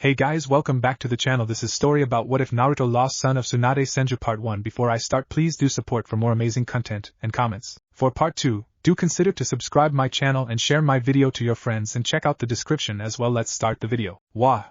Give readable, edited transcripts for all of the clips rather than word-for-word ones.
Hey guys, welcome back to the channel. This is story about what if Naruto lost son of Tsunade Senju part 1. Before I start, please do support for more amazing content and comments. For part 2, do consider to subscribe my channel and share my video to your friends and check out the description as well. Let's start the video. Wah!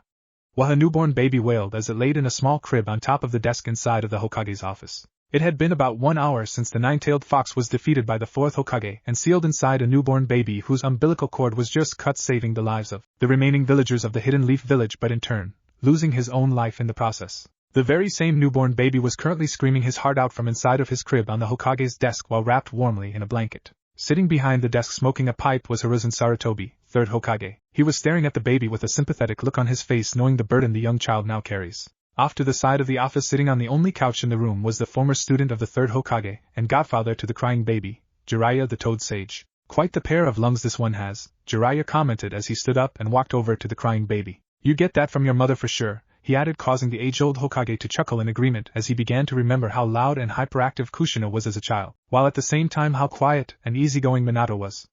Wah! A newborn baby wailed as it laid in a small crib on top of the desk inside of the Hokage's office. It had been about 1 hour since the nine-tailed fox was defeated by the 4th Hokage and sealed inside a newborn baby whose umbilical cord was just cut, saving the lives of the remaining villagers of the Hidden Leaf Village, but in turn, losing his own life in the process. The very same newborn baby was currently screaming his heart out from inside of his crib on the Hokage's desk while wrapped warmly in a blanket. Sitting behind the desk smoking a pipe was Hiruzen Sarutobi, 3rd Hokage. He was staring at the baby with a sympathetic look on his face, knowing the burden the young child now carries. Off to the side of the office, sitting on the only couch in the room, was the former student of the 3rd Hokage and godfather to the crying baby, Jiraiya the Toad Sage. Quite the pair of lungs this one has, Jiraiya commented as he stood up and walked over to the crying baby. You get that from your mother for sure, he added, causing the age-old Hokage to chuckle in agreement as he began to remember how loud and hyperactive Kushina was as a child, while at the same time how quiet and easygoing Minato was.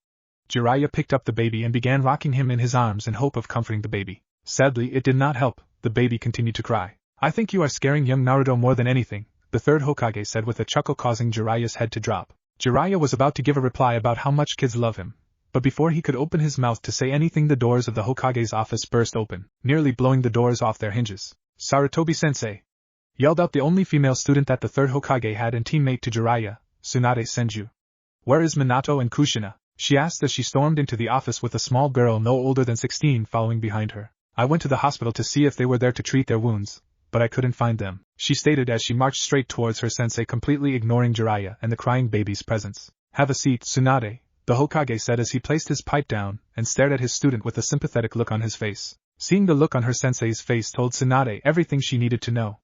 Jiraiya picked up the baby and began rocking him in his arms in hope of comforting the baby. Sadly, it did not help. The baby continued to cry. I think you are scaring young Naruto more than anything, the 3rd Hokage said with a chuckle, causing Jiraiya's head to drop. Jiraiya was about to give a reply about how much kids love him, but before he could open his mouth to say anything, the doors of the Hokage's office burst open, nearly blowing the doors off their hinges. Sarutobi-sensei! Yelled out the only female student that the 3rd Hokage had and teammate to Jiraiya, Tsunade Senju. Where is Minato and Kushina? She asked as she stormed into the office with a small girl no older than 16 following behind her. I went to the hospital to see if they were there to treat their wounds, but I couldn't find them, she stated as she marched straight towards her sensei, completely ignoring Jiraiya and the crying baby's presence. Have a seat, Tsunade, the Hokage said as he placed his pipe down and stared at his student with a sympathetic look on his face. Seeing the look on her sensei's face told Tsunade everything she needed to know.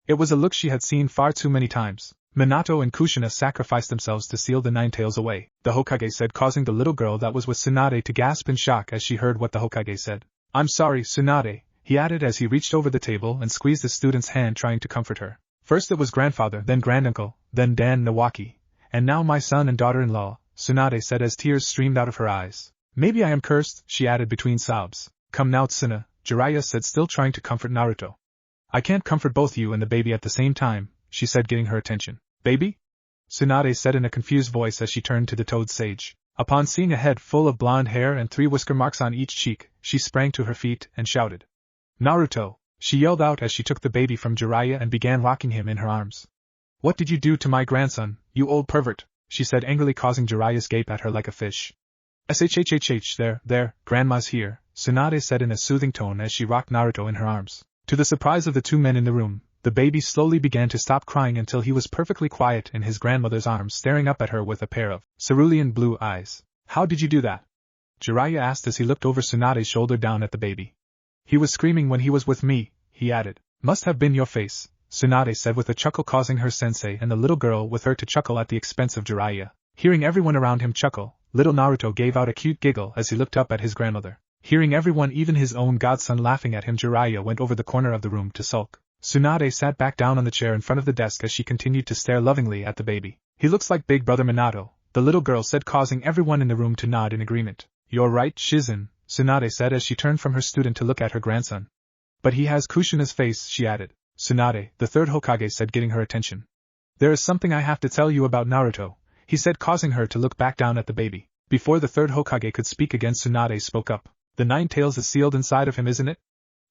It was a look she had seen far too many times. Minato and Kushina sacrificed themselves to seal the Nine Tails away, the Hokage said, causing the little girl that was with Tsunade to gasp in shock as she heard what the Hokage said. I'm sorry, Tsunade, he added as he reached over the table and squeezed the student's hand, trying to comfort her. First it was grandfather, then granduncle, then Dan Nawaki, and now my son and daughter-in-law, Tsunade said as tears streamed out of her eyes. Maybe I am cursed, she added between sobs. Come now, Tsuna, Jiraiya said, still trying to comfort Naruto. I can't comfort both you and the baby at the same time, she said, getting her attention. Baby? Tsunade said in a confused voice as she turned to the Toad Sage. Upon seeing a head full of blonde hair and 3 whisker marks on each cheek, she sprang to her feet and shouted. Naruto! She yelled out as she took the baby from Jiraiya and began rocking him in her arms. What did you do to my grandson, you old pervert? She said angrily, causing Jiraiya's gape at her like a fish. Shhhh, there, grandma's here, Tsunade said in a soothing tone as she rocked Naruto in her arms. To the surprise of the 2 men in the room, the baby slowly began to stop crying until he was perfectly quiet in his grandmother's arms, staring up at her with a pair of cerulean blue eyes. How did you do that? Jiraiya asked as he looked over Tsunade's shoulder down at the baby. He was screaming when he was with me, he added. Must have been your face, Tsunade said with a chuckle, causing her sensei and the little girl with her to chuckle at the expense of Jiraiya. Hearing everyone around him chuckle, little Naruto gave out a cute giggle as he looked up at his grandmother. Hearing everyone, even his own godson, laughing at him, Jiraiya went over the corner of the room to sulk. Tsunade sat back down on the chair in front of the desk as she continued to stare lovingly at the baby. He looks like big brother Minato, the little girl said, causing everyone in the room to nod in agreement. You're right, Shizen, Tsunade said as she turned from her student to look at her grandson. But he has Kushina's face, she added. Tsunade, the 3rd Hokage said, getting her attention. There is something I have to tell you about Naruto, he said, causing her to look back down at the baby. Before the 3rd Hokage could speak again, Tsunade spoke up. The Nine Tails is sealed inside of him, isn't it?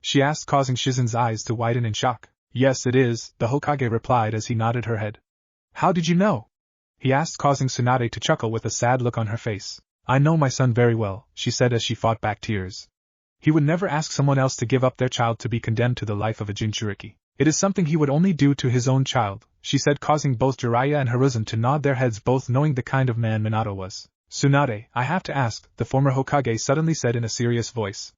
She asked, causing Shizen's eyes to widen in shock. Yes, it is, the Hokage replied as he nodded her head. How did you know? He asked, causing Tsunade to chuckle with a sad look on her face. I know my son very well, she said as she fought back tears. He would never ask someone else to give up their child to be condemned to the life of a Jinchuriki. It is something he would only do to his own child, she said, causing both Jiraiya and Hiruzen to nod their heads, both knowing the kind of man Minato was. Tsunade, I have to ask, the former Hokage suddenly said in a serious voice.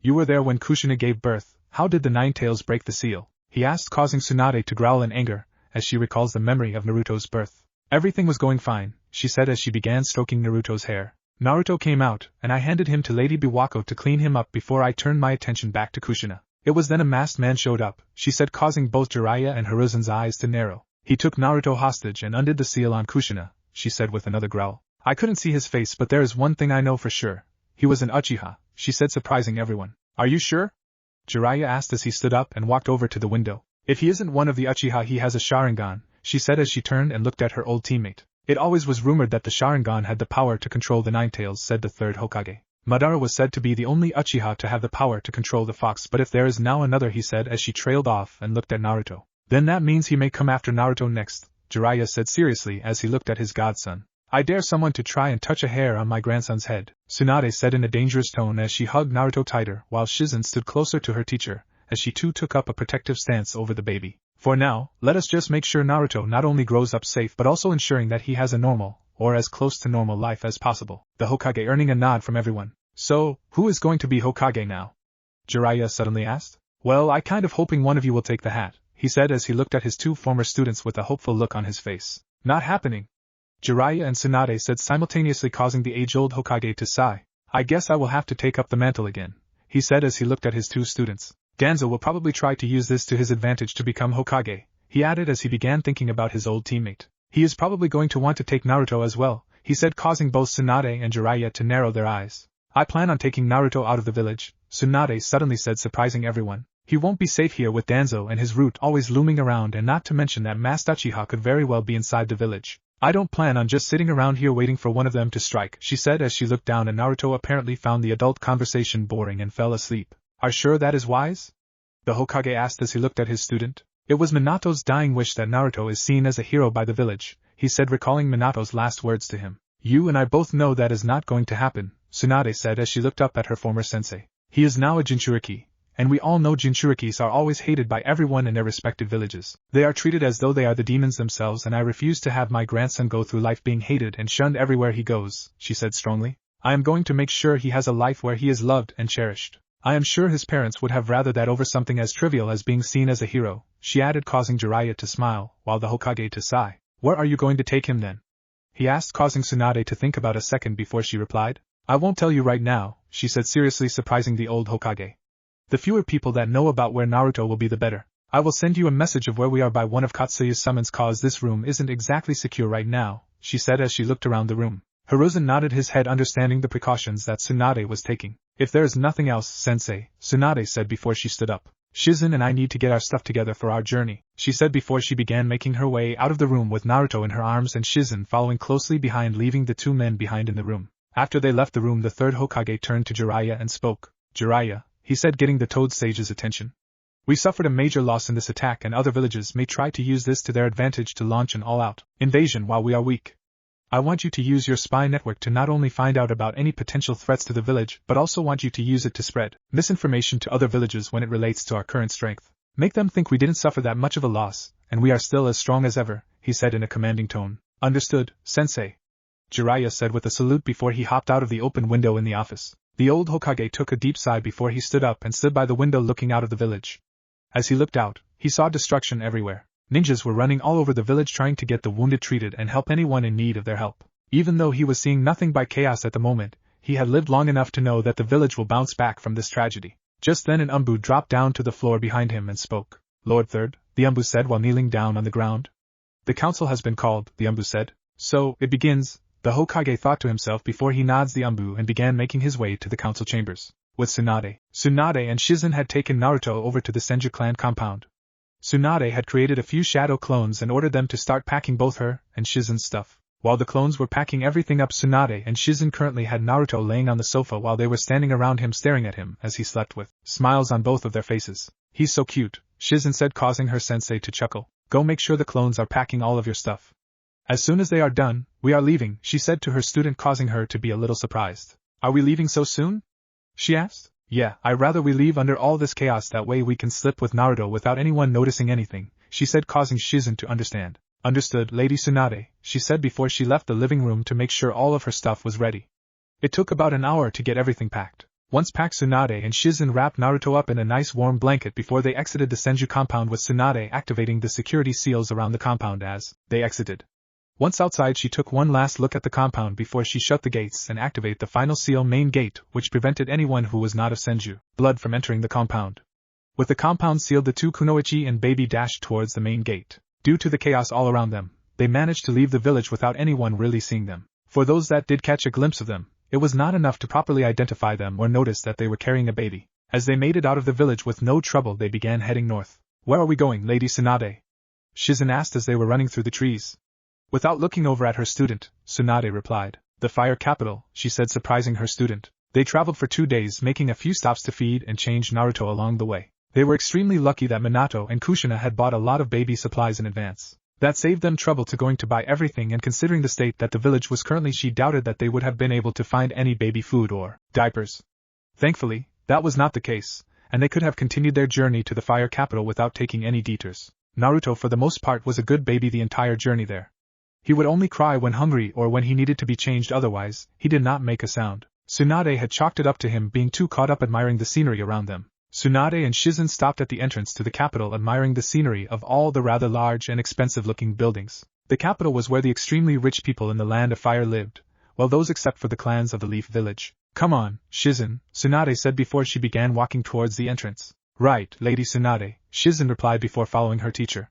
You were there when Kushina gave birth. How did the Nine Tails break the seal? He asked, causing Tsunade to growl in anger, as she recalls the memory of Naruto's birth. Everything was going fine, she said as she began stroking Naruto's hair. Naruto came out, and I handed him to Lady Biwako to clean him up before I turned my attention back to Kushina. It was then a masked man showed up, she said, causing both Jiraiya and Hiruzen's eyes to narrow. He took Naruto hostage and undid the seal on Kushina, she said with another growl. I couldn't see his face, but there is one thing I know for sure. He was an Uchiha, she said, surprising everyone. Are you sure? Jiraiya asked as he stood up and walked over to the window. If he isn't one of the Uchiha, he has a Sharingan, she said as she turned and looked at her old teammate. It always was rumored that the Sharingan had the power to control the Ninetales, said the third Hokage. Madara was said to be the only Uchiha to have the power to control the fox, but if there is now another, he said as she trailed off and looked at Naruto. Then that means he may come after Naruto next, Jiraiya said seriously as he looked at his godson. I dare someone to try and touch a hair on my grandson's head, Tsunade said in a dangerous tone as she hugged Naruto tighter while Shizen stood closer to her teacher, as she too took up a protective stance over the baby. For now, let us just make sure Naruto not only grows up safe but also ensuring that he has a normal, or as close to normal life as possible, the Hokage earning a nod from everyone. So, who is going to be Hokage now? Jiraiya suddenly asked. Well, I kind of hoping one of you will take the hat, he said as he looked at his two former students with a hopeful look on his face. Not happening. Jiraiya and Tsunade said simultaneously, causing the age-old Hokage to sigh. I guess I will have to take up the mantle again, he said as he looked at his two students. Danzo will probably try to use this to his advantage to become Hokage, he added as he began thinking about his old teammate. He is probably going to want to take Naruto as well, he said, causing both Tsunade and Jiraiya to narrow their eyes. I plan on taking Naruto out of the village, Tsunade suddenly said, surprising everyone. He won't be safe here with Danzo and his route always looming around, and not to mention that masked Uchiha could very well be inside the village. I don't plan on just sitting around here waiting for one of them to strike, she said as she looked down and Naruto apparently found the adult conversation boring and fell asleep. Are sure that is wise? The Hokage asked as he looked at his student. It was Minato's dying wish that Naruto is seen as a hero by the village, he said, recalling Minato's last words to him. You and I both know that is not going to happen, Tsunade said as she looked up at her former sensei. He is now a Jinchuriki, and we all know Jinchurikis are always hated by everyone in their respective villages. They are treated as though they are the demons themselves, and I refuse to have my grandson go through life being hated and shunned everywhere he goes, she said strongly. I am going to make sure he has a life where he is loved and cherished. I am sure his parents would have rather that over something as trivial as being seen as a hero, she added, causing Jiraiya to smile, while the Hokage to sigh. Where are you going to take him then? He asked, causing Tsunade to think about a second before she replied. I won't tell you right now, she said seriously, surprising the old Hokage. The fewer people that know about where Naruto will be the better. I will send you a message of where we are by one of Katsuya's summons, cause this room isn't exactly secure right now, she said as she looked around the room. Hiruzen nodded his head, understanding the precautions that Tsunade was taking. If there is nothing else, sensei, Tsunade said before she stood up. Shizen and I need to get our stuff together for our journey, she said before she began making her way out of the room with Naruto in her arms and Shizen following closely behind, leaving the two men behind in the room. After they left the room, the third Hokage turned to Jiraiya and spoke. Jiraiya, he said, getting the Toad Sage's attention. We suffered a major loss in this attack, and other villages may try to use this to their advantage to launch an all-out invasion while we are weak. I want you to use your spy network to not only find out about any potential threats to the village, but also want you to use it to spread misinformation to other villages when it relates to our current strength. Make them think we didn't suffer that much of a loss, and we are still as strong as ever, he said in a commanding tone. Understood, sensei, Jiraiya said with a salute before he hopped out of the open window in the office. The old Hokage took a deep sigh before he stood up and stood by the window looking out of the village. As he looked out, he saw destruction everywhere. Ninjas were running all over the village trying to get the wounded treated and help anyone in need of their help. Even though he was seeing nothing but chaos at the moment, he had lived long enough to know that the village will bounce back from this tragedy. Just then an Umbu dropped down to the floor behind him and spoke. Lord Third, the Umbu said while kneeling down on the ground. The council has been called, the Umbu said. So, it begins, the Hokage thought to himself before he nods the Umbu and began making his way to the council chambers. With Tsunade and Shizen had taken Naruto over to the Senju clan compound. Tsunade had created a few shadow clones and ordered them to start packing both her and Shizen's stuff. While the clones were packing everything up, Tsunade and Shizen currently had Naruto laying on the sofa while they were standing around him staring at him as he slept with smiles on both of their faces. He's so cute, Shizen said, causing her sensei to chuckle. Go make sure the clones are packing all of your stuff. As soon as they are done, we are leaving, she said to her student, causing her to be a little surprised. Are we leaving so soon? She asked. Yeah, I'd rather we leave under all this chaos, that way we can slip with Naruto without anyone noticing anything, she said, causing Shizen to understand. Understood, Lady Tsunade, she said before she left the living room to make sure all of her stuff was ready. It took about an hour to get everything packed. Once packed, Tsunade and Shizen wrapped Naruto up in a nice warm blanket before they exited the Senju compound, with Tsunade activating the security seals around the compound as they exited. Once outside, she took one last look at the compound before she shut the gates and activated the final seal, main gate, which prevented anyone who was not of Senju blood from entering the compound. With the compound sealed, the two Kunoichi and Baby dashed towards the main gate. Due to the chaos all around them, they managed to leave the village without anyone really seeing them. For those that did catch a glimpse of them, it was not enough to properly identify them or notice that they were carrying a baby. As they made it out of the village with no trouble, they began heading north. Where are we going, Lady Tsunade? Shizen asked as they were running through the trees. Without looking over at her student, Tsunade replied. The fire capital, she said, surprising her student. They traveled for 2 days, making a few stops to feed and change Naruto along the way. They were extremely lucky that Minato and Kushina had bought a lot of baby supplies in advance. That saved them trouble to going to buy everything, and considering the state that the village was currently, she doubted that they would have been able to find any baby food or diapers. Thankfully, that was not the case, and they could have continued their journey to the fire capital without taking any detours. Naruto for the most part was a good baby the entire journey there. He would only cry when hungry or when he needed to be changed, otherwise, he did not make a sound. Tsunade had chalked it up to him being too caught up admiring the scenery around them. Tsunade and Shizen stopped at the entrance to the capital, admiring the scenery of all the rather large and expensive-looking buildings. The capital was where the extremely rich people in the Land of Fire lived, well, those except for the clans of the Leaf Village. Come on, Shizen, Tsunade said before she began walking towards the entrance. Right, Lady Tsunade, Shizen replied before following her teacher.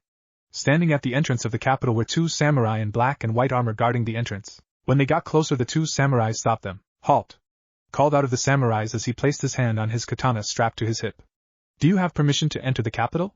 Standing at the entrance of the capital were 2 samurai in black and white armor guarding the entrance. When they got closer, the 2 samurai stopped them. Halt! Called out of the samurais as he placed his hand on his katana strapped to his hip. Do you have permission to enter the capital?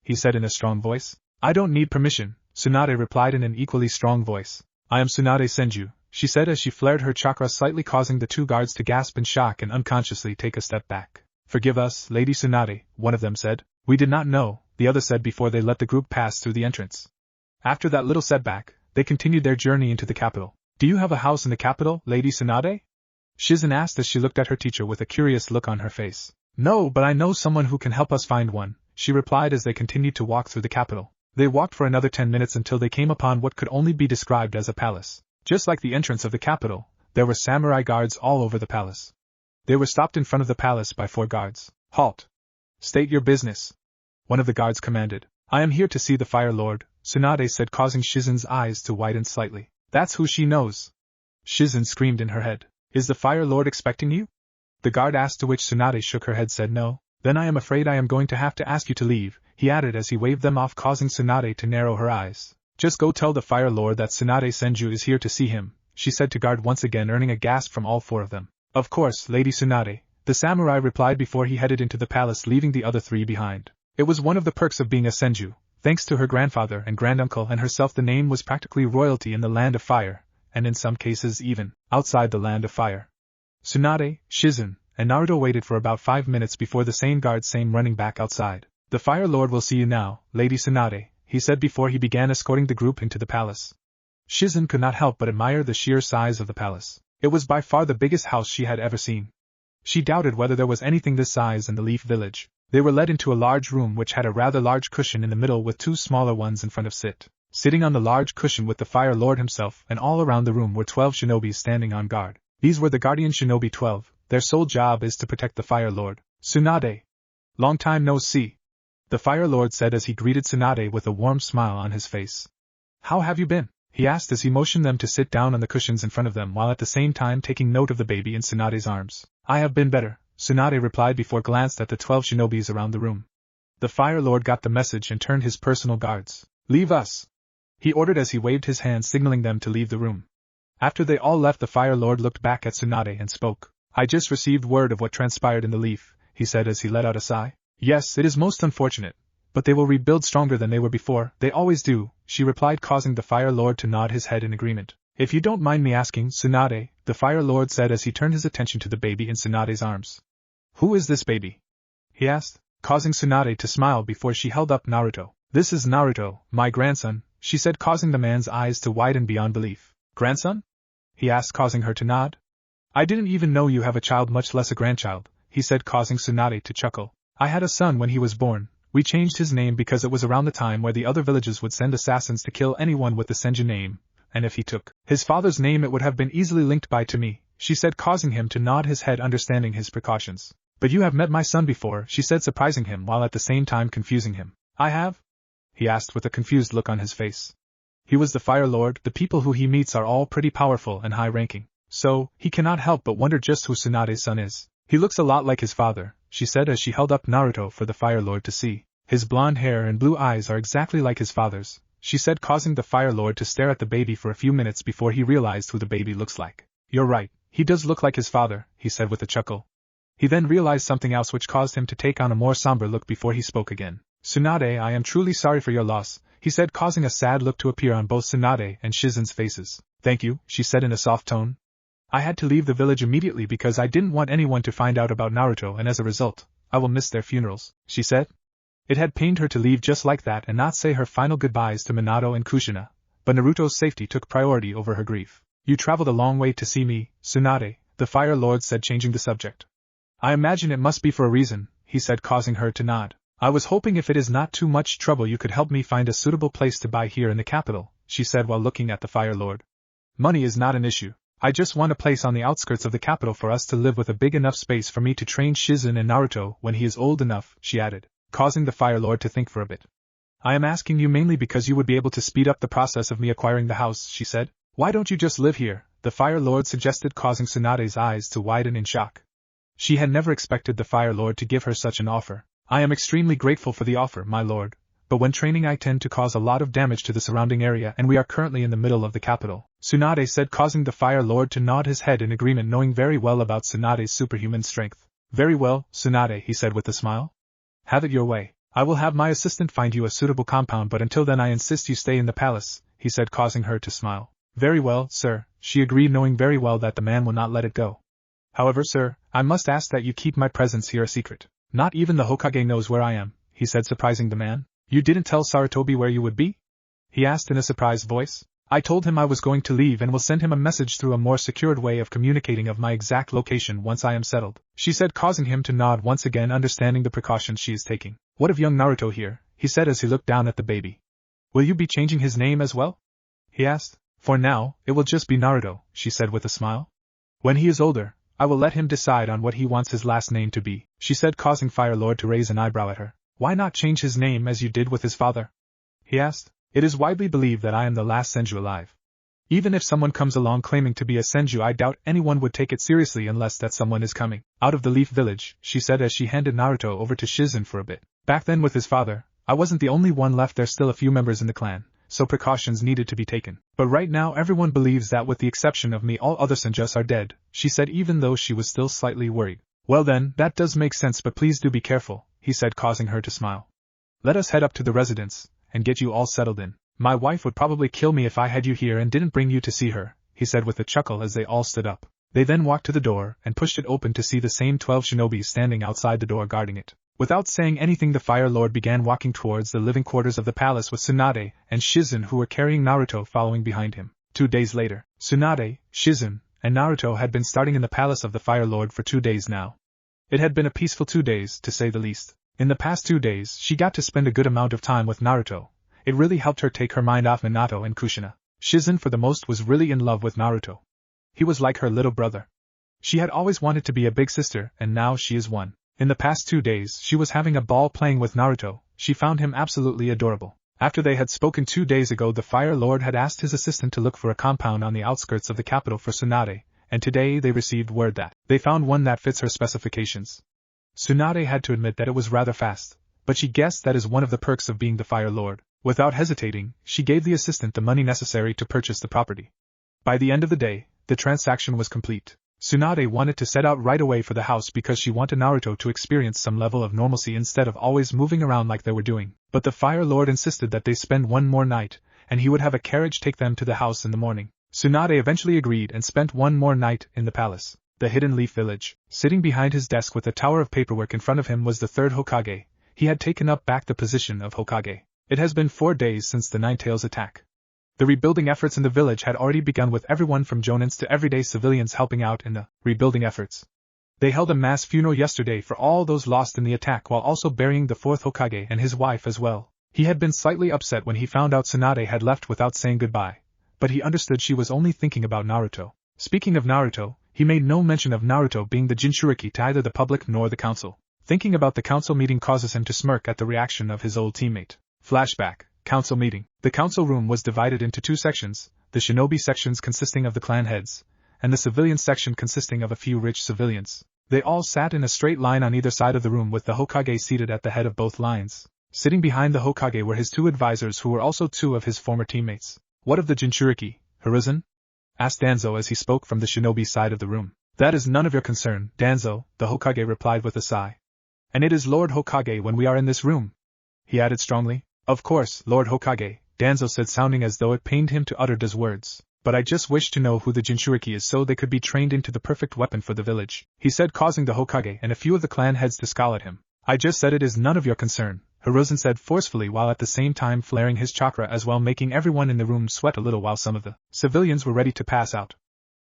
He said in a strong voice. I don't need permission, Tsunade replied in an equally strong voice. I am Tsunade Senju, she said as she flared her chakra slightly, causing the 2 guards to gasp in shock and unconsciously take a step back. Forgive us, Lady Tsunade, one of them said. We did not know, the other said before they let the group pass through the entrance. After that little setback, they continued their journey into the capital. Do you have a house in the capital, Lady Tsunade? Shizen asked as she looked at her teacher with a curious look on her face. No, but I know someone who can help us find one, she replied as they continued to walk through the capital. They walked for another 10 minutes until they came upon what could only be described as a palace. Just like the entrance of the capital, there were samurai guards all over the palace. They were stopped in front of the palace by 4 guards. Halt! State your business, one of the guards commanded. I am here to see the Fire Lord, Tsunade said, causing Shizen's eyes to widen slightly. That's who she knows. Shizen screamed in her head. Is the Fire Lord expecting you? The guard asked, to which Tsunade shook her head, said no. Then I am afraid I am going to have to ask you to leave, he added as he waved them off, causing Tsunade to narrow her eyes. Just go tell the Fire Lord that Tsunade Senju is here to see him, she said to guard once again, earning a gasp from all 4 of them. Of course, Lady Tsunade, the samurai replied before he headed into the palace, leaving the other 3 behind. It was one of the perks of being a Senju. Thanks to her grandfather and granduncle and herself, the name was practically royalty in the Land of Fire, and in some cases even outside the Land of Fire. Tsunade, Shizen, and Naruto waited for about 5 minutes before the same guard came running back outside. The Fire Lord will see you now, Lady Tsunade, he said before he began escorting the group into the palace. Shizen could not help but admire the sheer size of the palace. It was by far the biggest house she had ever seen. She doubted whether there was anything this size in the Leaf Village. They were led into a large room which had a rather large cushion in the middle with 2 smaller ones in front of it. Sitting on the large cushion with the Fire Lord himself, and all around the room were 12 shinobis standing on guard. These were the Guardian Shinobi 12. Their sole job is to protect the Fire Lord. Tsunade. Long time no see, the Fire Lord said as he greeted Tsunade with a warm smile on his face. How have you been? He asked as he motioned them to sit down on the cushions in front of them, while at the same time taking note of the baby in Tsunade's arms. I have been better, Tsunade replied before glanced at the 12 shinobis around the room. The Fire Lord got the message and turned his personal guards. Leave us, he ordered as he waved his hand signaling them to leave the room. After they all left, the Fire Lord looked back at Tsunade and spoke. I just received word of what transpired in the Leaf, he said as he let out a sigh. Yes, it is most unfortunate, but they will rebuild stronger than they were before. They always do, she replied, causing the Fire Lord to nod his head in agreement. If you don't mind me asking, Tsunade, the Fire Lord said as he turned his attention to the baby in Tsunade's arms. Who is this baby? He asked, causing Tsunade to smile before she held up Naruto. This is Naruto, my grandson, she said, causing the man's eyes to widen beyond belief. Grandson? He asked, causing her to nod. I didn't even know you have a child, much less a grandchild, he said, causing Tsunade to chuckle. I had a son when he was born. We changed his name because it was around the time where the other villages would send assassins to kill anyone with the Senju name, and if he took his father's name it would have been easily linked by to me, she said, causing him to nod his head, understanding his precautions. But you have met my son before, she said, surprising him while at the same time confusing him. I have? He asked with a confused look on his face. He was the Fire Lord. The people who he meets are all pretty powerful and high-ranking, so he cannot help but wonder just who Tsunade's son is. He looks a lot like his father, she said as she held up Naruto for the Fire Lord to see. His blonde hair and blue eyes are exactly like his father's, she said, causing the Fire Lord to stare at the baby for a few minutes before he realized who the baby looks like. You're right, he does look like his father, he said with a chuckle. He then realized something else which caused him to take on a more somber look before he spoke again. Tsunade, I am truly sorry for your loss, he said, causing a sad look to appear on both Tsunade and Shizen's faces. Thank you, she said in a soft tone. I had to leave the village immediately because I didn't want anyone to find out about Naruto, and as a result, I will miss their funerals, she said. It had pained her to leave just like that and not say her final goodbyes to Minato and Kushina, but Naruto's safety took priority over her grief. You traveled a long way to see me, Tsunade, the Fire Lord said, changing the subject. I imagine it must be for a reason, he said, causing her to nod. I was hoping if it is not too much trouble you could help me find a suitable place to buy here in the capital, she said while looking at the Fire Lord. Money is not an issue. I just want a place on the outskirts of the capital for us to live with a big enough space for me to train Shizen and Naruto when he is old enough, she added, causing the Fire Lord to think for a bit. I am asking you mainly because you would be able to speed up the process of me acquiring the house, she said. Why don't you just live here? The Fire Lord suggested, causing Tsunade's eyes to widen in shock. She had never expected the Fire Lord to give her such an offer. I am extremely grateful for the offer, my lord, but when training I tend to cause a lot of damage to the surrounding area and we are currently in the middle of the capital, Tsunade said, causing the Fire Lord to nod his head in agreement, knowing very well about Tsunade's superhuman strength. Very well, Tsunade, he said with a smile. Have it your way. I will have my assistant find you a suitable compound, but until then I insist you stay in the palace, he said, causing her to smile. Very well, sir, she agreed, knowing very well that the man will not let it go. However, sir, I must ask that you keep my presence here a secret. Not even the Hokage knows where I am, he said, surprising the man. You didn't tell Sarutobi where you would be? He asked in a surprised voice. I told him I was going to leave and will send him a message through a more secured way of communicating of my exact location once I am settled, she said, causing him to nod once again, understanding the precautions she is taking. What of young Naruto here? He said as he looked down at the baby. Will you be changing his name as well? He asked. For now, it will just be Naruto, she said with a smile. When he is older, I will let him decide on what he wants his last name to be, she said, causing Fire Lord to raise an eyebrow at her. Why not change his name as you did with his father? He asked. It is widely believed that I am the last Senju alive. Even if someone comes along claiming to be a Senju, I doubt anyone would take it seriously unless that someone is coming out of the Leaf Village, she said as she handed Naruto over to Shizen for a bit. Back then with his father, I wasn't the only one left, there's still a few members in the clan, so precautions needed to be taken. But right now everyone believes that with the exception of me all other Senjus are dead, she said, even though she was still slightly worried. Well then, that does make sense, but please do be careful, he said, causing her to smile. Let us head up to the residence and get you all settled in. My wife would probably kill me if I had you here and didn't bring you to see her, he said with a chuckle as they all stood up. They then walked to the door and pushed it open to see the same 12 shinobis standing outside the door guarding it. Without saying anything, the Fire Lord began walking towards the living quarters of the palace with Tsunade and Shizen, who were carrying Naruto, following behind him. 2 days later, Tsunade, Shizen, and Naruto had been starting in the palace of the Fire Lord for 2 days now. It had been a peaceful 2 days, to say the least. In the past 2 days, she got to spend a good amount of time with Naruto. It really helped her take her mind off Minato and Kushina. Shizen for the most was really in love with Naruto. He was like her little brother. She had always wanted to be a big sister, and now she is one. In the past 2 days she was having a ball playing with Naruto. She found him absolutely adorable. After they had spoken 2 days ago, the Fire Lord had asked his assistant to look for a compound on the outskirts of the capital for Tsunade, and today they received word that they found one that fits her specifications. Tsunade had to admit that it was rather fast, but she guessed that is one of the perks of being the Fire Lord. Without hesitating, she gave the assistant the money necessary to purchase the property. By the end of the day, the transaction was complete. Tsunade wanted to set out right away for the house because she wanted Naruto to experience some level of normalcy instead of always moving around like they were doing. But the Fire Lord insisted that they spend one more night, and he would have a carriage take them to the house in the morning. Tsunade eventually agreed and spent one more night in the palace, the Hidden Leaf Village. Sitting behind his desk with a tower of paperwork in front of him was the third Hokage. He had taken up back the position of Hokage. It has been 4 days since the Ninetales attack. The rebuilding efforts in the village had already begun, with everyone from jonins to everyday civilians helping out in the rebuilding efforts. They held a mass funeral yesterday for all those lost in the attack, while also burying the fourth Hokage and his wife as well. He had been slightly upset when he found out Tsunade had left without saying goodbye, but he understood she was only thinking about Naruto. Speaking of Naruto, he made no mention of Naruto being the Jinchuriki to either the public nor the council. Thinking about the council meeting causes him to smirk at the reaction of his old teammate. Flashback. Council meeting. The council room was divided into 2 sections, the shinobi sections consisting of the clan heads, and the civilian section consisting of a few rich civilians. They all sat in a straight line on either side of the room, with the Hokage seated at the head of both lines. Sitting behind the Hokage were his 2 advisors, who were also 2 of his former teammates. What of the Jinchuriki, Hiruzen? Asked Danzo as he spoke from the shinobi side of the room. That is none of your concern, Danzo, the Hokage replied with a sigh. And it is Lord Hokage when we are in this room, he added strongly. Of course, Lord Hokage, Danzo said, sounding as though it pained him to utter those words. But I just wish to know who the Jinchuriki is so they could be trained into the perfect weapon for the village, he said, causing the Hokage and a few of the clan heads to scowl at him. I just said it is none of your concern, Hiruzen said forcefully, while at the same time flaring his chakra as well, making everyone in the room sweat a little while some of the civilians were ready to pass out.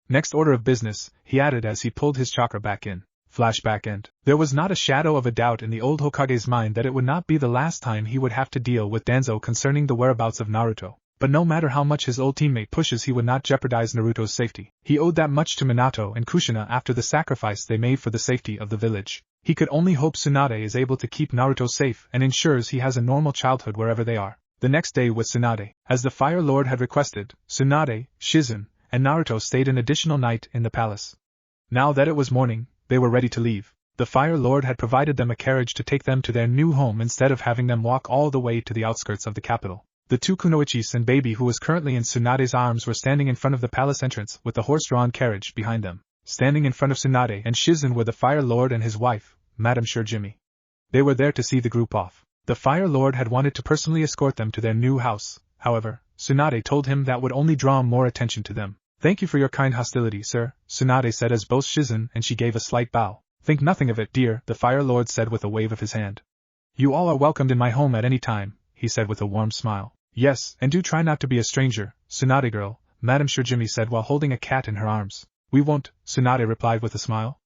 Next order of business, he added as he pulled his chakra back in. Flashback end. There was not a shadow of a doubt in the old Hokage's mind that it would not be the last time he would have to deal with Danzo concerning the whereabouts of Naruto. But no matter how much his old teammate pushes, he would not jeopardize Naruto's safety. He owed that much to Minato and Kushina after the sacrifice they made for the safety of the village. He could only hope Tsunade is able to keep Naruto safe and ensures he has a normal childhood wherever they are. The next day with Tsunade, as the Fire Lord had requested, Tsunade, Shizen, and Naruto stayed an additional night in the palace. Now that it was morning, they were ready to leave. The Fire Lord had provided them a carriage to take them to their new home instead of having them walk all the way to the outskirts of the capital. The two kunoichis and baby, who was currently in Tsunade's arms, were standing in front of the palace entrance with the horse-drawn carriage behind them. Standing in front of Tsunade and Shizen were the Fire Lord and his wife, Madame Shirjimi. They were there to see the group off. The Fire Lord had wanted to personally escort them to their new house, however, Tsunade told him that would only draw more attention to them. Thank you for your kind hostility, sir, Tsunade said as both Shizen and she gave a slight bow. Think nothing of it, dear, the Fire Lord said with a wave of his hand. You all are welcomed in my home at any time, he said with a warm smile. Yes, and do try not to be a stranger, Tsunade girl, Madame Shirjimi said while holding a cat in her arms. We won't, Tsunade replied with a smile.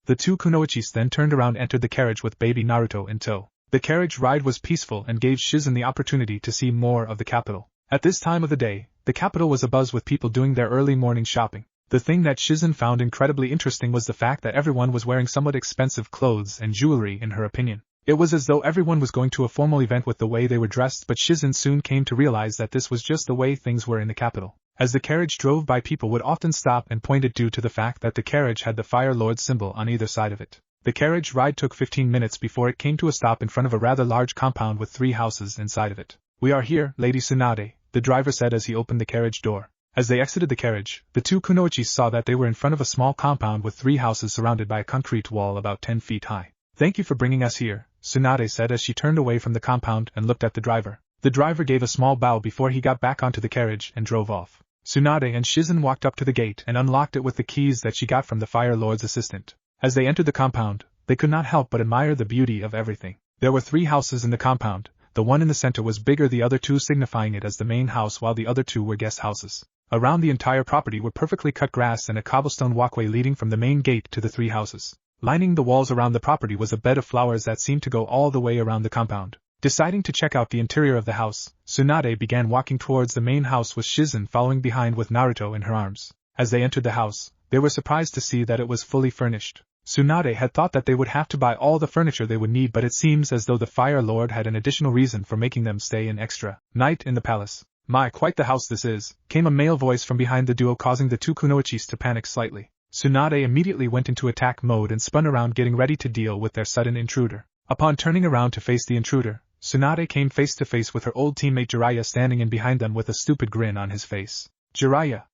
The two kunoichis then turned around and entered the carriage with baby Naruto in tow. The carriage ride was peaceful and gave Shizen the opportunity to see more of the capital. At this time of the day, the capital was abuzz with people doing their early morning shopping. The thing that Shizen found incredibly interesting was the fact that everyone was wearing somewhat expensive clothes and jewelry in her opinion. It was as though everyone was going to a formal event with the way they were dressed, but Shizen soon came to realize that this was just the way things were in the capital. As the carriage drove by, people would often stop and point it due to the fact that the carriage had the Fire Lord symbol on either side of it. The carriage ride took 15 minutes before it came to a stop in front of a rather large compound with 3 houses inside of it. We are here, Lady Tsunade, the driver said as he opened the carriage door. As they exited the carriage, the two kunoichis saw that they were in front of a small compound with 3 houses surrounded by a concrete wall about 10 feet high. Thank you for bringing us here, Tsunade said as she turned away from the compound and looked at the driver. The driver gave a small bow before he got back onto the carriage and drove off. Tsunade and Shizen walked up to the gate and unlocked it with the keys that she got from the Fire Lord's assistant. As they entered the compound, they could not help but admire the beauty of everything. There were 3 houses in the compound. The one in the center was bigger, the other 2 signifying it as the main house, while the other 2 were guest houses. Around the entire property were perfectly cut grass and a cobblestone walkway leading from the main gate to the 3 houses. Lining the walls around the property was a bed of flowers that seemed to go all the way around the compound. Deciding to check out the interior of the house, Tsunade began walking towards the main house with Shizen following behind with Naruto in her arms. As they entered the house, they were surprised to see that it was fully furnished. Tsunade had thought that they would have to buy all the furniture they would need, but it seems as though the Fire Lord had an additional reason for making them stay an extra night in the palace. My, quite the house this is, came a male voice from behind the duo, causing the two kunoichis to panic slightly. Tsunade immediately went into attack mode and spun around, getting ready to deal with their sudden intruder. Upon turning around to face the intruder, Tsunade came face to face with her old teammate Jiraiya standing in behind them with a stupid grin on his face. Jiraiya!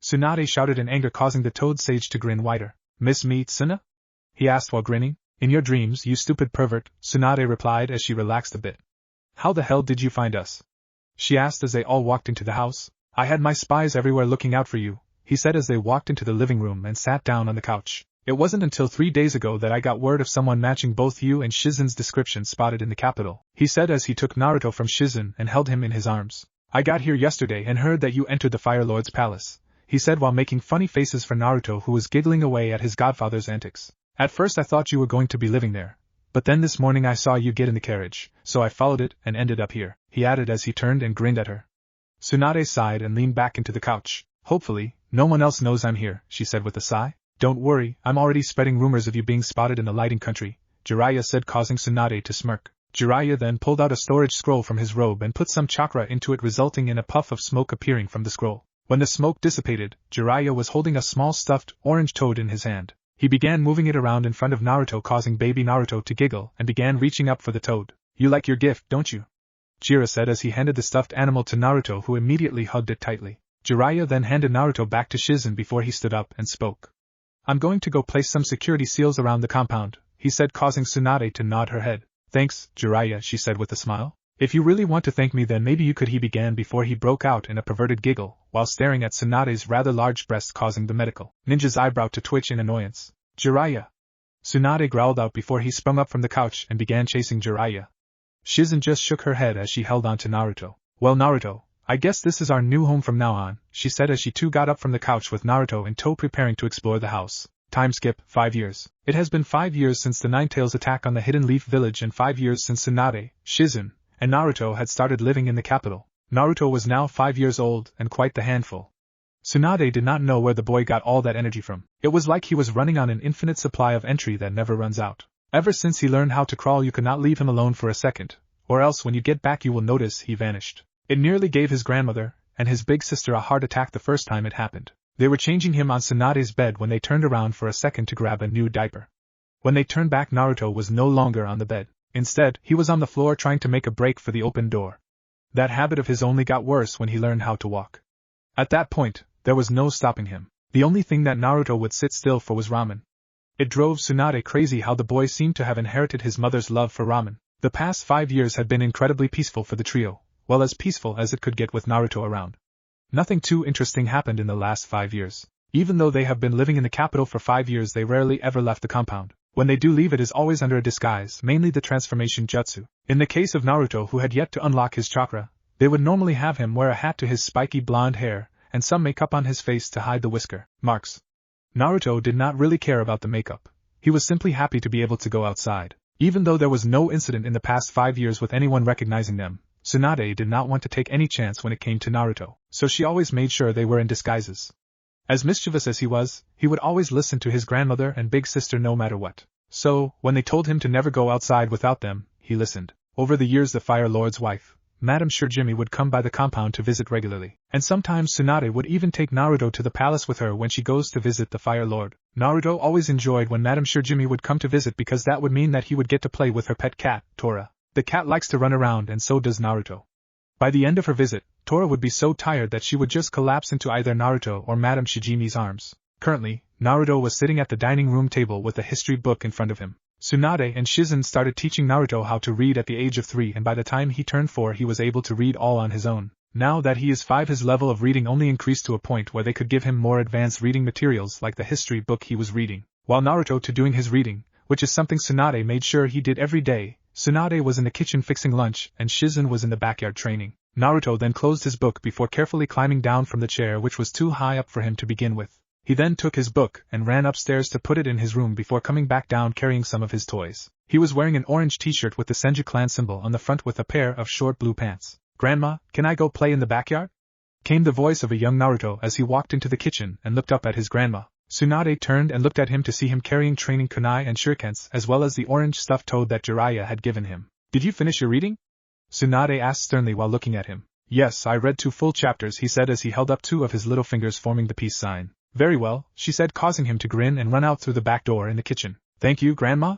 Tsunade shouted in anger, causing the Toad Sage to grin wider. Miss me, Tsuna? He asked while grinning. In your dreams, you stupid pervert, Tsunade replied as she relaxed a bit. How the hell did you find us? She asked as they all walked into the house. I had my spies everywhere looking out for you, he said as they walked into the living room and sat down on the couch. It wasn't until 3 days ago that I got word of someone matching both you and Shizen's description spotted in the capital, he said as he took Naruto from Shizen and held him in his arms. I got here yesterday and heard that you entered the Fire Lord's palace, he said while making funny faces for Naruto, who was giggling away at his godfather's antics. At first I thought you were going to be living there, but then this morning I saw you get in the carriage, so I followed it and ended up here, he added as he turned and grinned at her. Tsunade sighed and leaned back into the couch. Hopefully, no one else knows I'm here, she said with a sigh. Don't worry, I'm already spreading rumors of you being spotted in the lighting country, Jiraiya said, causing Tsunade to smirk. Jiraiya then pulled out a storage scroll from his robe and put some chakra into it, resulting in a puff of smoke appearing from the scroll. When the smoke dissipated, Jiraiya was holding a small stuffed orange toad in his hand. He began moving it around in front of Naruto, causing baby Naruto to giggle and began reaching up for the toad. You like your gift, don't you? Jiraiya said as he handed the stuffed animal to Naruto, who immediately hugged it tightly. Jiraiya then handed Naruto back to Shizen before he stood up and spoke. I'm going to go place some security seals around the compound, he said, causing Tsunade to nod her head. Thanks, Jiraiya, she said with a smile. If you really want to thank me, then maybe you could, he began before he broke out in a perverted giggle, while staring at Tsunade's rather large breasts, causing the medical ninja's eyebrow to twitch in annoyance. Jiraiya! Tsunade growled out before he sprung up from the couch and began chasing Jiraiya. Shizen just shook her head as she held on to Naruto. Well, Naruto, I guess this is our new home from now on, she said as she too got up from the couch with Naruto in tow, preparing to explore the house. Time skip, 5 years. It has been 5 years since the Ninetales attack on the Hidden Leaf Village and 5 years since Tsunade, Shizen, and Naruto had started living in the capital. Naruto was now 5 years old and quite the handful. Tsunade did not know where the boy got all that energy from. It was like he was running on an infinite supply of entry that never runs out. Ever since he learned how to crawl, you could not leave him alone for a second, or else when you get back you will notice he vanished. It nearly gave his grandmother and his big sister a heart attack the first time it happened. They were changing him on Tsunade's bed when they turned around for a second to grab a new diaper. When they turned back, Naruto was no longer on the bed. Instead, he was on the floor trying to make a break for the open door. That habit of his only got worse when he learned how to walk. At that point, there was no stopping him. The only thing that Naruto would sit still for was ramen. It drove Tsunade crazy how the boy seemed to have inherited his mother's love for ramen. The past 5 years had been incredibly peaceful for the trio, well, as peaceful as it could get with Naruto around. Nothing too interesting happened in the last 5 years. Even though they have been living in the capital for 5 years, they rarely ever left the compound. When they do leave, it is always under a disguise, mainly the transformation jutsu. In the case of Naruto, who had yet to unlock his chakra, they would normally have him wear a hat to his spiky blonde hair, and some makeup on his face to hide the whisker marks. Naruto did not really care about the makeup. He was simply happy to be able to go outside. Even though there was no incident in the past 5 years with anyone recognizing them, Tsunade did not want to take any chance when it came to Naruto, so she always made sure they were in disguises. As mischievous as he was, he would always listen to his grandmother and big sister no matter what. So, when they told him to never go outside without them, he listened. Over the years, the Fire Lord's wife, Madame Shirjimi, would come by the compound to visit regularly, and sometimes Tsunade would even take Naruto to the palace with her when she goes to visit the Fire Lord. Naruto always enjoyed when Madame Shirjimi would come to visit because that would mean that he would get to play with her pet cat, Tora. The cat likes to run around, and so does Naruto. By the end of her visit, Tora would be so tired that she would just collapse into either Naruto or Madame Shijimi's arms. Currently, Naruto was sitting at the dining room table with a history book in front of him. Tsunade and Shizen started teaching Naruto how to read at the age of 3, and by the time he turned 4 he was able to read all on his own. Now that he is 5, his level of reading only increased to a point where they could give him more advanced reading materials like the history book he was reading, while Naruto to doing his reading, which is something Tsunade made sure he did every day. Tsunade was in the kitchen fixing lunch and Shizen was in the backyard training. Naruto then closed his book before carefully climbing down from the chair, which was too high up for him to begin with. He then took his book and ran upstairs to put it in his room before coming back down carrying some of his toys. He was wearing an orange t-shirt with the Senju clan symbol on the front with a pair of short blue pants. "Grandma, can I go play in the backyard?" came the voice of a young Naruto as he walked into the kitchen and looked up at his grandma. Tsunade turned and looked at him to see him carrying training kunai and shurikens as well as the orange stuffed toad that Jiraiya had given him. "Did you finish your reading?" Tsunade asked sternly while looking at him. "Yes, I read 2 full chapters," he said as he held up 2 of his little fingers forming the peace sign. "Very well," she said, causing him to grin and run out through the back door in the kitchen. "Thank you, Grandma,"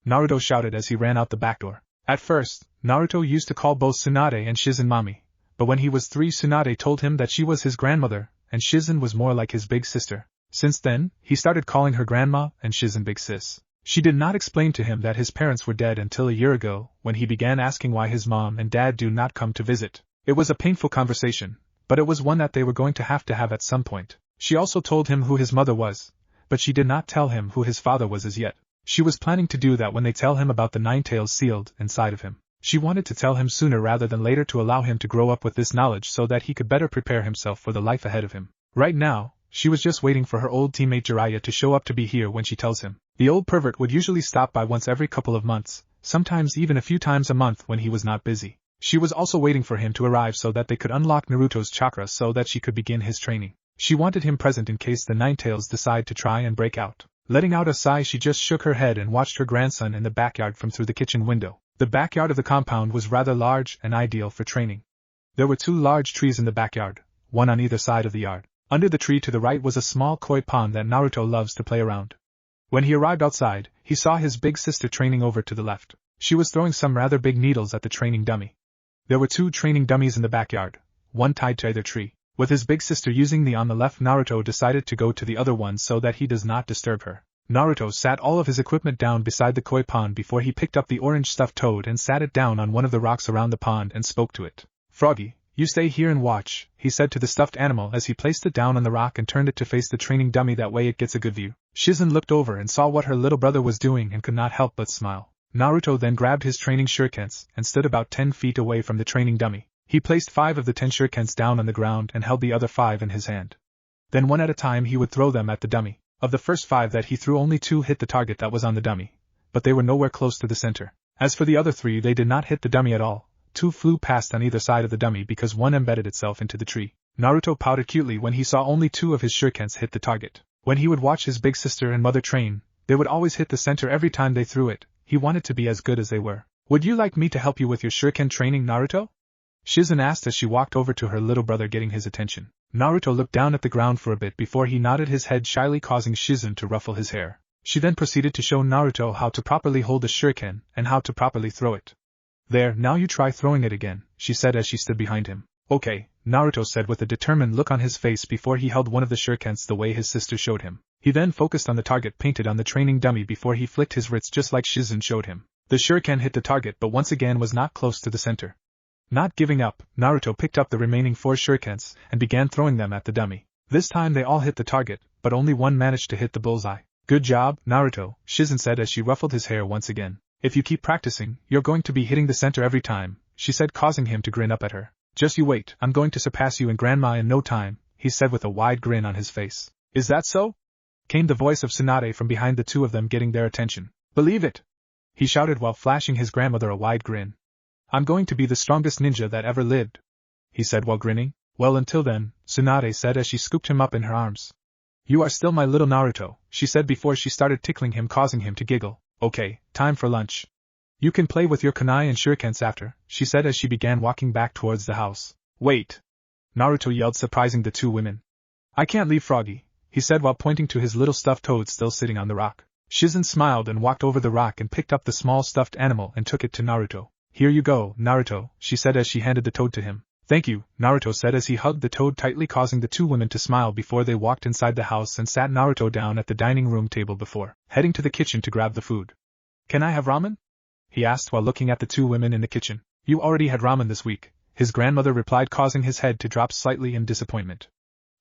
Naruto shouted as he ran out the back door. At first, Naruto used to call both Tsunade and Shizen mommy, but when he was 3 Tsunade told him that she was his grandmother, and Shizen was more like his big sister. Since then, he started calling her grandma and Shizen big sis. She did not explain to him that his parents were dead until a year ago, when he began asking why his mom and dad do not come to visit. It was a painful conversation, but it was one that they were going to have at some point. She also told him who his mother was, but she did not tell him who his father was as yet. She was planning to do that when they tell him about the 9 tails sealed inside of him. She wanted to tell him sooner rather than later to allow him to grow up with this knowledge so that he could better prepare himself for the life ahead of him. Right now, she was just waiting for her old teammate Jiraiya to show up to be here when she tells him. The old pervert would usually stop by once every couple of months, sometimes even a few times a month when he was not busy. She was also waiting for him to arrive so that they could unlock Naruto's chakra so that she could begin his training. She wanted him present in case the 9 tails decide to try and break out. Letting out a sigh, she just shook her head and watched her grandson in the backyard from through the kitchen window. The backyard of the compound was rather large and ideal for training. There were 2 large trees in the backyard, one on either side of the yard. Under the tree to the right was a small koi pond that Naruto loves to play around. When he arrived outside, he saw his big sister training over to the left. She was throwing some rather big needles at the training dummy. There were 2 training dummies in the backyard, one tied to either tree. With his big sister using the on the left, Naruto decided to go to the other one so that he does not disturb her. Naruto sat all of his equipment down beside the koi pond before he picked up the orange stuffed toad and sat it down on one of the rocks around the pond and spoke to it. Froggy, you stay here and watch, he said to the stuffed animal as he placed it down on the rock and turned it to face the training dummy, that way it gets a good view. Shizen looked over and saw what her little brother was doing and could not help but smile. Naruto then grabbed his training shurikens and stood about 10 feet away from the training dummy. He placed 5 of the 10 shurikens down on the ground and held the other 5 in his hand. Then one at a time he would throw them at the dummy. Of the first 5 that he threw, only 2 hit the target that was on the dummy, but they were nowhere close to the center. As for the other 3, they did not hit the dummy at all. 2 flew past on either side of the dummy because one embedded itself into the tree. Naruto pouted cutely when he saw only 2 of his shurikens hit the target. When he would watch his big sister and mother train, they would always hit the center every time they threw it. He wanted to be as good as they were. Would you like me to help you with your shuriken training, Naruto? Shizen asked as she walked over to her little brother, getting his attention. Naruto looked down at the ground for a bit before he nodded his head shyly, causing Shizen to ruffle his hair. She then proceeded to show Naruto how to properly hold a shuriken and how to properly throw it. There, now you try throwing it again, she said as she stood behind him. Okay, Naruto said with a determined look on his face before he held one of the shurikens the way his sister showed him. He then focused on the target painted on the training dummy before he flicked his wrists just like Shizen showed him. The shuriken hit the target but once again was not close to the center. Not giving up, Naruto picked up the remaining 4 shurikens and began throwing them at the dummy. This time they all hit the target, but only one managed to hit the bullseye. Good job, Naruto, Shizen said as she ruffled his hair once again. If you keep practicing, you're going to be hitting the center every time, she said, causing him to grin up at her. Just you wait, I'm going to surpass you and Grandma in no time, he said with a wide grin on his face. Is that so? Came the voice of Tsunade from behind the 2 of them, getting their attention. Believe it! He shouted while flashing his grandmother a wide grin. I'm going to be the strongest ninja that ever lived, he said while grinning. Well, until then, Tsunade said as she scooped him up in her arms. You are still my little Naruto, she said before she started tickling him, causing him to giggle. Okay, time for lunch. You can play with your kunai and shurikens after, she said as she began walking back towards the house. Wait! Naruto yelled, surprising the 2 women. I can't leave Froggy, he said while pointing to his little stuffed toad still sitting on the rock. Shizen smiled and walked over the rock and picked up the small stuffed animal and took it to Naruto. Here you go, Naruto, she said as she handed the toad to him. Thank you, Naruto said as he hugged the toad tightly, causing the 2 women to smile before they walked inside the house and sat Naruto down at the dining room table before heading to the kitchen to grab the food. Can I have ramen? He asked while looking at the 2 women in the kitchen. You already had ramen this week, his grandmother replied, causing his head to drop slightly in disappointment.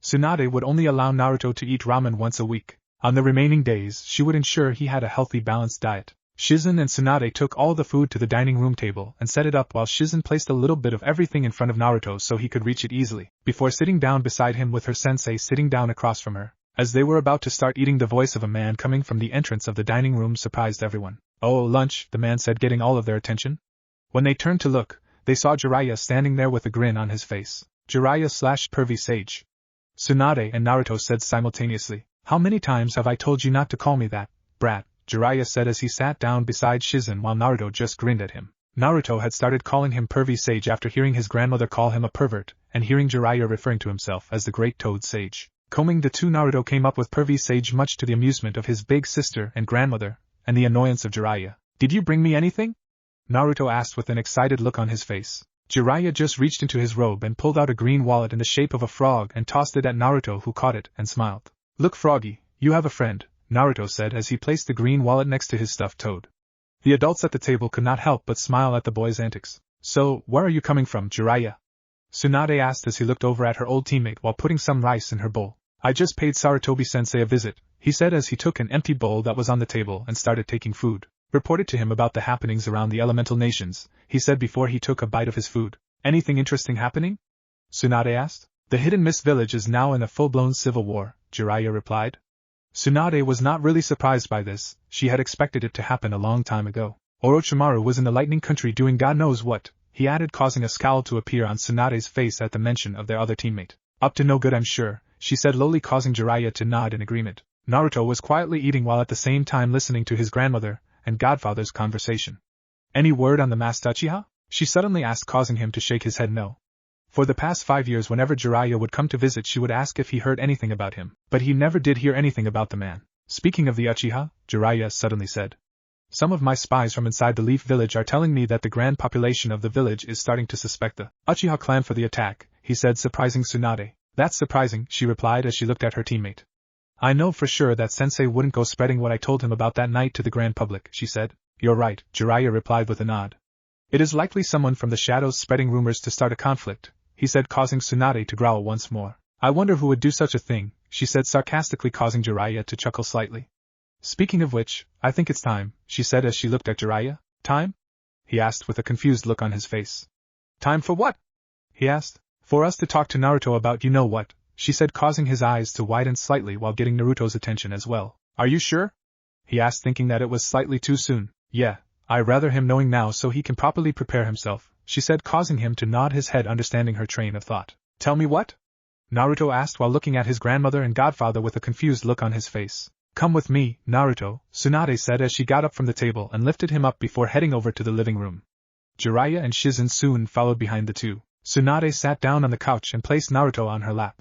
Tsunade would only allow Naruto to eat ramen once a week. On the remaining days, she would ensure he had a healthy, balanced diet. Shizen and Tsunade took all the food to the dining room table and set it up while Shizen placed a little bit of everything in front of Naruto so he could reach it easily, before sitting down beside him with her sensei sitting down across from her. As they were about to start eating, the voice of a man coming from the entrance of the dining room surprised everyone. Oh, lunch, the man said, getting all of their attention. When they turned to look, they saw Jiraiya standing there with a grin on his face. Jiraiya/pervy sage. Tsunade and Naruto said simultaneously. How many times have I told you not to call me that, brat? Jiraiya said as he sat down beside Shizen while Naruto just grinned at him. Naruto had started calling him pervy sage after hearing his grandmother call him a pervert, and hearing Jiraiya referring to himself as the great toad sage. Combing the 2, Naruto came up with pervy sage, much to the amusement of his big sister and grandmother, and the annoyance of Jiraiya. Did you bring me anything? Naruto asked with an excited look on his face. Jiraiya just reached into his robe and pulled out a green wallet in the shape of a frog and tossed it at Naruto, who caught it and smiled. Look, Froggy, you have a friend, Naruto said as he placed the green wallet next to his stuffed toad. The adults at the table could not help but smile at the boy's antics. So, where are you coming from, Jiraiya? Tsunade asked as he looked over at her old teammate while putting some rice in her bowl. I just paid Sarutobi-sensei a visit, he said as he took an empty bowl that was on the table and started taking food. Reported to him about the happenings around the elemental nations, he said before he took a bite of his food. Anything interesting happening? Tsunade asked. The Hidden Mist village is now in a full-blown civil war, Jiraiya replied. Tsunade was not really surprised by this, she had expected it to happen a long time ago. Orochimaru was in the Lightning Country doing God knows what, he added, causing a scowl to appear on Tsunade's face at the mention of their other teammate. Up to no good, I'm sure, she said lowly, causing Jiraiya to nod in agreement. Naruto was quietly eating while at the same time listening to his grandmother and godfather's conversation. Any word on the masked Uchiha? She suddenly asked, causing him to shake his head no. For the past 5 years, whenever Jiraiya would come to visit, she would ask if he heard anything about him, but he never did hear anything about the man. Speaking of the Uchiha, Jiraiya suddenly said. Some of my spies from inside the Leaf Village are telling me that the grand population of the village is starting to suspect the Uchiha clan for the attack, he said, surprising Tsunade. That's surprising, she replied as she looked at her teammate. I know for sure that sensei wouldn't go spreading what I told him about that night to the grand public, she said. You're right, Jiraiya replied with a nod. It is likely someone from the shadows spreading rumors to start a conflict, he said, causing Tsunade to growl once more. I wonder who would do such a thing, she said sarcastically, causing Jiraiya to chuckle slightly. Speaking of which, I think it's time, she said as she looked at Jiraiya. Time? He asked with a confused look on his face. Time for what? He asked. For us to talk to Naruto about you know what, she said, causing his eyes to widen slightly while getting Naruto's attention as well. Are you sure? He asked, thinking that it was slightly too soon. Yeah, I'd rather him knowing now so he can properly prepare himself, she said, causing him to nod his head, understanding her train of thought. Tell me what? Naruto asked while looking at his grandmother and godfather with a confused look on his face. Come with me, Naruto, Tsunade said as she got up from the table and lifted him up before heading over to the living room. Jiraiya and Shizen soon followed behind the two. Tsunade sat down on the couch and placed Naruto on her lap.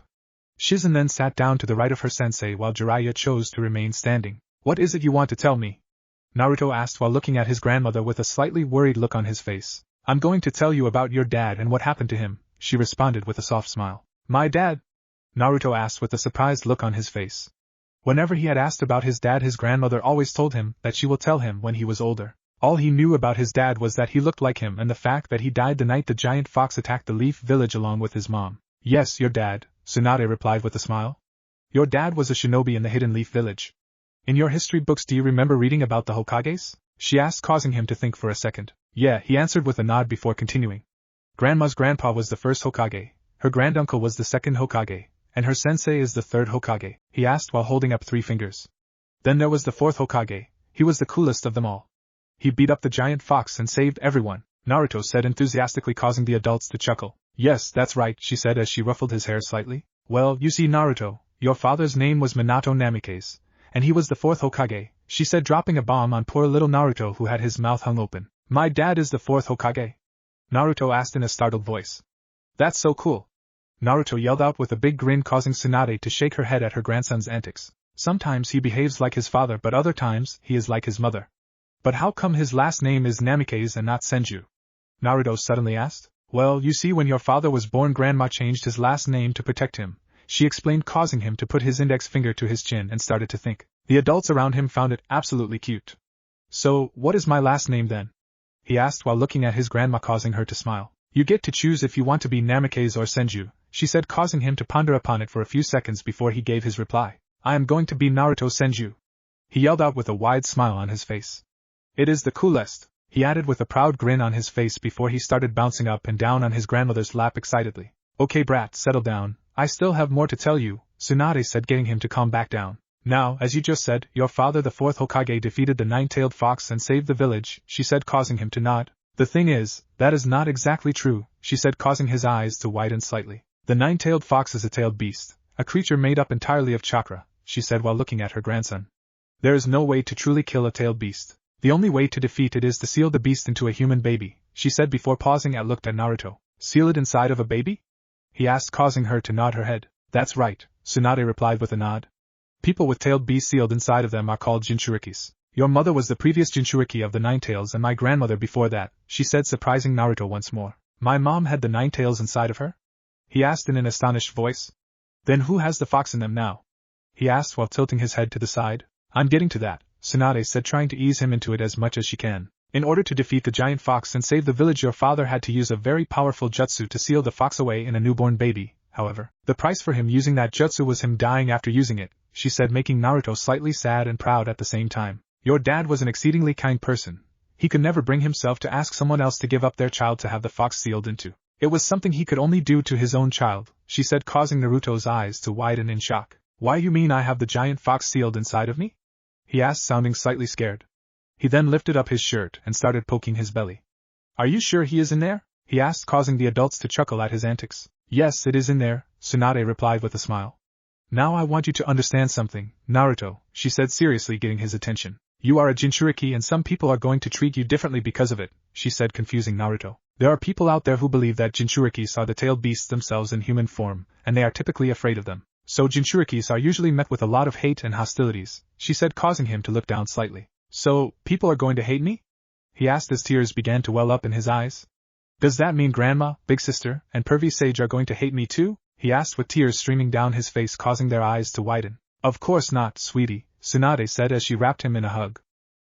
Shizen then sat down to the right of her sensei while Jiraiya chose to remain standing. What is it you want to tell me? Naruto asked while looking at his grandmother with a slightly worried look on his face. I'm going to tell you about your dad and what happened to him, she responded with a soft smile. My dad? Naruto asked with a surprised look on his face. Whenever he had asked about his dad, his grandmother always told him that she will tell him when he was older. All he knew about his dad was that he looked like him and the fact that he died the night the giant fox attacked the Leaf Village along with his mom. Yes, your dad, Tsunade replied with a smile. Your dad was a shinobi in the Hidden Leaf Village. In your history books, do you remember reading about the Hokages? She asked, causing him to think for a second. Yeah, he answered with a nod before continuing. Grandma's grandpa was the first Hokage, her granduncle was the second Hokage, and her sensei is the third Hokage, he asked while holding up 3 fingers. Then there was the fourth Hokage, he was the coolest of them all. He beat up the giant fox and saved everyone, Naruto said enthusiastically, causing the adults to chuckle. Yes, that's right, she said as she ruffled his hair slightly. Well, you see, Naruto, your father's name was Minato Namikaze, and he was the fourth Hokage, she said, dropping a bomb on poor little Naruto who had his mouth hung open. My dad is the fourth Hokage? Naruto asked in a startled voice. That's so cool. Naruto yelled out with a big grin, causing Tsunade to shake her head at her grandson's antics. Sometimes he behaves like his father, but other times he is like his mother. But how come his last name is Namikaze and not Senju? Naruto suddenly asked. Well, you see, when your father was born, Grandma changed his last name to protect him, she explained, causing him to put his index finger to his chin and started to think. The adults around him found it absolutely cute. So, what is my last name then? He asked while looking at his grandma, causing her to smile. You get to choose if you want to be Namikaze or Senju, she said, causing him to ponder upon it for a few seconds before he gave his reply. I am going to be Naruto Senju, he yelled out with a wide smile on his face. It is the coolest, he added with a proud grin on his face before he started bouncing up and down on his grandmother's lap excitedly. Okay, brat, settle down, I still have more to tell you, Tsunade said, getting him to calm back down. Now, as you just said, your father, the fourth Hokage, defeated the nine-tailed fox and saved the village, she said, causing him to nod. The thing is, that is not exactly true, she said, causing his eyes to widen slightly. The nine-tailed fox is a tailed beast, a creature made up entirely of chakra, she said while looking at her grandson. There is no way to truly kill a tailed beast. The only way to defeat it is to seal the beast into a human baby, she said before pausing and looked at Naruto. Seal it inside of a baby? He asked, causing her to nod her head. That's right, Tsunade replied with a nod. People with tailed beasts sealed inside of them are called Jinchurikis. Your mother was the previous Jinchuriki of the Nine Tails and my grandmother before that, she said, surprising Naruto once more. My mom had the 9 tails inside of her? He asked in an astonished voice. Then who has the fox in them now? He asked while tilting his head to the side. I'm getting to that, Tsunade said, trying to ease him into it as much as she can. In order to defeat the giant fox and save the village, your father had to use a very powerful jutsu to seal the fox away in a newborn baby. However, the price for him using that jutsu was him dying after using it, she said, making Naruto slightly sad and proud at the same time. Your dad was an exceedingly kind person. He could never bring himself to ask someone else to give up their child to have the fox sealed into. It was something he could only do to his own child, she said, causing Naruto's eyes to widen in shock. Why, you mean I have the giant fox sealed inside of me? He asked, sounding slightly scared. He then lifted up his shirt and started poking his belly. Are you sure he is in there? He asked, causing the adults to chuckle at his antics. Yes, it is in there, Tsunade replied with a smile. Now I want you to understand something, Naruto, she said seriously, getting his attention. You are a Jinchuriki and some people are going to treat you differently because of it, she said, confusing Naruto. There are people out there who believe that Jinchurikis are the tailed beasts themselves in human form, and they are typically afraid of them. So Jinchurikis are usually met with a lot of hate and hostilities, she said, causing him to look down slightly. So, people are going to hate me? He asked as tears began to well up in his eyes. Does that mean Grandma, Big Sister, and Pervy Sage are going to hate me too? he asked with tears streaming down his face causing their eyes to widen. Of course not, sweetie, Tsunade said as she wrapped him in a hug.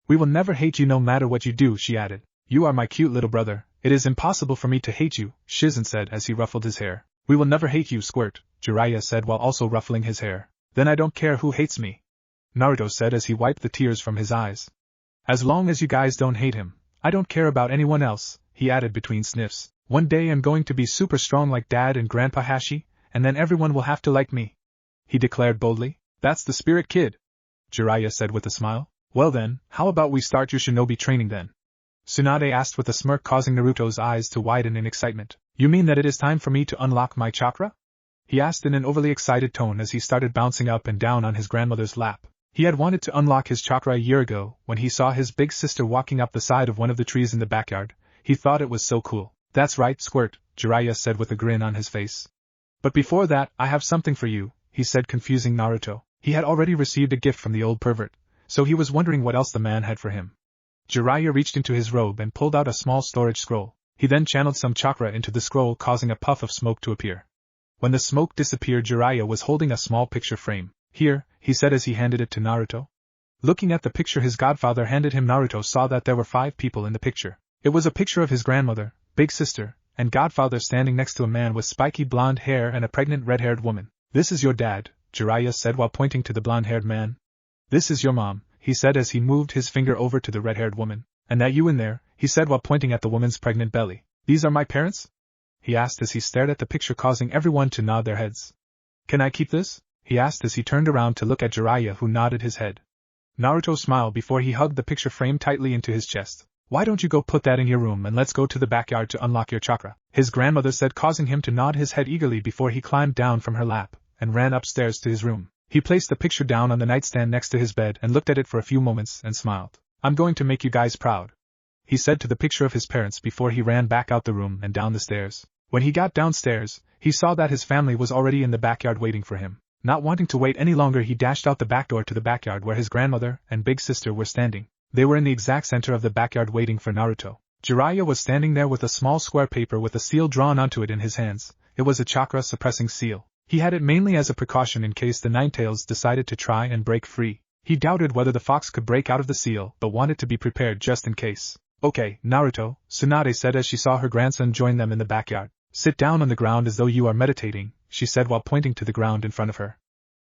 We will never hate you no matter what you do, she added. You are my cute little brother, it is impossible for me to hate you, Shizen said as he ruffled his hair. We will never hate you, Squirt, Jiraiya said while also ruffling his hair. Then I don't care who hates me, Naruto said as he wiped the tears from his eyes. As long as you guys don't hate him, I don't care about anyone else, he added between sniffs. One day I'm going to be super strong like Dad and Grandpa Hashi, and then everyone will have to like me, he declared boldly. That's the spirit, kid, Jiraiya said with a smile. Well then, how about we start your shinobi training then? Tsunade asked with a smirk causing Naruto's eyes to widen in excitement. You mean that it is time for me to unlock my chakra? He asked in an overly excited tone as he started bouncing up and down on his grandmother's lap. He had wanted to unlock his chakra a year ago when he saw his big sister walking up the side of one of the trees in the backyard. He thought it was so cool. That's right, Squirt, Jiraiya said with a grin on his face. But before that, I have something for you, he said confusing Naruto. He had already received a gift from the old pervert, so he was wondering what else the man had for him. Jiraiya reached into his robe and pulled out a small storage scroll. He then channeled some chakra into the scroll causing a puff of smoke to appear. When the smoke disappeared, Jiraiya was holding a small picture frame. Here, he said as he handed it to Naruto. Looking at the picture his godfather handed him, Naruto saw that there were 5 people in the picture. It was a picture of his grandmother, big sister, and godfather standing next to a man with spiky blonde hair and a pregnant red-haired woman. This is your dad, Jiraiya said while pointing to the blonde-haired man. This is your mom, he said as he moved his finger over to the red-haired woman. And that you in there, he said while pointing at the woman's pregnant belly. These are my parents? He asked as he stared at the picture causing everyone to nod their heads. Can I keep this? He asked as he turned around to look at Jiraiya who nodded his head. Naruto smiled before he hugged the picture frame tightly into his chest. Why don't you go put that in your room and let's go to the backyard to unlock your chakra? His grandmother said causing him to nod his head eagerly before he climbed down from her lap and ran upstairs to his room. He placed the picture down on the nightstand next to his bed and looked at it for a few moments and smiled. I'm going to make you guys proud, he said to the picture of his parents before he ran back out the room and down the stairs. When he got downstairs, he saw that his family was already in the backyard waiting for him. Not wanting to wait any longer, he dashed out the back door to the backyard where his grandmother and big sister were standing. They were in the exact center of the backyard waiting for Naruto. Jiraiya was standing there with a small square paper with a seal drawn onto it in his hands. It was a chakra-suppressing seal. He had it mainly as a precaution in case the Ninetales decided to try and break free. He doubted whether the fox could break out of the seal but wanted to be prepared just in case. Okay, Naruto, Tsunade said as she saw her grandson join them in the backyard. Sit down on the ground as though you are meditating, she said while pointing to the ground in front of her.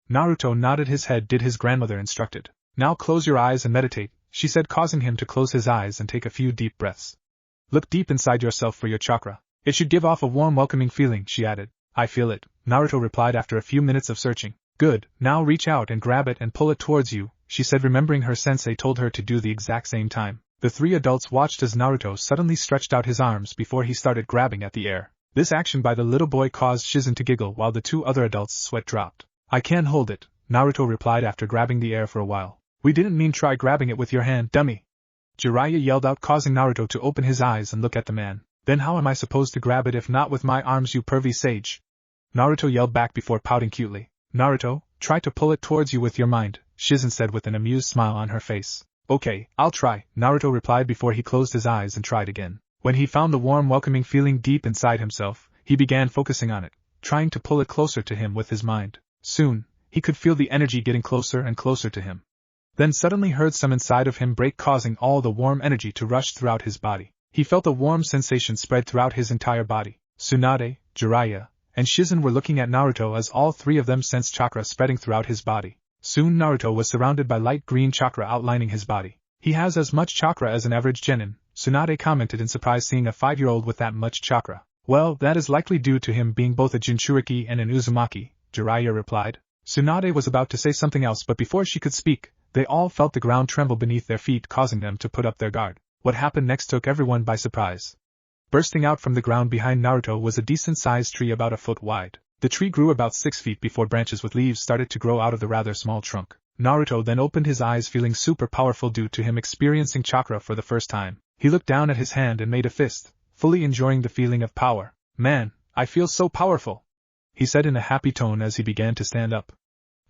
Naruto nodded his head did his grandmother instructed. Now close your eyes and meditate, she said causing him to close his eyes and take a few deep breaths. Look deep inside yourself for your chakra. It should give off a warm welcoming feeling, she added. I feel it, Naruto replied after a few minutes of searching. Good, now reach out and grab it and pull it towards you, she said remembering her sensei told her to do the exact same time. The 3 adults watched as Naruto suddenly stretched out his arms before he started grabbing at the air. This action by the little boy caused Shizen to giggle while the 2 other adults' sweat dropped. I can't hold it, Naruto replied after grabbing the air for a while. We didn't mean try grabbing it with your hand, dummy, Jiraiya yelled out causing Naruto to open his eyes and look at the man. Then how am I supposed to grab it if not with my arms, you pervy sage? Naruto yelled back before pouting cutely. Naruto, try to pull it towards you with your mind, Shizen said with an amused smile on her face. Okay, I'll try, Naruto replied before he closed his eyes and tried again. When he found the warm welcoming feeling deep inside himself, he began focusing on it, trying to pull it closer to him with his mind. Soon, he could feel the energy getting closer and closer to him. Then suddenly heard some inside of him break causing all the warm energy to rush throughout his body. He felt a warm sensation spread throughout his entire body. Tsunade, Jiraiya, and Shizen were looking at Naruto as all 3 of them sensed chakra spreading throughout his body. Soon Naruto was surrounded by light green chakra outlining his body. He has as much chakra as an average genin, Tsunade commented in surprise seeing a 5-year-old with that much chakra. Well, that is likely due to him being both a Jinchuriki and an Uzumaki, Jiraiya replied. Tsunade was about to say something else but before she could speak, they all felt the ground tremble beneath their feet causing them to put up their guard. What happened next took everyone by surprise. Bursting out from the ground behind Naruto was a decent-sized tree about a foot wide. The tree grew about 6 feet before branches with leaves started to grow out of the rather small trunk. Naruto then opened his eyes feeling super powerful due to him experiencing chakra for the first time. He looked down at his hand and made a fist, fully enjoying the feeling of power. Man, I feel so powerful, he said in a happy tone as he began to stand up.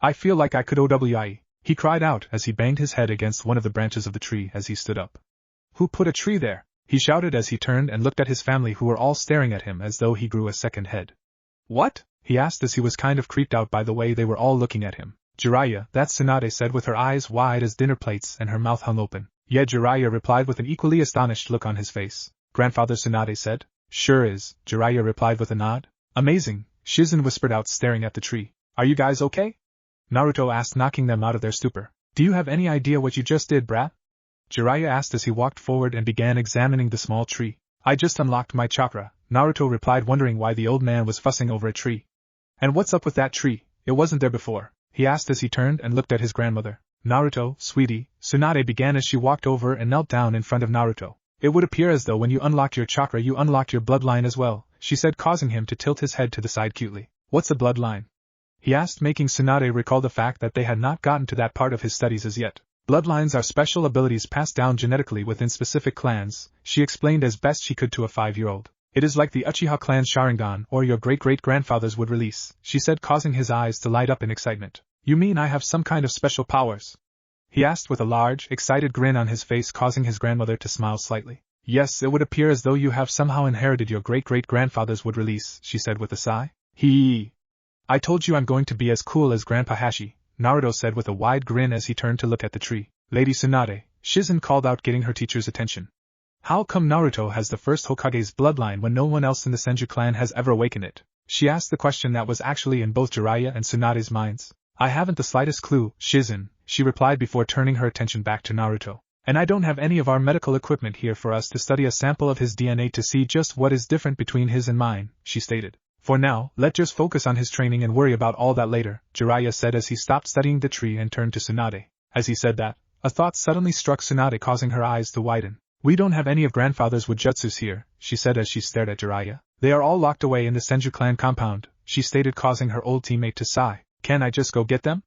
I feel like I could OWIE, he cried out as he banged his head against one of the branches of the tree as he stood up. Who put a tree there? He shouted as he turned and looked at his family who were all staring at him as though he grew a second head. What? he asked as he was kind of creeped out by the way they were all looking at him. Jiraiya, that's Tsunade said with her eyes wide as dinner plates and her mouth hung open. Yeah, Jiraiya replied with an equally astonished look on his face. Grandfather, Tsunade said. Sure is, Jiraiya replied with a nod. Amazing, Shizen whispered out staring at the tree. Are you guys okay? Naruto asked, knocking them out of their stupor. Do you have any idea what you just did, brat? Jiraiya asked as he walked forward and began examining the small tree. I just unlocked my chakra, Naruto replied, wondering why the old man was fussing over a tree. And what's up with that tree? It wasn't there before, he asked as he turned and looked at his grandmother. Naruto, sweetie, Tsunade began as she walked over and knelt down in front of Naruto. It would appear as though when you unlocked your chakra you unlocked your bloodline as well, she said, causing him to tilt his head to the side cutely. What's a bloodline? He asked, making Tsunade recall the fact that they had not gotten to that part of his studies as yet. Bloodlines are special abilities passed down genetically within specific clans, she explained as best she could to a 5-year-old. It is like the Uchiha clan's Sharingan or your great-great-grandfather's would release, she said, causing his eyes to light up in excitement. You mean I have some kind of special powers? He asked with a large, excited grin on his face, causing his grandmother to smile slightly. Yes, it would appear as though you have somehow inherited your great-great-grandfather's would release, she said with a sigh. I told you I'm going to be as cool as Grandpa Hashi, Naruto said with a wide grin as he turned to look at the tree. Lady Tsunade, Shizen called out, getting her teacher's attention. How come Naruto has the first Hokage's bloodline when no one else in the Senju clan has ever awakened it? She asked the question that was actually in both Jiraiya and Tsunade's minds. I haven't the slightest clue, Shizen, she replied before turning her attention back to Naruto. And I don't have any of our medical equipment here for us to study a sample of his DNA to see just what is different between his and mine, she stated. For now, let's just focus on his training and worry about all that later, Jiraiya said as he stopped studying the tree and turned to Tsunade. As he said that, a thought suddenly struck Tsunade, causing her eyes to widen. We don't have any of grandfather's Wujutsus here, she said as she stared at Jiraiya. They are all locked away in the Senju clan compound, she stated, causing her old teammate to sigh. Can I just go get them?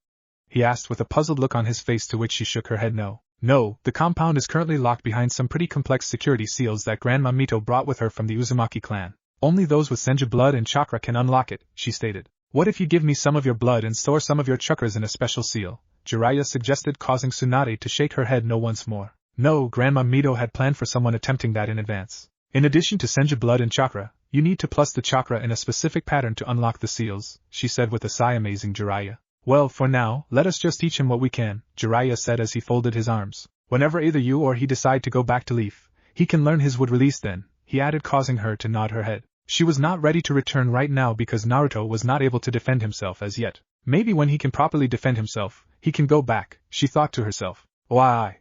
He asked with a puzzled look on his face, to which she shook her head no. No, the compound is currently locked behind some pretty complex security seals that Grandma Mito brought with her from the Uzumaki clan. Only those with Senju blood and chakra can unlock it, she stated. What if you give me some of your blood and store some of your chakras in a special seal? Jiraiya suggested, causing Tsunade to shake her head no once more. No, Grandma Mito had planned for someone attempting that in advance. In addition to Senju blood and chakra, you need to plus the chakra in a specific pattern to unlock the seals, she said with a sigh, amazing Jiraiya. Well, for now, let us just teach him what we can, Jiraiya said as he folded his arms. Whenever either you or he decide to go back to Leaf, he can learn his would release then, he added, causing her to nod her head. She was not ready to return right now because Naruto was not able to defend himself as yet. Maybe when he can properly defend himself, he can go back, she thought to herself. Why?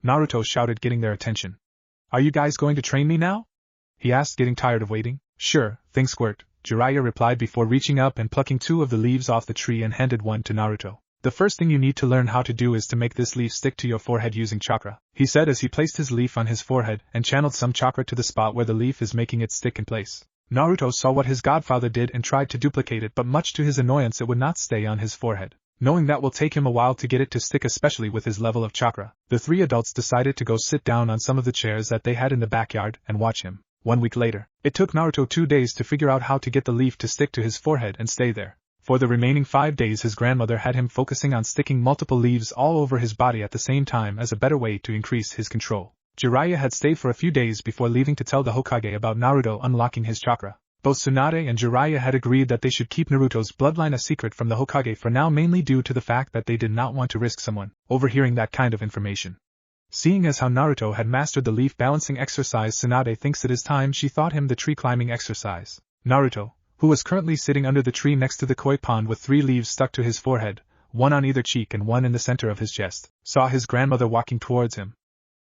Naruto shouted, getting their attention. Are you guys going to train me now? He asked, getting tired of waiting. Sure, thing squirt, Jiraiya replied before reaching up and plucking 2 of the leaves off the tree and handed one to Naruto. The first thing you need to learn how to do is to make this leaf stick to your forehead using chakra, he said as he placed his leaf on his forehead and channeled some chakra to the spot where the leaf is, making it stick in place. Naruto saw what his godfather did and tried to duplicate it, but much to his annoyance it would not stay on his forehead. Knowing that will take him a while to get it to stick, especially with his level of chakra, the 3 adults decided to go sit down on some of the chairs that they had in the backyard and watch him. 1 week later, it took Naruto 2 days to figure out how to get the leaf to stick to his forehead and stay there. For the remaining 5 days his grandmother had him focusing on sticking multiple leaves all over his body at the same time as a better way to increase his control. Jiraiya had stayed for a few days before leaving to tell the Hokage about Naruto unlocking his chakra. Both Tsunade and Jiraiya had agreed that they should keep Naruto's bloodline a secret from the Hokage for now, mainly due to the fact that they did not want to risk someone overhearing that kind of information. Seeing as how Naruto had mastered the leaf balancing exercise, Tsunade thinks it is time she taught him the tree climbing exercise. Naruto, who was currently sitting under the tree next to the koi pond with 3 leaves stuck to his forehead, 1 on either cheek and 1 in the center of his chest, saw his grandmother walking towards him.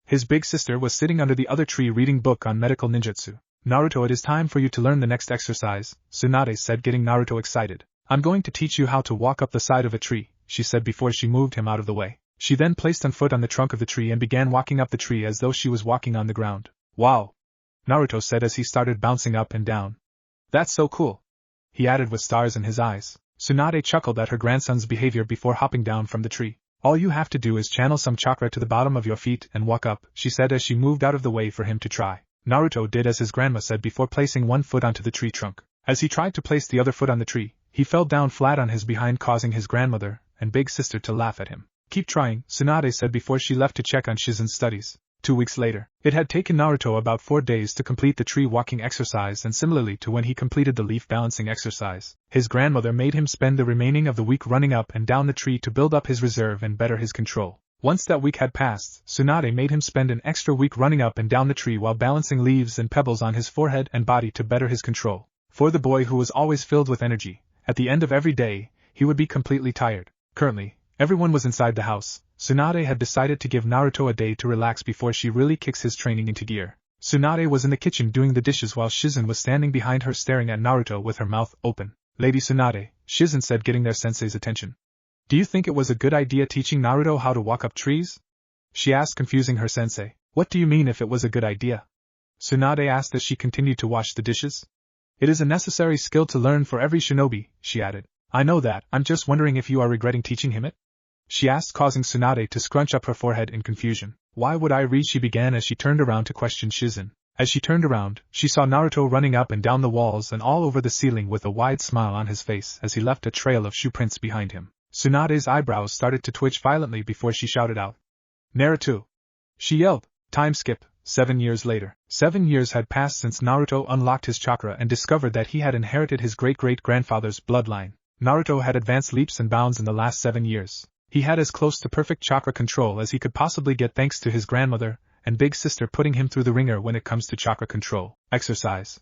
His big sister was sitting under the other tree reading book on medical ninjutsu. Naruto, it is time for you to learn the next exercise, Tsunade said, getting Naruto excited. I'm going to teach you how to walk up the side of a tree, she said before she moved him out of the way. She then placed one foot on the trunk of the tree and began walking up the tree as though she was walking on the ground. Wow! Naruto said as he started bouncing up and down. That's so cool! He added with stars in his eyes. Tsunade chuckled at her grandson's behavior before hopping down from the tree. All you have to do is channel some chakra to the bottom of your feet and walk up, she said as she moved out of the way for him to try. Naruto did as his grandma said before placing 1 foot onto the tree trunk. As he tried to place the other foot on the tree, he fell down flat on his behind, causing his grandmother and big sister to laugh at him. Keep trying, Tsunade said before she left to check on Shizen's studies. 2 weeks later. It had taken Naruto about 4 days to complete the tree walking exercise, and similarly to when he completed the leaf balancing exercise, his grandmother made him spend the remaining of the week running up and down the tree to build up his reserve and better his control. Once that week had passed, Tsunade made him spend an extra week running up and down the tree while balancing leaves and pebbles on his forehead and body to better his control. For the boy who was always filled with energy, at the end of every day, he would be completely tired. Currently, everyone was inside the house. Tsunade had decided to give Naruto a day to relax before she really kicks his training into gear. Tsunade was in the kitchen doing the dishes while Shizen was standing behind her staring at Naruto with her mouth open. "Lady Tsunade," Shizen said, getting their sensei's attention. "Do you think it was a good idea teaching Naruto how to walk up trees?" she asked, confusing her sensei. "What do you mean if it was a good idea?" Tsunade asked as she continued to wash the dishes. "It is a necessary skill to learn for every shinobi," she added. "I know that, I'm just wondering if you are regretting teaching him it?" she asked, causing Tsunade to scrunch up her forehead in confusion. "Why would I read?" she began as she turned around to question Shizen. As she turned around, she saw Naruto running up and down the walls and all over the ceiling with a wide smile on his face as he left a trail of shoe prints behind him. Tsunade's eyebrows started to twitch violently before she shouted out, "Naruto!" she yelled. Time skip. 7 years later. 7 years had passed since Naruto unlocked his chakra and discovered that he had inherited his great-great-grandfather's bloodline. Naruto had advanced leaps and bounds in the last 7 years. He had as close to perfect chakra control as he could possibly get thanks to his grandmother and big sister putting him through the ringer when it comes to chakra control. Exercise.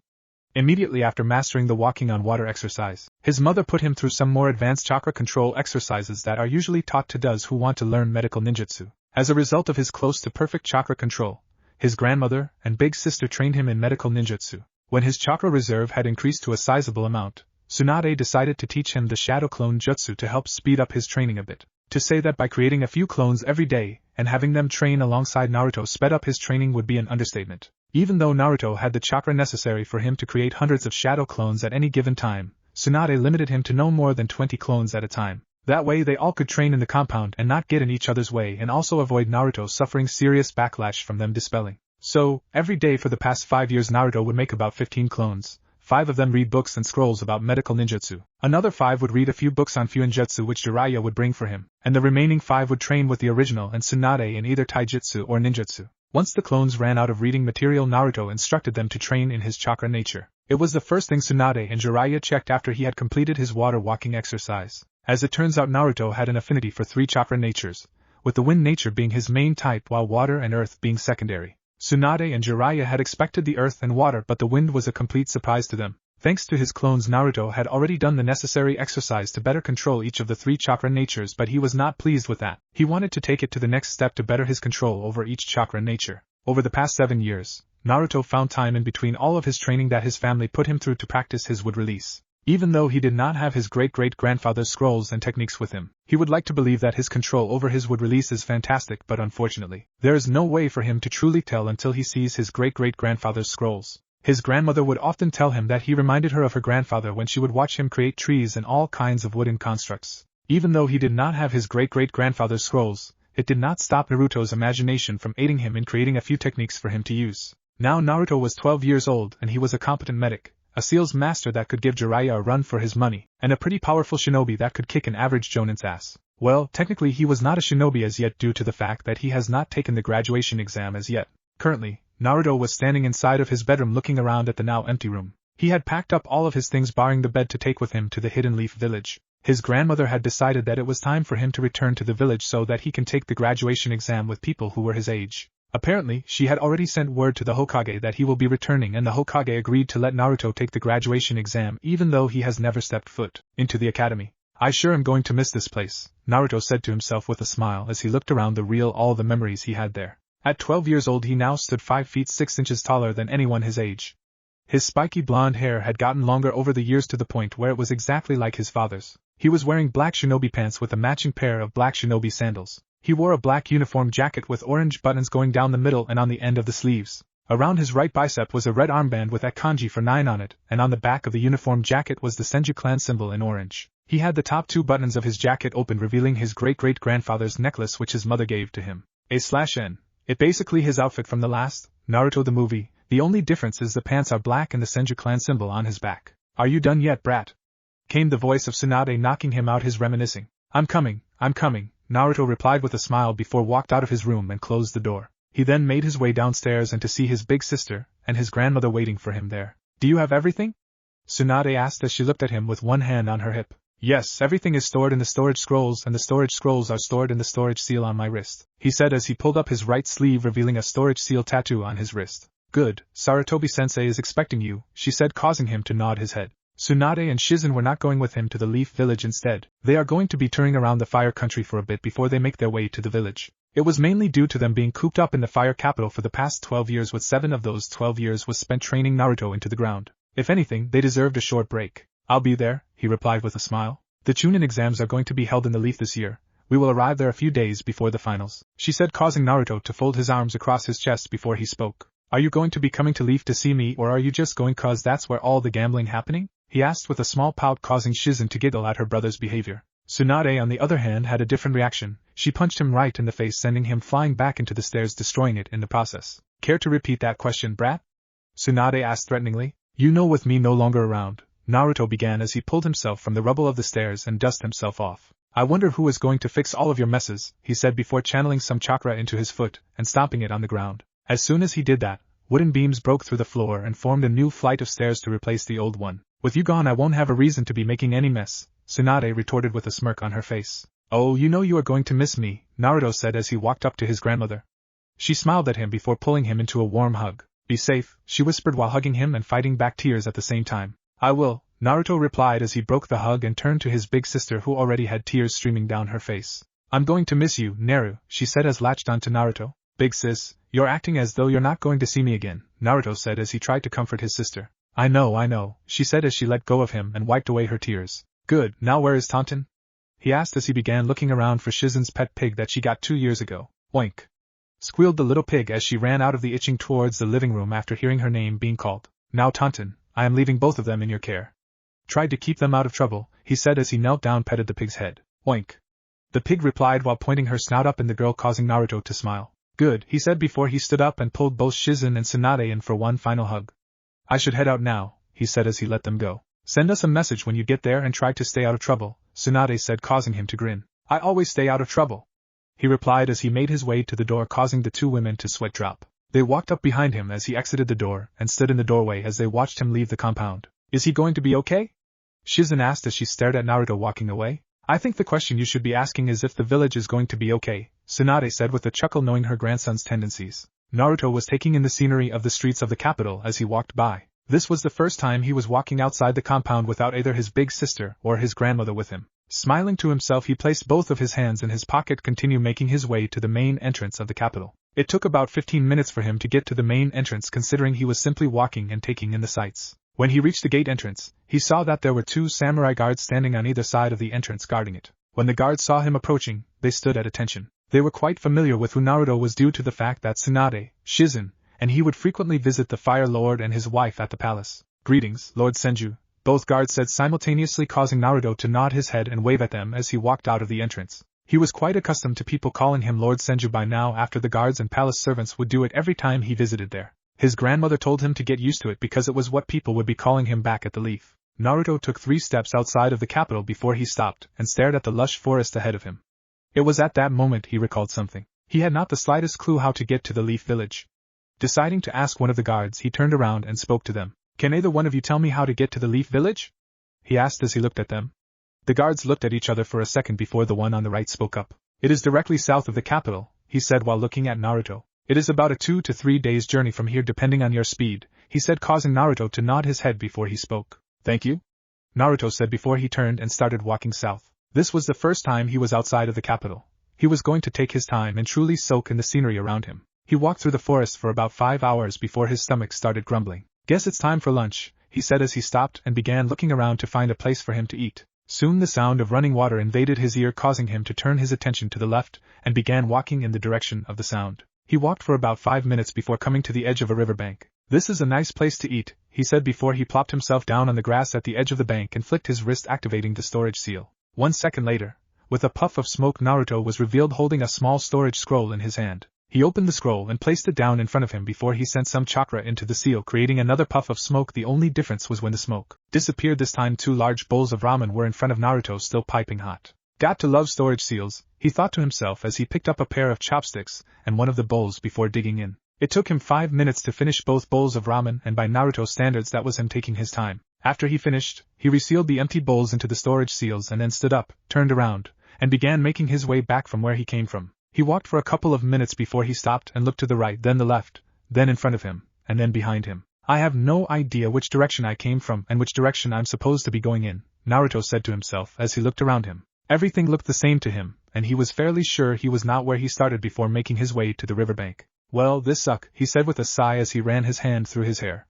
Immediately after mastering the walking on water exercise, his mother put him through some more advanced chakra control exercises that are usually taught to those who want to learn medical ninjutsu. As a result of his close to perfect chakra control, his grandmother and big sister trained him in medical ninjutsu. When his chakra reserve had increased to a sizable amount, Tsunade decided to teach him the shadow clone jutsu to help speed up his training a bit. To say that by creating a few clones every day and having them train alongside Naruto sped up his training would be an understatement. Even though Naruto had the chakra necessary for him to create hundreds of shadow clones at any given time, Tsunade limited him to no more than 20 clones at a time. That way they all could train in the compound and not get in each other's way, and also avoid Naruto suffering serious backlash from them dispelling. So, every day for the past 5 years Naruto would make about 15 clones. 5 of them read books and scrolls about medical ninjutsu. Another 5 would read a few books on Fuinjutsu which Jiraiya would bring for him, and the remaining 5 would train with the original and Tsunade in either taijutsu or ninjutsu. Once the clones ran out of reading material, Naruto instructed them to train in his chakra nature. It was the first thing Tsunade and Jiraiya checked after he had completed his water walking exercise. As it turns out, Naruto had an affinity for 3 chakra natures, with the wind nature being his main type while water and earth being secondary. Tsunade and Jiraiya had expected the earth and water, but the wind was a complete surprise to them. Thanks to his clones, Naruto had already done the necessary exercise to better control each of the 3 chakra natures, but he was not pleased with that. He wanted to take it to the next step to better his control over each chakra nature. Over the past 7 years, Naruto found time in between all of his training that his family put him through to practice his wood release. Even though he did not have his great-great-grandfather's scrolls and techniques with him, he would like to believe that his control over his wood release is fantastic, but unfortunately, there is no way for him to truly tell until he sees his great-great-grandfather's scrolls. His grandmother would often tell him that he reminded her of her grandfather when she would watch him create trees and all kinds of wooden constructs. Even though he did not have his great-great-grandfather's scrolls, it did not stop Naruto's imagination from aiding him in creating a few techniques for him to use. Now Naruto was 12 years old and he was a competent medic, a seals master that could give Jiraiya a run for his money, and a pretty powerful shinobi that could kick an average jonin's ass. Well, technically he was not a shinobi as yet due to the fact that he has not taken the graduation exam as yet. Currently, Naruto was standing inside of his bedroom looking around at the now empty room. He had packed up all of his things barring the bed to take with him to the Hidden Leaf village. His grandmother had decided that it was time for him to return to the village so that he can take the graduation exam with people who were his age. Apparently, she had already sent word to the Hokage that he will be returning, and the Hokage agreed to let Naruto take the graduation exam even though he has never stepped foot into the academy. "I sure am going to miss this place," Naruto said to himself with a smile as he looked around all the memories he had there. At 12 years old he now stood 5 feet 6 inches taller than anyone his age. His spiky blonde hair had gotten longer over the years to the point where it was exactly like his father's. He was wearing black shinobi pants with a matching pair of black shinobi sandals. He wore a black uniform jacket with orange buttons going down the middle and on the end of the sleeves. Around his right bicep was a red armband with that kanji for 9 on it, and on the back of the uniform jacket was the Senju clan symbol in orange. He had the top 2 buttons of his jacket open, revealing his great-great-grandfather's necklace which his mother gave to him. A/N. It basically his outfit from the last Naruto the movie. The only difference is the pants are black and the Senju clan symbol on his back. "Are you done yet, brat?" came the voice of Tsunade knocking him out, his reminiscing. I'm coming, Naruto replied with a smile before walked out of his room and closed the door. He then made his way downstairs and to see his big sister and his grandmother waiting for him there. Do you have everything? Tsunade asked as she looked at him with one hand on her hip. Yes, everything is stored in the storage scrolls and the storage scrolls are stored in the storage seal on my wrist, he said as he pulled up his right sleeve revealing a storage seal tattoo on his wrist. Good, Sarutobi-sensei is expecting you, she said causing him to nod his head. Tsunade and Shizen were not going with him to the Leaf Village instead. They are going to be touring around the Fire Country for a bit before they make their way to the village. It was mainly due to them being cooped up in the Fire Capital for the past 12 years, with 7 of those 12 years was spent training Naruto into the ground. If anything, they deserved a short break. I'll be there, he replied with a smile. The Chunin exams are going to be held in the Leaf this year. We will arrive there a few days before the finals, she said causing Naruto to fold his arms across his chest before he spoke. Are you going to be coming to Leaf to see me or are you just going cause that's where all the gambling happening? He asked with a small pout causing Shizen to giggle at her brother's behavior. Tsunade on the other hand had a different reaction. She punched him right in the face sending him flying back into the stairs destroying it in the process. Care to repeat that question, brat? Tsunade asked threateningly. You know with me no longer around, Naruto began as he pulled himself from the rubble of the stairs and dusted himself off. I wonder who is going to fix all of your messes, he said before channeling some chakra into his foot and stomping it on the ground. As soon as he did that, wooden beams broke through the floor and formed a new flight of stairs to replace the old one. With you gone I won't have a reason to be making any mess, Tsunade retorted with a smirk on her face. Oh, you know you are going to miss me, Naruto said as he walked up to his grandmother. She smiled at him before pulling him into a warm hug. Be safe, she whispered while hugging him and fighting back tears at the same time. I will, Naruto replied as he broke the hug and turned to his big sister who already had tears streaming down her face. I'm going to miss you, Neru, she said as latched onto Naruto. Big sis, you're acting as though you're not going to see me again, Naruto said as he tried to comfort his sister. I know, she said as she let go of him and wiped away her tears. Good, now where is Taunton? He asked as he began looking around for Shizen's pet pig that she got 2 years ago. Oink! Squealed the little pig as she ran out of the itching towards the living room after hearing her name being called. Now Taunton, I am leaving both of them in your care. Tried to keep them out of trouble, he said as he knelt down petted the pig's head. Oink! The pig replied while pointing her snout up in the girl causing Naruto to smile. Good, he said before he stood up and pulled both Shizen and Tsunade in for one final hug. I should head out now, he said as he let them go. Send us a message when you get there and try to stay out of trouble, Tsunade said causing him to grin. I always stay out of trouble, he replied as he made his way to the door causing the two women to sweat drop. They walked up behind him as he exited the door and stood in the doorway as they watched him leave the compound. Is he going to be okay? Shizen asked as she stared at Naruto walking away. I think the question you should be asking is if the village is going to be okay, Tsunade said with a chuckle knowing her grandson's tendencies. Naruto was taking in the scenery of the streets of the capital as he walked by. This was the first time he was walking outside the compound without either his big sister or his grandmother with him. Smiling to himself he placed both of his hands in his pocket continue making his way to the main entrance of the capital. It took about 15 minutes for him to get to the main entrance considering he was simply walking and taking in the sights. When he reached the gate entrance, he saw that there were 2 samurai guards standing on either side of the entrance guarding it. When the guards saw him approaching, they stood at attention. They were quite familiar with who Naruto was due to the fact that Tsunade, Shizen, and he would frequently visit the Fire Lord and his wife at the palace. Greetings, Lord Senju, both guards said simultaneously causing Naruto to nod his head and wave at them as he walked out of the entrance. He was quite accustomed to people calling him Lord Senju by now after the guards and palace servants would do it every time he visited there. His grandmother told him to get used to it because it was what people would be calling him back at the Leaf. Naruto took 3 steps outside of the capital before he stopped and stared at the lush forest ahead of him. It was at that moment he recalled something. He had not the slightest clue how to get to the Leaf Village. Deciding to ask one of the guards, he turned around and spoke to them. Can either one of you tell me how to get to the Leaf Village? He asked as he looked at them. The guards looked at each other for a second before the one on the right spoke up. It is directly south of the capital, he said while looking at Naruto. It is about a 2 to 3 days journey from here depending on your speed, he said causing Naruto to nod his head before he spoke. Thank you, Naruto said before he turned and started walking south. This was the first time he was outside of the capital. He was going to take his time and truly soak in the scenery around him. He walked through the forest for about 5 hours before his stomach started grumbling. Guess it's time for lunch, he said as he stopped and began looking around to find a place for him to eat. Soon the sound of running water invaded his ear causing him to turn his attention to the left and began walking in the direction of the sound. He walked for about 5 minutes before coming to the edge of a riverbank. This is a nice place to eat, he said before he plopped himself down on the grass at the edge of the bank and flicked his wrist activating the storage seal. 1 second later, with a puff of smoke Naruto was revealed holding a small storage scroll in his hand. He opened the scroll and placed it down in front of him before he sent some chakra into the seal creating another puff of smoke. The only difference was when the smoke disappeared this time 2 large bowls of ramen were in front of Naruto still piping hot. Got to love storage seals, he thought to himself as he picked up a pair of chopsticks and one of the bowls before digging in. It took him 5 minutes to finish both bowls of ramen, and by Naruto standards that was him taking his time. After he finished, he resealed the empty bowls into the storage seals and then stood up, turned around, and began making his way back from where he came from. He walked for a couple of minutes before he stopped and looked to the right, then the left, then in front of him, and then behind him. I have no idea which direction I came from and which direction I'm supposed to be going in, Naruto said to himself as he looked around him. Everything looked the same to him, and he was fairly sure he was not where he started before making his way to the riverbank. Well, this sucks, he said with a sigh as he ran his hand through his hair.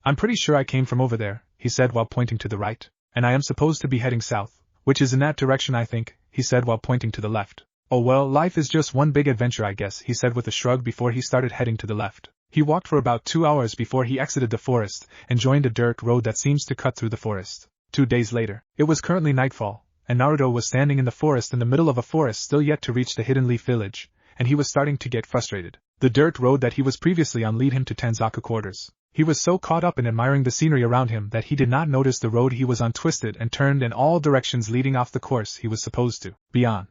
I'm pretty sure I came from over there, he said while pointing to the right, and I am supposed to be heading south, which is in that direction I think, he said while pointing to the left. Oh well, life is just one big adventure I guess, he said with a shrug before he started heading to the left. He walked for about 2 hours before he exited the forest and joined a dirt road that seems to cut through the forest. 2 days later, it was currently nightfall, and Naruto was standing in the forest in the middle of a forest still yet to reach the Hidden Leaf village, and he was starting to get frustrated. The dirt road that he was previously on led him to Tanzaku quarters. He was so caught up in admiring the scenery around him that he did not notice the road he was on twisted and turned in all directions leading off the course he was supposed to be on.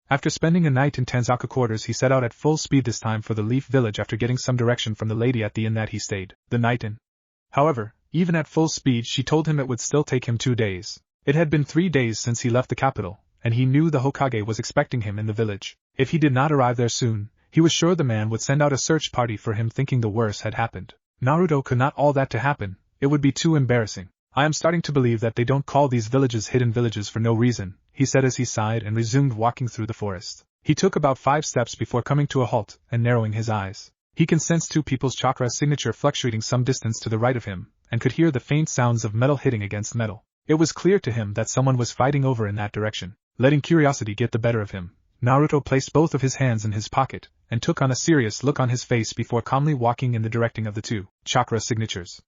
After spending a night in Tanzaku quarters, he set out at full speed this time for the Leaf village after getting some direction from the lady at the inn that he stayed the night in. However, even at full speed she told him it would still take him 2 days. It had been 3 days since he left the capital, and he knew the Hokage was expecting him in the village. If he did not arrive there soon, he was sure the man would send out a search party for him, thinking the worst had happened. Naruto could not allow that to happen, it would be too embarrassing. I am starting to believe that they don't call these villages hidden villages for no reason, he said as he sighed and resumed walking through the forest. He took about 5 steps before coming to a halt and narrowing his eyes. He could sense 2 people's chakra signature fluctuating some distance to the right of him, and could hear the faint sounds of metal hitting against metal. It was clear to him that someone was fighting over in that direction. Letting curiosity get the better of him, Naruto placed both of his hands in his pocket, and took on a serious look on his face before calmly walking in the direction of the 2 chakra signatures.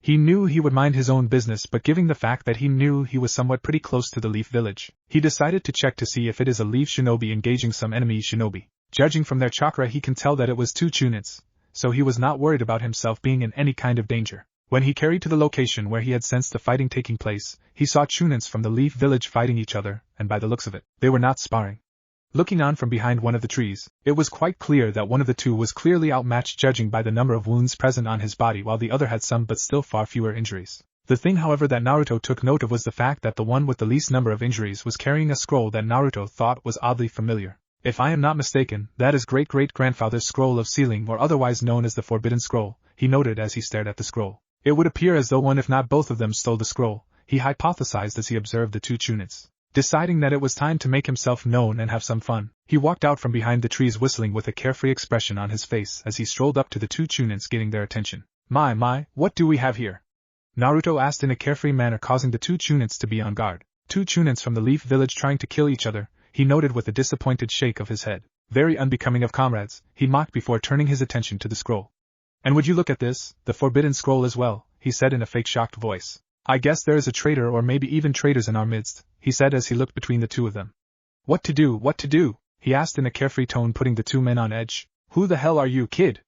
He knew he would mind his own business, but given the fact that he knew he was somewhat pretty close to the Leaf village, he decided to check to see if it is a Leaf shinobi engaging some enemy shinobi. Judging from their chakra he can tell that it was 2 Chunins, so he was not worried about himself being in any kind of danger. When he carried to the location where he had sensed the fighting taking place, he saw Chunins from the Leaf village fighting each other, and by the looks of it, they were not sparring. Looking on from behind one of the trees, it was quite clear that one of the 2 was clearly outmatched judging by the number of wounds present on his body, while the other had some but still far fewer injuries. The thing however that Naruto took note of was the fact that the one with the least number of injuries was carrying a scroll that Naruto thought was oddly familiar. If I am not mistaken, that is great-great-grandfather's scroll of sealing, or otherwise known as the Forbidden Scroll, he noted as he stared at the scroll. It would appear as though one if not both of them stole the scroll, he hypothesized as he observed the 2 Chunins. Deciding that it was time to make himself known and have some fun, he walked out from behind the trees whistling with a carefree expression on his face as he strolled up to the 2 Chunins, getting their attention. My, what do we have here? Naruto asked in a carefree manner, causing the 2 Chunins to be on guard. 2 Chunins from the Leaf village trying to kill each other, he noted with a disappointed shake of his head. Very unbecoming of comrades, he mocked before turning his attention to the scroll. And would you look at this, the Forbidden Scroll as well, he said in a fake shocked voice. I guess there is a traitor or maybe even traitors in our midst, he said as he looked between the 2 of them. What to do, he asked in a carefree tone, putting the 2 men on edge. Who the hell are you, kid?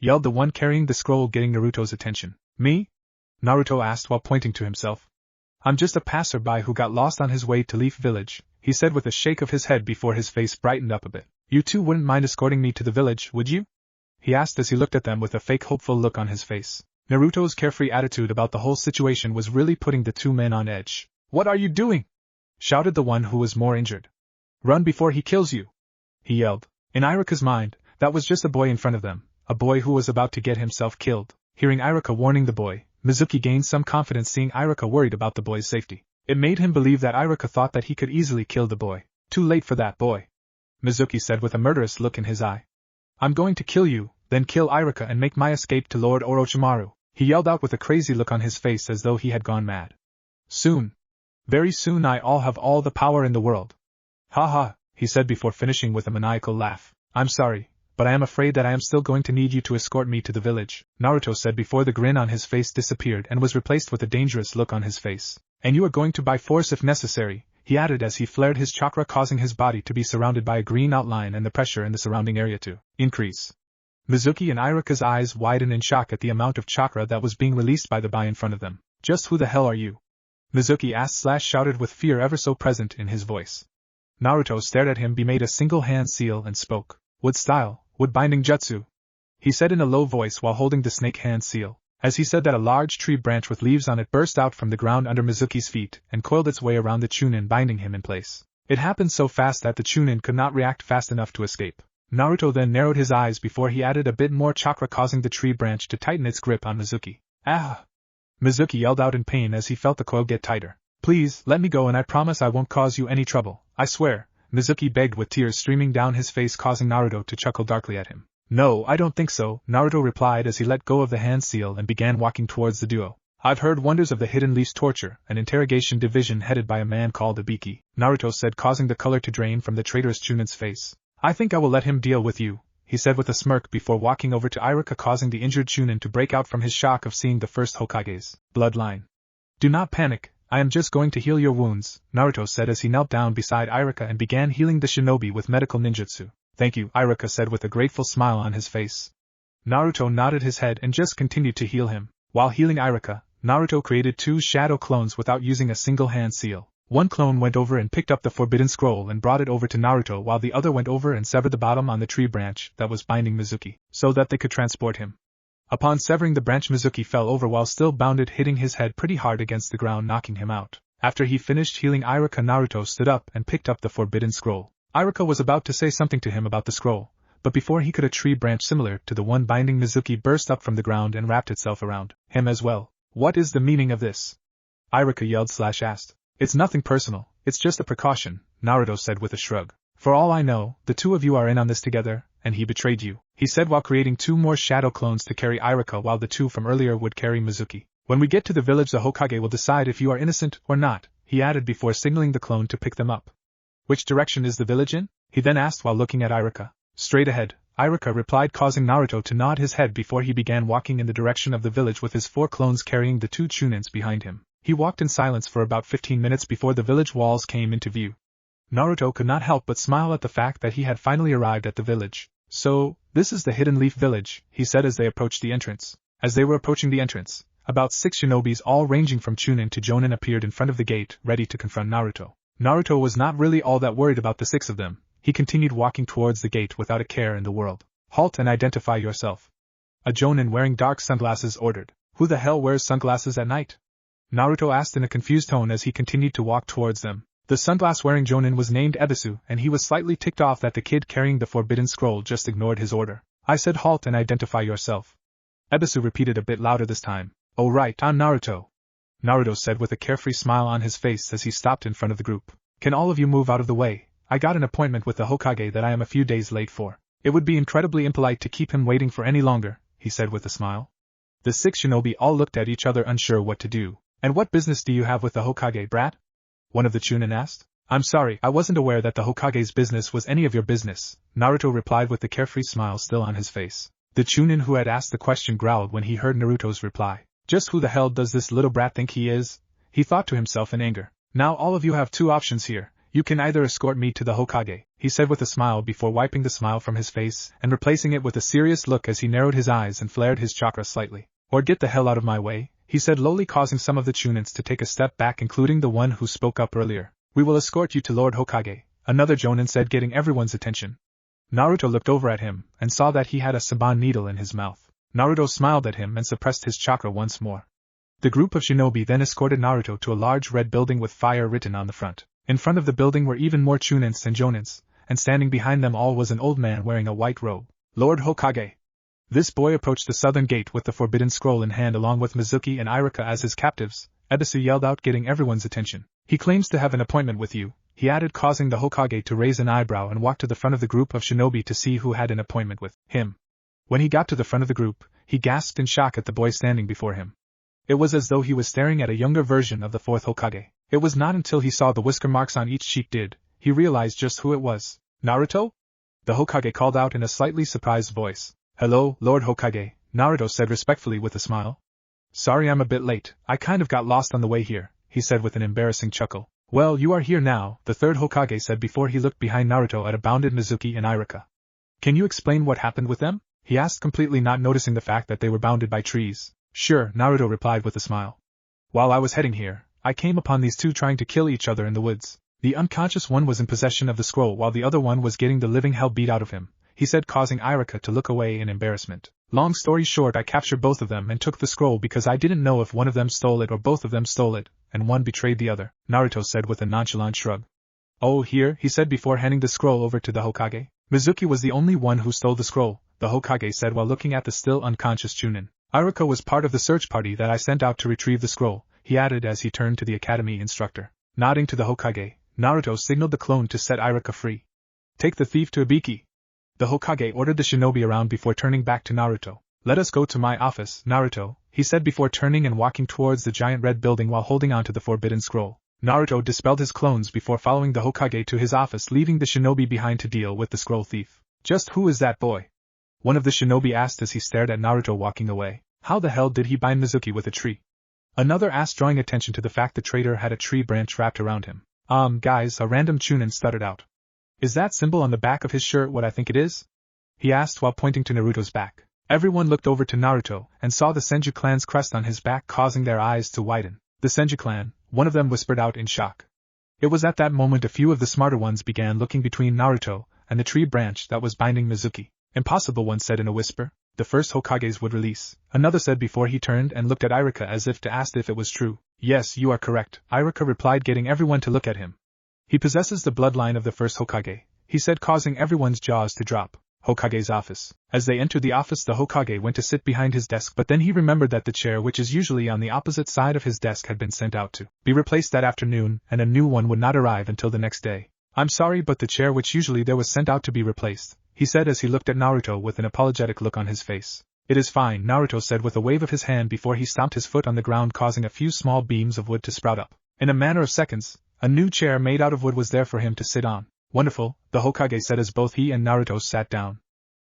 Yelled the one carrying the scroll, getting Naruto's attention. Me? Naruto asked while pointing to himself. I'm just a passerby who got lost on his way to Leaf village, he said with a shake of his head before his face brightened up a bit. You 2 wouldn't mind escorting me to the village, would you? He asked as he looked at them with a fake hopeful look on his face. Naruto's carefree attitude about the whole situation was really putting the 2 men on edge. What are you doing? Shouted the one who was more injured. Run before he kills you, he yelled. In Iruka's mind, that was just a boy in front of them, a boy who was about to get himself killed. Hearing Iruka warning the boy, Mizuki gained some confidence, seeing Iruka worried about the boy's safety. It made him believe that Iruka thought that he could easily kill the boy. Too late for that, boy, Mizuki said with a murderous look in his eye. I'm going to kill you, then kill Iruka and make my escape to Lord Orochimaru, he yelled out with a crazy look on his face as though he had gone mad. Soon. Very soon I'll have all the power in the world. Ha ha, he said before finishing with a maniacal laugh. I'm sorry, but I am afraid that I am still going to need you to escort me to the village, Naruto said before the grin on his face disappeared and was replaced with a dangerous look on his face. And you are going to by force if necessary, he added as he flared his chakra, causing his body to be surrounded by a green outline and the pressure in the surrounding area to increase. Mizuki and Iruka's eyes widened in shock at the amount of chakra that was being released by the boy in front of them. Just who the hell are you? Mizuki asked/shouted with fear ever so present in his voice. Naruto stared at him. He made a single hand seal and spoke. Wood style, wood binding jutsu. He said in a low voice while holding the snake hand seal. As he said that, a large tree branch with leaves on it burst out from the ground under Mizuki's feet and coiled its way around the Chunin, binding him in place. It happened so fast that the Chunin could not react fast enough to escape. Naruto then narrowed his eyes before he added a bit more chakra, causing the tree branch to tighten its grip on Mizuki. Ah! Mizuki yelled out in pain as he felt the coil get tighter. Please, let me go and I promise I won't cause you any trouble, I swear, Mizuki begged with tears streaming down his face, causing Naruto to chuckle darkly at him. No, I don't think so, Naruto replied as he let go of the hand seal and began walking towards the duo. I've heard wonders of the Hidden Leaf's torture, an interrogation division headed by a man called Ibiki, Naruto said, causing the color to drain from the traitorous Chunin's face. I think I will let him deal with you, he said with a smirk before walking over to Iruka, causing the injured Chunin to break out from his shock of seeing the first Hokage's bloodline. Do not panic. I am just going to heal your wounds, Naruto said as he knelt down beside Iruka and began healing the shinobi with medical ninjutsu. Thank you, Iruka said with a grateful smile on his face. Naruto nodded his head and just continued to heal him. While healing Iruka, Naruto created 2 shadow clones without using a single hand seal. One clone went over and picked up the forbidden scroll and brought it over to Naruto, while the other went over and severed the bottom on the tree branch that was binding Mizuki, so that they could transport him. Upon severing the branch, Mizuki fell over while still bounded, hitting his head pretty hard against the ground, knocking him out. After he finished healing Iruka, Naruto stood up and picked up the forbidden scroll. Iruka was about to say something to him about the scroll, but before he could, a tree branch similar to the one binding Mizuki burst up from the ground and wrapped itself around him as well. What is the meaning of this? Iruka yelled/asked. It's nothing personal, it's just a precaution, Naruto said with a shrug. For all I know, the two of you are in on this together, and he betrayed you, he said while creating 2 more shadow clones to carry Iruka, while the 2 from earlier would carry Mizuki. When we get to the village, the Hokage will decide if you are innocent or not, he added before signaling the clone to pick them up. Which direction is the village in? He then asked while looking at Iruka. Straight ahead, Iruka replied, causing Naruto to nod his head before he began walking in the direction of the village with his 4 clones carrying the 2 Chunins behind him. He walked in silence for about 15 minutes before the village walls came into view. Naruto could not help but smile at the fact that he had finally arrived at the village. So, this is the Hidden Leaf Village, he said as they approached the entrance. As they were approaching the entrance, about 6 shinobis all ranging from Chunin to Jonin appeared in front of the gate, ready to confront Naruto. Naruto was not really all that worried about the 6 of them. He continued walking towards the gate without a care in the world. Halt and identify yourself. A Jonin wearing dark sunglasses ordered. Who the hell wears sunglasses at night? Naruto asked in a confused tone as he continued to walk towards them. The sunglass-wearing Jonin was named Ebisu, and he was slightly ticked off that the kid carrying the forbidden scroll just ignored his order. I said halt and identify yourself. Ebisu repeated a bit louder this time. Oh right, I'm Naruto. Naruto said with a carefree smile on his face as he stopped in front of the group. Can all of you move out of the way? I got an appointment with the Hokage that I am a few days late for. It would be incredibly impolite to keep him waiting for any longer, he said with a smile. The 6 shinobi all looked at each other, unsure what to do. And what business do you have with the Hokage, brat? One of the Chunin asked. I'm sorry, I wasn't aware that the Hokage's business was any of your business, Naruto replied with the carefree smile still on his face. The Chunin who had asked the question growled when he heard Naruto's reply. Just who the hell does this little brat think he is? He thought to himself in anger. Now all of you have 2 options here. You can either escort me to the Hokage, he said with a smile before wiping the smile from his face and replacing it with a serious look as he narrowed his eyes and flared his chakra slightly. Or get the hell out of my way, he said lowly, causing some of the Chunins to take a step back, including the one who spoke up earlier. We will escort you to Lord Hokage, another Jonin said, getting everyone's attention. Naruto looked over at him and saw that he had a saban needle in his mouth. Naruto smiled at him and suppressed his chakra once more. The group of shinobi then escorted Naruto to a large red building with fire written on the front. In front of the building were even more Chunins and Jonins, and standing behind them all was an old man wearing a white robe. Lord Hokage. This boy approached the southern gate with the forbidden scroll in hand along with Mizuki and Iruka as his captives, Ebisu yelled out, getting everyone's attention. He claims to have an appointment with you, he added, causing the Hokage to raise an eyebrow and walk to the front of the group of shinobi to see who had an appointment with him. When he got to the front of the group, he gasped in shock at the boy standing before him. It was as though he was staring at a younger version of the 4th Hokage. It was not until he saw the whisker marks on each cheek did he realize just who it was. Naruto? The Hokage called out in a slightly surprised voice. Hello, Lord Hokage, Naruto said respectfully with a smile. Sorry I'm a bit late, I kind of got lost on the way here, he said with an embarrassing chuckle. Well, you are here now, the 3rd Hokage said before he looked behind Naruto at a bounded Mizuki and Iruka. Can you explain what happened with them? He asked, completely not noticing the fact that they were bounded by trees. Sure, Naruto replied with a smile. While I was heading here, I came upon these 2 trying to kill each other in the woods. The unconscious one was in possession of the scroll while the other one was getting the living hell beat out of him, he said, causing Irika to look away in embarrassment. Long story short, I captured both of them and took the scroll because I didn't know if one of them stole it or both of them stole it, and one betrayed the other, Naruto said with a nonchalant shrug. Oh, here, he said before handing the scroll over to the Hokage. Mizuki was the only one who stole the scroll, the Hokage said while looking at the still unconscious Chunin. Irika was part of the search party that I sent out to retrieve the scroll, he added as he turned to the academy instructor. Nodding to the Hokage, Naruto signaled the clone to set Irika free. Take the thief to Ibiki. The Hokage ordered the shinobi around before turning back to Naruto. Let us go to my office, Naruto, he said before turning and walking towards the giant red building while holding onto the forbidden scroll. Naruto dispelled his clones before following the Hokage to his office, leaving the shinobi behind to deal with the scroll thief. Just who is that boy? One of the shinobi asked as he stared at Naruto walking away. How the hell did he bind Mizuki with a tree? Another asked, drawing attention to the fact the traitor had a tree branch wrapped around him. Guys, a random Chunin stuttered out. Is that symbol on the back of his shirt what I think it is? He asked while pointing to Naruto's back. Everyone looked over to Naruto and saw the Senju clan's crest on his back, causing their eyes to widen. The Senju clan, one of them whispered out in shock. It was at that moment a few of the smarter ones began looking between Naruto and the tree branch that was binding Mizuki. Impossible, one said in a whisper. The first Hokages would release, another said before he turned and looked at Irika as if to ask if it was true. Yes, you are correct, Irika replied, getting everyone to look at him. He possesses the bloodline of the first Hokage, he said, causing everyone's jaws to drop. Hokage's office. As they entered the office, the Hokage went to sit behind his desk, but then he remembered that the chair, which is usually on the opposite side of his desk, had been sent out to be replaced that afternoon, and a new one would not arrive until the next day. I'm sorry, but the chair which usually there was sent out to be replaced, he said as he looked at Naruto with an apologetic look on his face. It is fine, Naruto said with a wave of his hand before he stomped his foot on the ground, causing a few small beams of wood to sprout up. In a matter of seconds, a new chair made out of wood was there for him to sit on. Wonderful, the Hokage said as both he and Naruto sat down.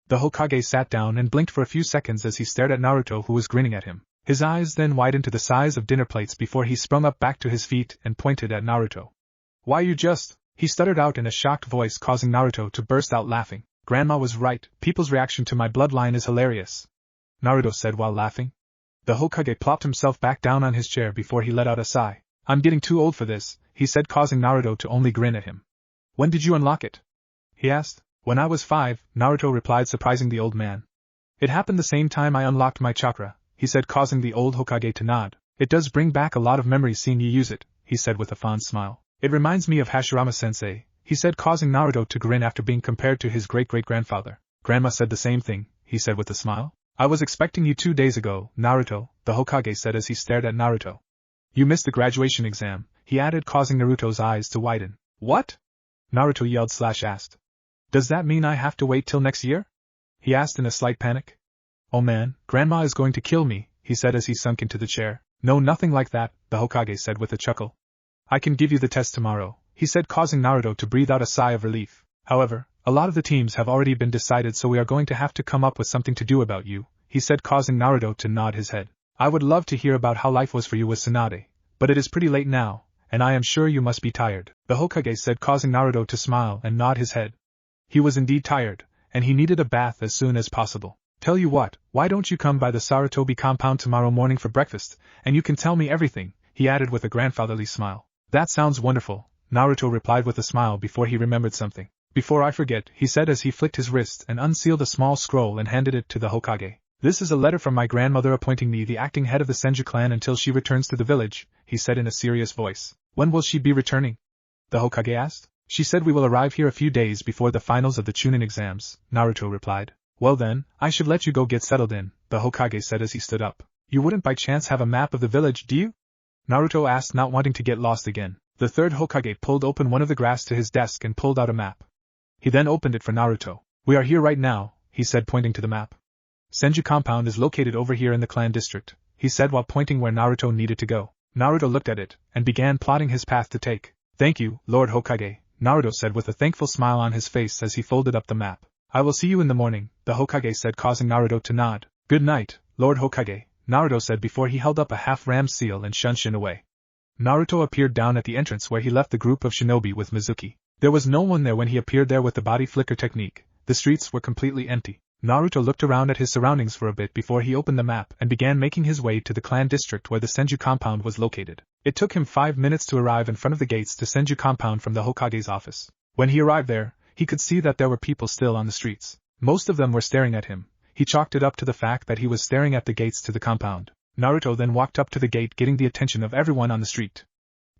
The Hokage sat down and blinked for a few seconds as he stared at Naruto, who was grinning at him. His eyes then widened to the size of dinner plates before he sprung up back to his feet and pointed at Naruto. Why, you just... he stuttered out in a shocked voice, causing Naruto to burst out laughing. Grandma was right, people's reaction to my bloodline is hilarious, Naruto said while laughing. The Hokage plopped himself back down on his chair before he let out a sigh. I'm getting too old for this, he said, causing Naruto to only grin at him. When did you unlock it? He asked. When I was 5, Naruto replied, surprising the old man. It happened the same time I unlocked my chakra, he said, causing the old Hokage to nod. It does bring back a lot of memories seeing you use it, he said with a fond smile. It reminds me of Hashirama-sensei, he said, causing Naruto to grin after being compared to his great-great-grandfather. Grandma said the same thing, he said with a smile. I was expecting you 2 days ago, Naruto, the Hokage said as he stared at Naruto. You missed the graduation exam, he added, causing Naruto's eyes to widen. What? Naruto yelled/asked. Does that mean I have to wait till next year? He asked in a slight panic. Oh man, Grandma is going to kill me, he said as he sunk into the chair. No, nothing like that, the Hokage said with a chuckle. I can give you the test tomorrow, he said, causing Naruto to breathe out a sigh of relief. However, a lot of the teams have already been decided, so we are going to have to come up with something to do about you, he said, causing Naruto to nod his head. I would love to hear about how life was for you with Tsunade, but it is pretty late now, and I am sure you must be tired, the Hokage said, causing Naruto to smile and nod his head. He was indeed tired, and he needed a bath as soon as possible. Tell you what, why don't you come by the Sarutobi compound tomorrow morning for breakfast, and you can tell me everything, he added with a grandfatherly smile. That sounds wonderful, Naruto replied with a smile before he remembered something. Before I forget, he said as he flicked his wrist and unsealed a small scroll and handed it to the Hokage. This is a letter from my grandmother appointing me the acting head of the Senju clan until she returns to the village, he said in a serious voice. When will she be returning? The Hokage asked. She said we will arrive here a few days before the finals of the Chunin exams, Naruto replied. Well then, I should let you go get settled in, the Hokage said as he stood up. You wouldn't by chance have a map of the village, do you? Naruto asked, not wanting to get lost again. The third Hokage pulled open one of the grass to his desk and pulled out a map. He then opened it for Naruto. We are here right now, he said, pointing to the map. Senju compound is located over here in the clan district, he said while pointing where Naruto needed to go. Naruto looked at it and began plotting his path to take. Thank you, Lord Hokage, Naruto said with a thankful smile on his face as he folded up the map. I will see you in the morning, the Hokage said, causing Naruto to nod. Good night, Lord Hokage, Naruto said before he held up a half-rammed seal and shunshin away. Naruto appeared down at the entrance where he left the group of shinobi with Mizuki. There was no one there when he appeared there with the body flicker technique. The streets were completely empty. Naruto looked around at his surroundings for a bit before he opened the map and began making his way to the clan district where the Senju compound was located. It took him 5 minutes to arrive in front of the gates to Senju compound from the Hokage's office. When he arrived there, he could see that there were people still on the streets. Most of them were staring at him. He chalked it up to the fact that he was staring at the gates to the compound. Naruto then walked up to the gate, getting the attention of everyone on the street.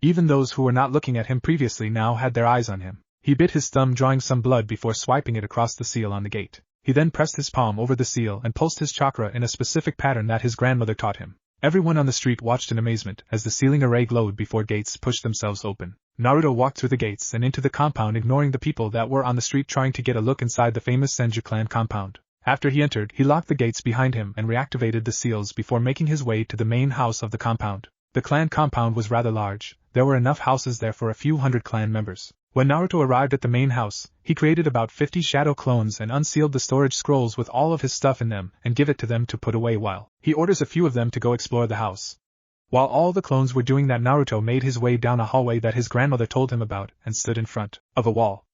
Even those who were not looking at him previously now had their eyes on him. He bit his thumb, drawing some blood before swiping it across the seal on the gate. He then pressed his palm over the seal and pulsed his chakra in a specific pattern that his grandmother taught him. Everyone on the street watched in amazement as the sealing array glowed before gates pushed themselves open. Naruto walked through the gates and into the compound, ignoring the people that were on the street trying to get a look inside the famous Senju clan compound. After he entered, he locked the gates behind him and reactivated the seals before making his way to the main house of the compound. The clan compound was rather large. There were enough houses there for a few hundred clan members. When Naruto arrived at the main house, he created about 50 shadow clones and unsealed the storage scrolls with all of his stuff in them and give it to them to put away while he orders a few of them to go explore the house. While all the clones were doing that, Naruto made his way down a hallway that his grandmother told him about and stood in front of a wall.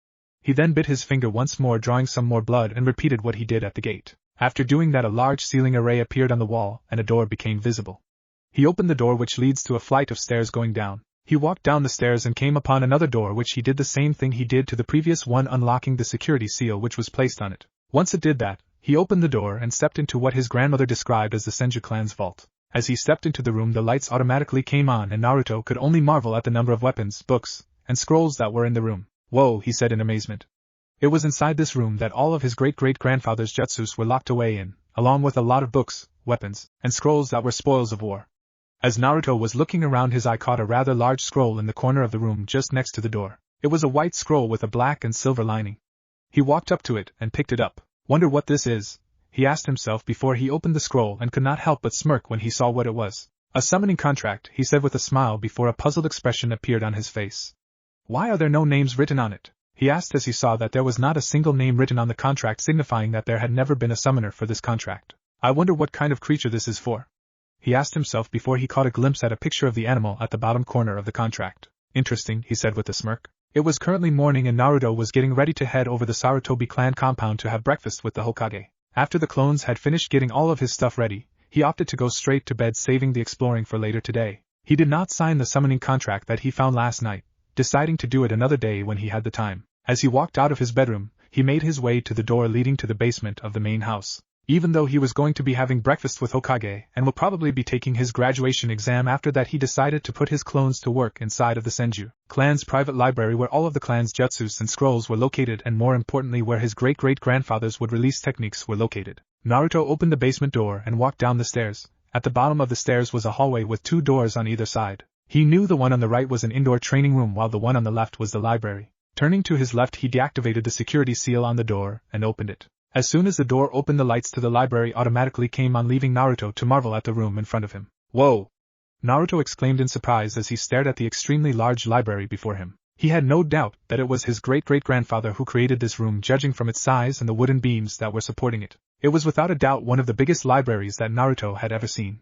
He then bit his finger once more, drawing some more blood, and repeated what he did at the gate. After doing that, a large sealing array appeared on the wall and a door became visible. He opened the door, which leads to a flight of stairs going down. He walked down the stairs and came upon another door, which he did the same thing he did to the previous one, unlocking the security seal which was placed on it. Once it did that, he opened the door and stepped into what his grandmother described as the Senju clan's vault. As he stepped into the room, the lights automatically came on and Naruto could only marvel at the number of weapons, books, and scrolls that were in the room. "Whoa," he said in amazement. It was inside this room that all of his great-great-grandfather's jutsus were locked away in, along with a lot of books, weapons, and scrolls that were spoils of war. As Naruto was looking around, his eye caught a rather large scroll in the corner of the room just next to the door. It was a white scroll with a black and silver lining. He walked up to it and picked it up. "Wonder what this is?" he asked himself before he opened the scroll, and could not help but smirk when he saw what it was. "A summoning contract," he said with a smile before a puzzled expression appeared on his face. "Why are there no names written on it?" he asked as he saw that there was not a single name written on the contract, signifying that there had never been a summoner for this contract. "I wonder what kind of creature this is for?" he asked himself before he caught a glimpse at a picture of the animal at the bottom corner of the contract. "Interesting," he said with a smirk. It was currently morning and Naruto was getting ready to head over the Sarutobi clan compound to have breakfast with the Hokage. After the clones had finished getting all of his stuff ready, he opted to go straight to bed, saving the exploring for later today. He did not sign the summoning contract that he found last night, deciding to do it another day when he had the time. As he walked out of his bedroom, he made his way to the door leading to the basement of the main house. Even though he was going to be having breakfast with Hokage and will probably be taking his graduation exam after that, he decided to put his clones to work inside of the Senju clan's private library, where all of the clan's jutsus and scrolls were located, and more importantly where his great-great-grandfathers would release techniques were located. Naruto opened the basement door and walked down the stairs. At the bottom of the stairs was a hallway with 2 doors on either side. He knew the one on the right was an indoor training room while the one on the left was the library. Turning to his left, he deactivated the security seal on the door and opened it. As soon as the door opened, the lights to the library automatically came on, leaving Naruto to marvel at the room in front of him. "Whoa!" Naruto exclaimed in surprise as he stared at the extremely large library before him. He had no doubt that it was his great-great-grandfather who created this room, judging from its size and the wooden beams that were supporting it. It was without a doubt one of the biggest libraries that Naruto had ever seen.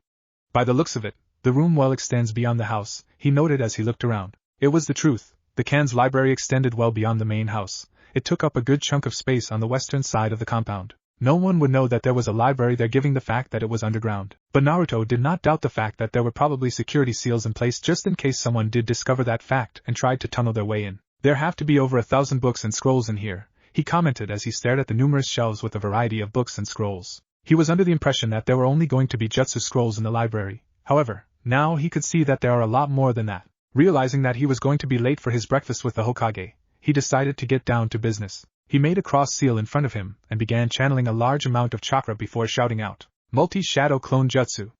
By the looks of it, the room well extends beyond the house, he noted as he looked around. It was the truth. The clan's library extended well beyond the main house. It took up a good chunk of space on the western side of the compound. No one would know that there was a library there, given the fact that it was underground. But Naruto did not doubt the fact that there were probably security seals in place just in case someone did discover that fact and tried to tunnel their way in. "There have to be over 1,000 books and scrolls in here," he commented as he stared at the numerous shelves with a variety of books and scrolls. He was under the impression that there were only going to be jutsu scrolls in the library. However, now he could see that there are a lot more than that. Realizing that he was going to be late for his breakfast with the Hokage, he decided to get down to business. He made a cross seal in front of him and began channeling a large amount of chakra before shouting out, "Multi-Shadow Clone Jutsu!"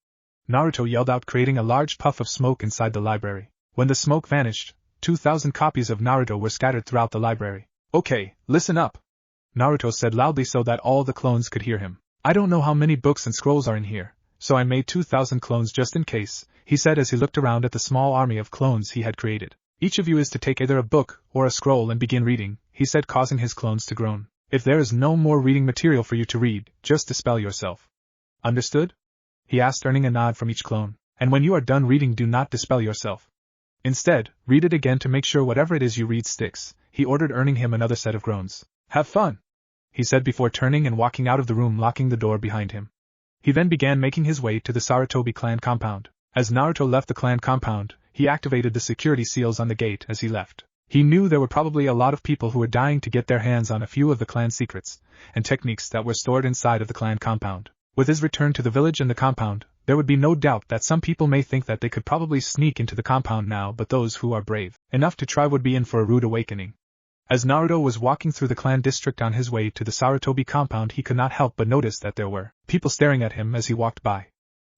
Naruto yelled out, creating a large puff of smoke inside the library. When the smoke vanished, 2,000 copies of Naruto were scattered throughout the library. "Okay, listen up," Naruto said loudly so that all the clones could hear him. "I don't know how many books and scrolls are in here, so I made 2,000 clones just in case," he said as he looked around at the small army of clones he had created. "Each of you is to take either a book or a scroll and begin reading," he said, causing his clones to groan. "If there is no more reading material for you to read, just dispel yourself. Understood?" he asked, earning a nod from each clone. "And when you are done reading, do not dispel yourself. Instead, read it again to make sure whatever it is you read sticks," he ordered, earning him another set of groans. "Have fun!" he said before turning and walking out of the room, locking the door behind him. He then began making his way to the Sarutobi clan compound. As Naruto left the clan compound, he activated the security seals on the gate as he left. He knew there were probably a lot of people who were dying to get their hands on a few of the clan secrets and techniques that were stored inside of the clan compound. With his return to the village and the compound, there would be no doubt that some people may think that they could probably sneak into the compound now, but those who are brave enough to try would be in for a rude awakening. As Naruto was walking through the clan district on his way to the Sarutobi compound, he could not help but notice that there were people staring at him as he walked by.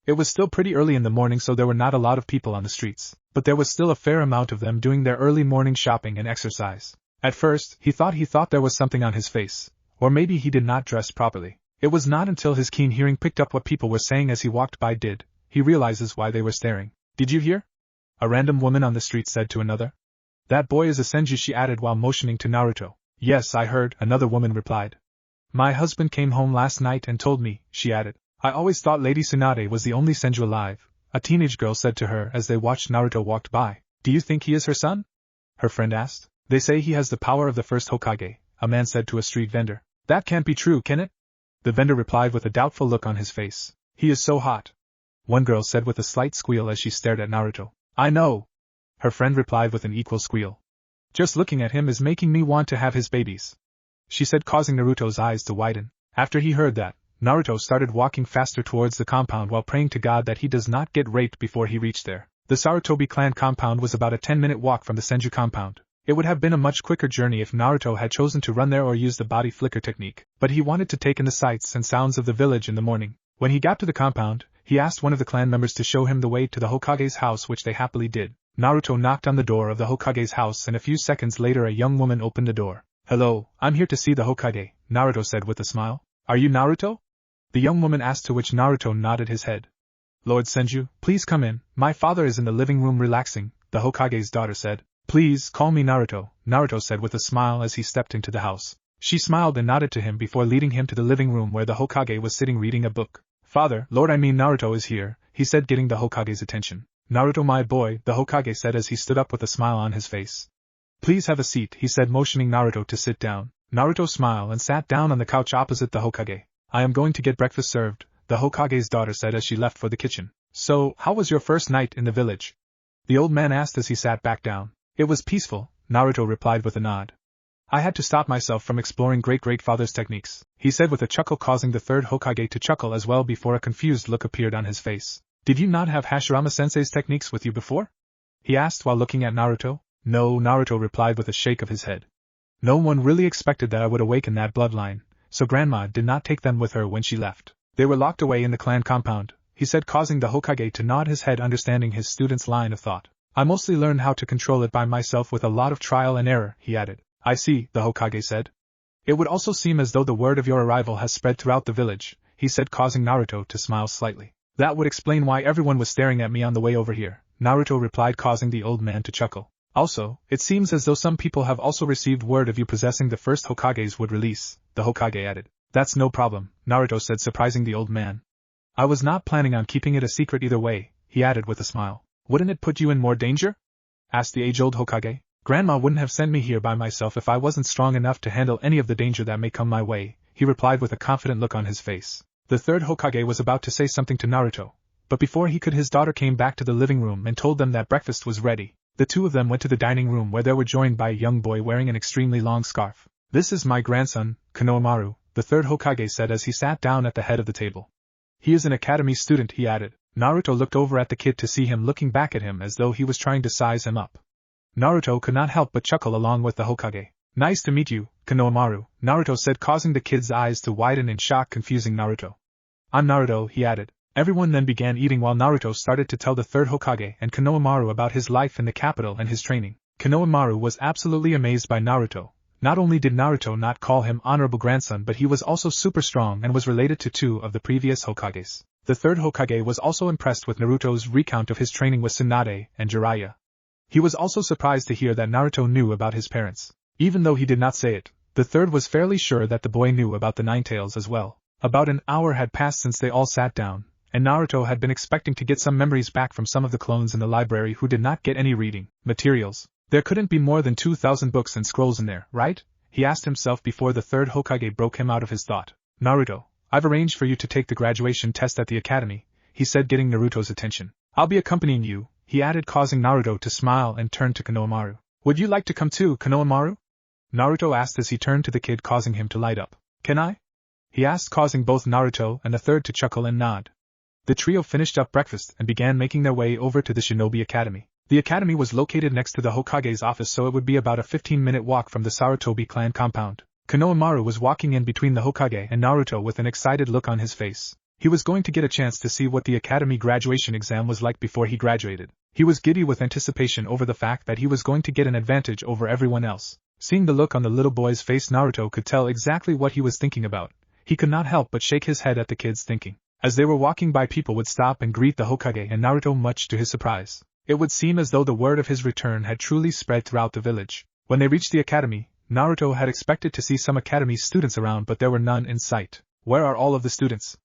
It was still pretty early in the morning, so there were not a lot of people on the streets, but there was still a fair amount of them doing their early morning shopping and exercise. At first, he thought there was something on his face, or maybe he did not dress properly. It was not until his keen hearing picked up what people were saying as he walked by did he realizes why they were staring. "Did you hear?" a random woman on the street said to another. "That boy is a Senju," she added while motioning to Naruto. "Yes, I heard," another woman replied. "My husband came home last night and told me," she added. "I always thought Lady Tsunade was the only Senju alive," a teenage girl said to her as they watched Naruto walk by. "Do you think he is her son?" her friend asked. "They say he has the power of the first Hokage," a man said to a street vendor. "That can't be true, can it?" the vendor replied with a doubtful look on his face. "He is so hot," one girl said with a slight squeal as she stared at Naruto. "I know," her friend replied with an equal squeal. "Just looking at him is making me want to have his babies," she said, causing Naruto's eyes to widen. After he heard that, Naruto started walking faster towards the compound while praying to God that he does not get raped before he reached there. The Sarutobi clan compound was about a 10-minute walk from the Senju compound. It would have been a much quicker journey if Naruto had chosen to run there or use the body flicker technique, but he wanted to take in the sights and sounds of the village in the morning. When he got to the compound, he asked one of the clan members to show him the way to the Hokage's house, which they happily did. Naruto knocked on the door of the Hokage's house and a few seconds later a young woman opened the door. "Hello, I'm here to see the Hokage," Naruto said with a smile. "Are you Naruto?" the young woman asked, to which Naruto nodded his head. "Lord Senju, please come in, my father is in the living room relaxing," the Hokage's daughter said. "Please call me Naruto," Naruto said with a smile as he stepped into the house. She smiled and nodded to him before leading him to the living room where the Hokage was sitting reading a book. "Father, Naruto is here," he said, getting the Hokage's attention. "Naruto, my boy," the Hokage said as he stood up with a smile on his face. "Please have a seat," he said, motioning Naruto to sit down. Naruto smiled and sat down on the couch opposite the Hokage. "I am going to get breakfast served," the Hokage's daughter said as she left for the kitchen. "So, how was your first night in the village?" the old man asked as he sat back down. "It was peaceful," Naruto replied with a nod. "I had to stop myself from exploring great-great-father's techniques," he said with a chuckle, causing the third Hokage to chuckle as well before a confused look appeared on his face. "Did you not have Hashirama-sensei's techniques with you before?" he asked while looking at Naruto. "No," Naruto replied with a shake of his head. "No one really expected that I would awaken that bloodline, so Grandma did not take them with her when she left. They were locked away in the clan compound," he said, causing the Hokage to nod his head, understanding his student's line of thought. "I mostly learned how to control it by myself with a lot of trial and error," he added. "I see," the Hokage said. "It would also seem as though the word of your arrival has spread throughout the village," he said, causing Naruto to smile slightly. "That would explain why everyone was staring at me on the way over here," Naruto replied, causing the old man to chuckle. "Also, it seems as though some people have also received word of you possessing the first Hokage's wood release," the Hokage added. "That's no problem," Naruto said, surprising the old man. "I was not planning on keeping it a secret either way," he added with a smile. "Wouldn't it put you in more danger?" asked the age-old Hokage. "Grandma wouldn't have sent me here by myself if I wasn't strong enough to handle any of the danger that may come my way," he replied with a confident look on his face. The third Hokage was about to say something to Naruto, but before he could, his daughter came back to the living room and told them that breakfast was ready. The two of them went to the dining room where they were joined by a young boy wearing an extremely long scarf. "This is my grandson, Konohamaru," the third Hokage said as he sat down at the head of the table. "He is an academy student," he added. Naruto looked over at the kid to see him looking back at him as though he was trying to size him up. Naruto could not help but chuckle along with the Hokage. "Nice to meet you, Konohamaru," Naruto said, causing the kid's eyes to widen in shock, confusing Naruto. "I'm Naruto," he added. Everyone then began eating while Naruto started to tell the third Hokage and Konohamaru about his life in the capital and his training. Konohamaru was absolutely amazed by Naruto. Not only did Naruto not call him honorable grandson, but he was also super strong and was related to two of the previous Hokages. The third Hokage was also impressed with Naruto's recount of his training with Tsunade and Jiraiya. He was also surprised to hear that Naruto knew about his parents. Even though he did not say it, the third was fairly sure that the boy knew about the Ninetales as well. About an hour had passed since they all sat down, and Naruto had been expecting to get some memories back from some of the clones in the library who did not get any reading materials. There couldn't be more than 2,000 books and scrolls in there, right? he asked himself before the third Hokage broke him out of his thought. Naruto, I've arranged for you to take the graduation test at the academy, he said, getting Naruto's attention. I'll be accompanying you, he added, causing Naruto to smile and turn to Konohamaru. Would you like to come too, Konohamaru? Naruto asked as he turned to the kid, causing him to light up. Can I? He asked, causing both Naruto and the third to chuckle and nod. The trio finished up breakfast and began making their way over to the Shinobi Academy. The academy was located next to the Hokage's office, so it would be about a 15-minute walk from the Sarutobi clan compound. Konohamaru was walking in between the Hokage and Naruto with an excited look on his face. He was going to get a chance to see what the academy graduation exam was like before he graduated. He was giddy with anticipation over the fact that he was going to get an advantage over everyone else. Seeing the look on the little boy's face, Naruto could tell exactly what he was thinking about. He could not help but shake his head at the kid's thinking. As they were walking by, people would stop and greet the Hokage and Naruto, much to his surprise. It would seem as though the word of his return had truly spread throughout the village. When they reached the academy, Naruto had expected to see some academy students around, but there were none in sight. Where are all of the students?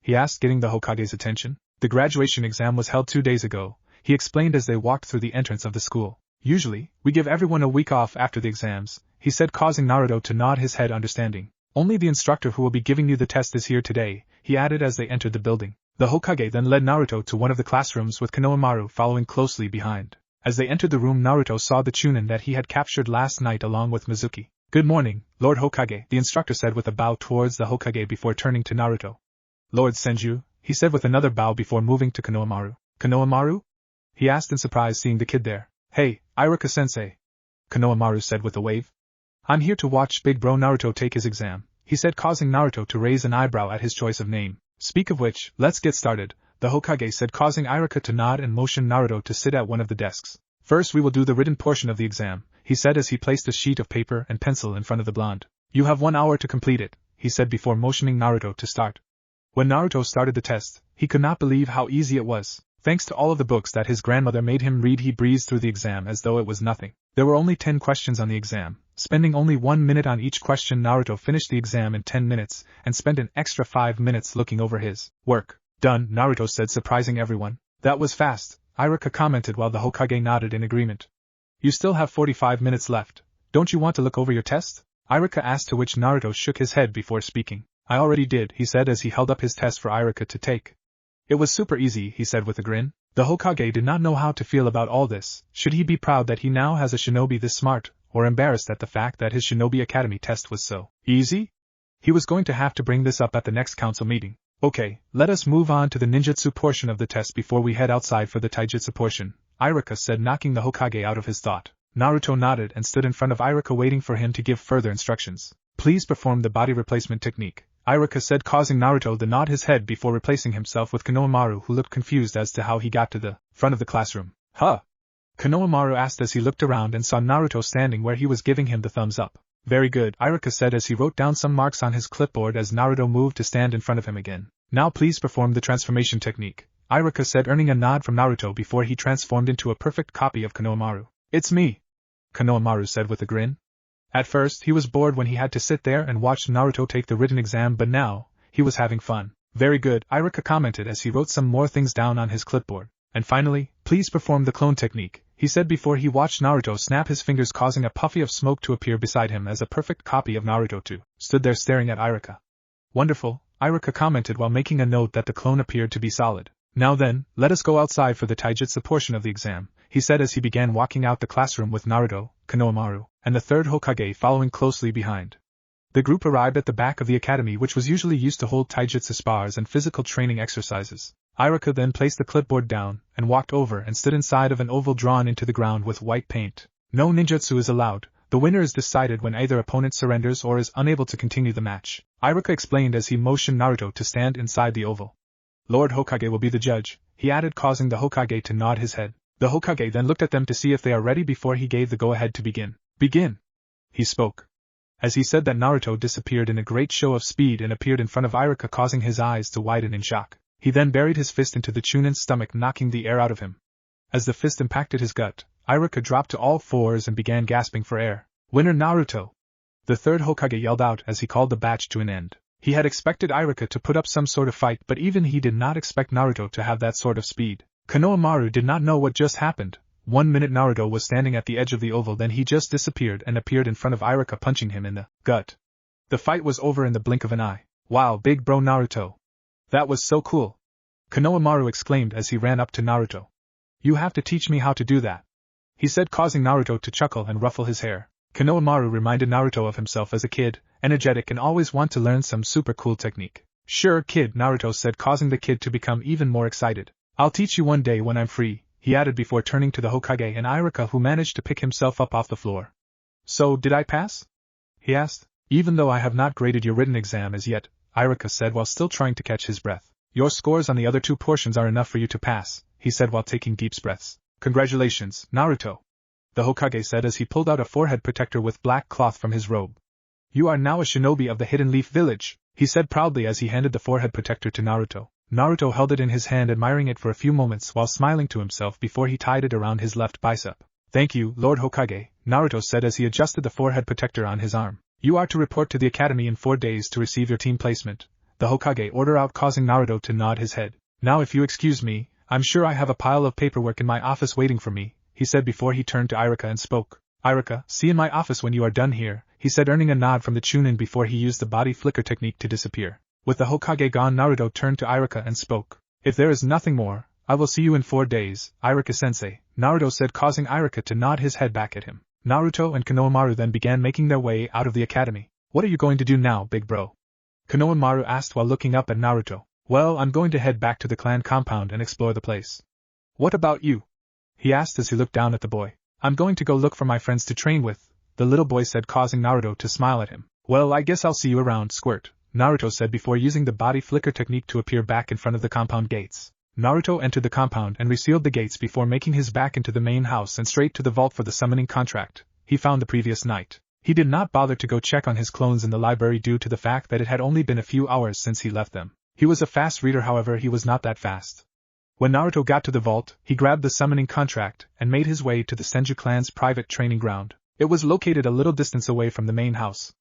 He asked, getting the Hokage's attention. The graduation exam was held 2 days ago, he explained as they walked through the entrance of the school. Usually, we give everyone a week off after the exams, he said, causing Naruto to nod his head understanding. Only the instructor who will be giving you the test is here today, he added as they entered the building. The Hokage then led Naruto to one of the classrooms, with Konohamaru following closely behind. As they entered the room, Naruto saw the Chunin that he had captured last night along with Mizuki. Good morning, Lord Hokage, the instructor said with a bow towards the Hokage before turning to Naruto. Lord Senju, he said with another bow before moving to Konohamaru. Konohamaru? He asked in surprise, seeing the kid there. Hey, Iruka-sensei, Konohamaru said with a wave. I'm here to watch big bro Naruto take his exam, he said, causing Naruto to raise an eyebrow at his choice of name. Speak of which, let's get started, the Hokage said, causing Iruka to nod and motion Naruto to sit at one of the desks. First we will do the written portion of the exam, he said as he placed a sheet of paper and pencil in front of the blonde. You have 1 hour to complete it, he said before motioning Naruto to start. When Naruto started the test, he could not believe how easy it was. Thanks to all of the books that his grandmother made him read, he breezed through the exam as though it was nothing. There were only 10 questions on the exam. Spending only 1 minute on each question, Naruto finished the exam in 10 minutes, and spent an extra 5 minutes looking over his work. Done, Naruto said, surprising everyone. That was fast, Iruka commented while the Hokage nodded in agreement. You still have 45 minutes left. Don't you want to look over your test? Iruka asked, to which Naruto shook his head before speaking. I already did, he said as he held up his test for Iruka to take. It was super easy, he said with a grin. The Hokage did not know how to feel about all this. Should he be proud that he now has a shinobi this smart, or embarrassed at the fact that his Shinobi Academy test was so easy? He was going to have to bring this up at the next council meeting. Okay, let us move on to the ninjutsu portion of the test before we head outside for the taijutsu portion, Iruka said, knocking the Hokage out of his thought. Naruto nodded and stood in front of Iruka, waiting for him to give further instructions. Please perform the body replacement technique, Iruka said, causing Naruto to nod his head before replacing himself with Konohamaru, who looked confused as to how he got to the front of the classroom. Huh? Konohamaru asked as he looked around and saw Naruto standing where he was, giving him the thumbs up. Very good, Iruka said as he wrote down some marks on his clipboard as Naruto moved to stand in front of him again. Now please perform the transformation technique, Iruka said, earning a nod from Naruto before he transformed into a perfect copy of Konohamaru. It's me, Konohamaru said with a grin. At first he was bored when he had to sit there and watch Naruto take the written exam, but now he was having fun. Very good, Iruka commented as he wrote some more things down on his clipboard. And finally, please perform the clone technique, he said before he watched Naruto snap his fingers, causing a puffy of smoke to appear beside him as a perfect copy of Naruto too stood there staring at Iruka. Wonderful, Iruka commented while making a note that the clone appeared to be solid. Now then, let us go outside for the taijutsu portion of the exam, he said as he began walking out the classroom with Naruto, Konohamaru, and the third Hokage following closely behind. The group arrived at the back of the academy, which was usually used to hold taijutsu spars and physical training exercises. Iruka then placed the clipboard down and walked over and stood inside of an oval drawn into the ground with white paint. No ninjutsu is allowed. The winner is decided when either opponent surrenders or is unable to continue the match, Iruka explained as he motioned Naruto to stand inside the oval. Lord Hokage will be the judge, he added, causing the Hokage to nod his head. The Hokage then looked at them to see if they are ready before he gave the go-ahead to begin. Begin! He spoke. As he said that, Naruto disappeared in a great show of speed and appeared in front of Iruka, causing his eyes to widen in shock. He then buried his fist into the Chunin's stomach, knocking the air out of him. As the fist impacted his gut, Iruka dropped to all fours and began gasping for air. Winner Naruto! The third Hokage yelled out as he called the batch to an end. He had expected Iruka to put up some sort of fight, but even he did not expect Naruto to have that sort of speed. Konohamaru did not know what just happened. 1 minute Naruto was standing at the edge of the oval, then he just disappeared and appeared in front of Iruka, punching him in the gut. The fight was over in the blink of an eye. Wow, big bro Naruto. That was so cool. Konohamaru exclaimed as he ran up to Naruto. You have to teach me how to do that, he said, causing Naruto to chuckle and ruffle his hair. Konohamaru reminded Naruto of himself as a kid, energetic and always want to learn some super cool technique. Sure kid, Naruto said, causing the kid to become even more excited. I'll teach you one day when I'm free, he added before turning to the Hokage and Iruka, who managed to pick himself up off the floor. So, did I pass? He asked. Even though I have not graded your written exam as yet, Iruka said while still trying to catch his breath. Your scores on the other 2 portions are enough for you to pass, he said while taking deep breaths. Congratulations, Naruto, the Hokage said as he pulled out a forehead protector with black cloth from his robe. You are now a shinobi of the Hidden Leaf Village, he said proudly as he handed the forehead protector to Naruto. Naruto held it in his hand, admiring it for a few moments while smiling to himself before he tied it around his left bicep. Thank you, Lord Hokage, Naruto said as he adjusted the forehead protector on his arm. You are to report to the academy in 4 days to receive your team placement, the Hokage ordered out, causing Naruto to nod his head. Now if you excuse me, I'm sure I have a pile of paperwork in my office waiting for me, he said before he turned to Iruka and spoke. Iruka, see in my office when you are done here, he said, earning a nod from the Chunin before he used the body flicker technique to disappear. With the Hokage gone, Naruto turned to Iruka and spoke. If there is nothing more, I will see you in 4 days, Iruka-sensei, Naruto said, causing Iruka to nod his head back at him. Naruto and Konohamaru then began making their way out of the academy. What are you going to do now, big bro? Konohamaru asked while looking up at Naruto. Well, I'm going to head back to the clan compound and explore the place. What about you? He asked as he looked down at the boy. I'm going to go look for my friends to train with, the little boy said, causing Naruto to smile at him. Well, I guess I'll see you around, Squirt, Naruto said before using the body flicker technique to appear back in front of the compound gates. Naruto entered the compound and resealed the gates before making his back into the main house and straight to the vault for the summoning contract he found the previous night. He did not bother to go check on his clones in the library due to the fact that it had only been a few hours since he left them. He was a fast reader, however he was not that fast. When Naruto got to the vault, he grabbed the summoning contract and made his way to the Senju clan's private training ground. It was located a little distance away from the main house.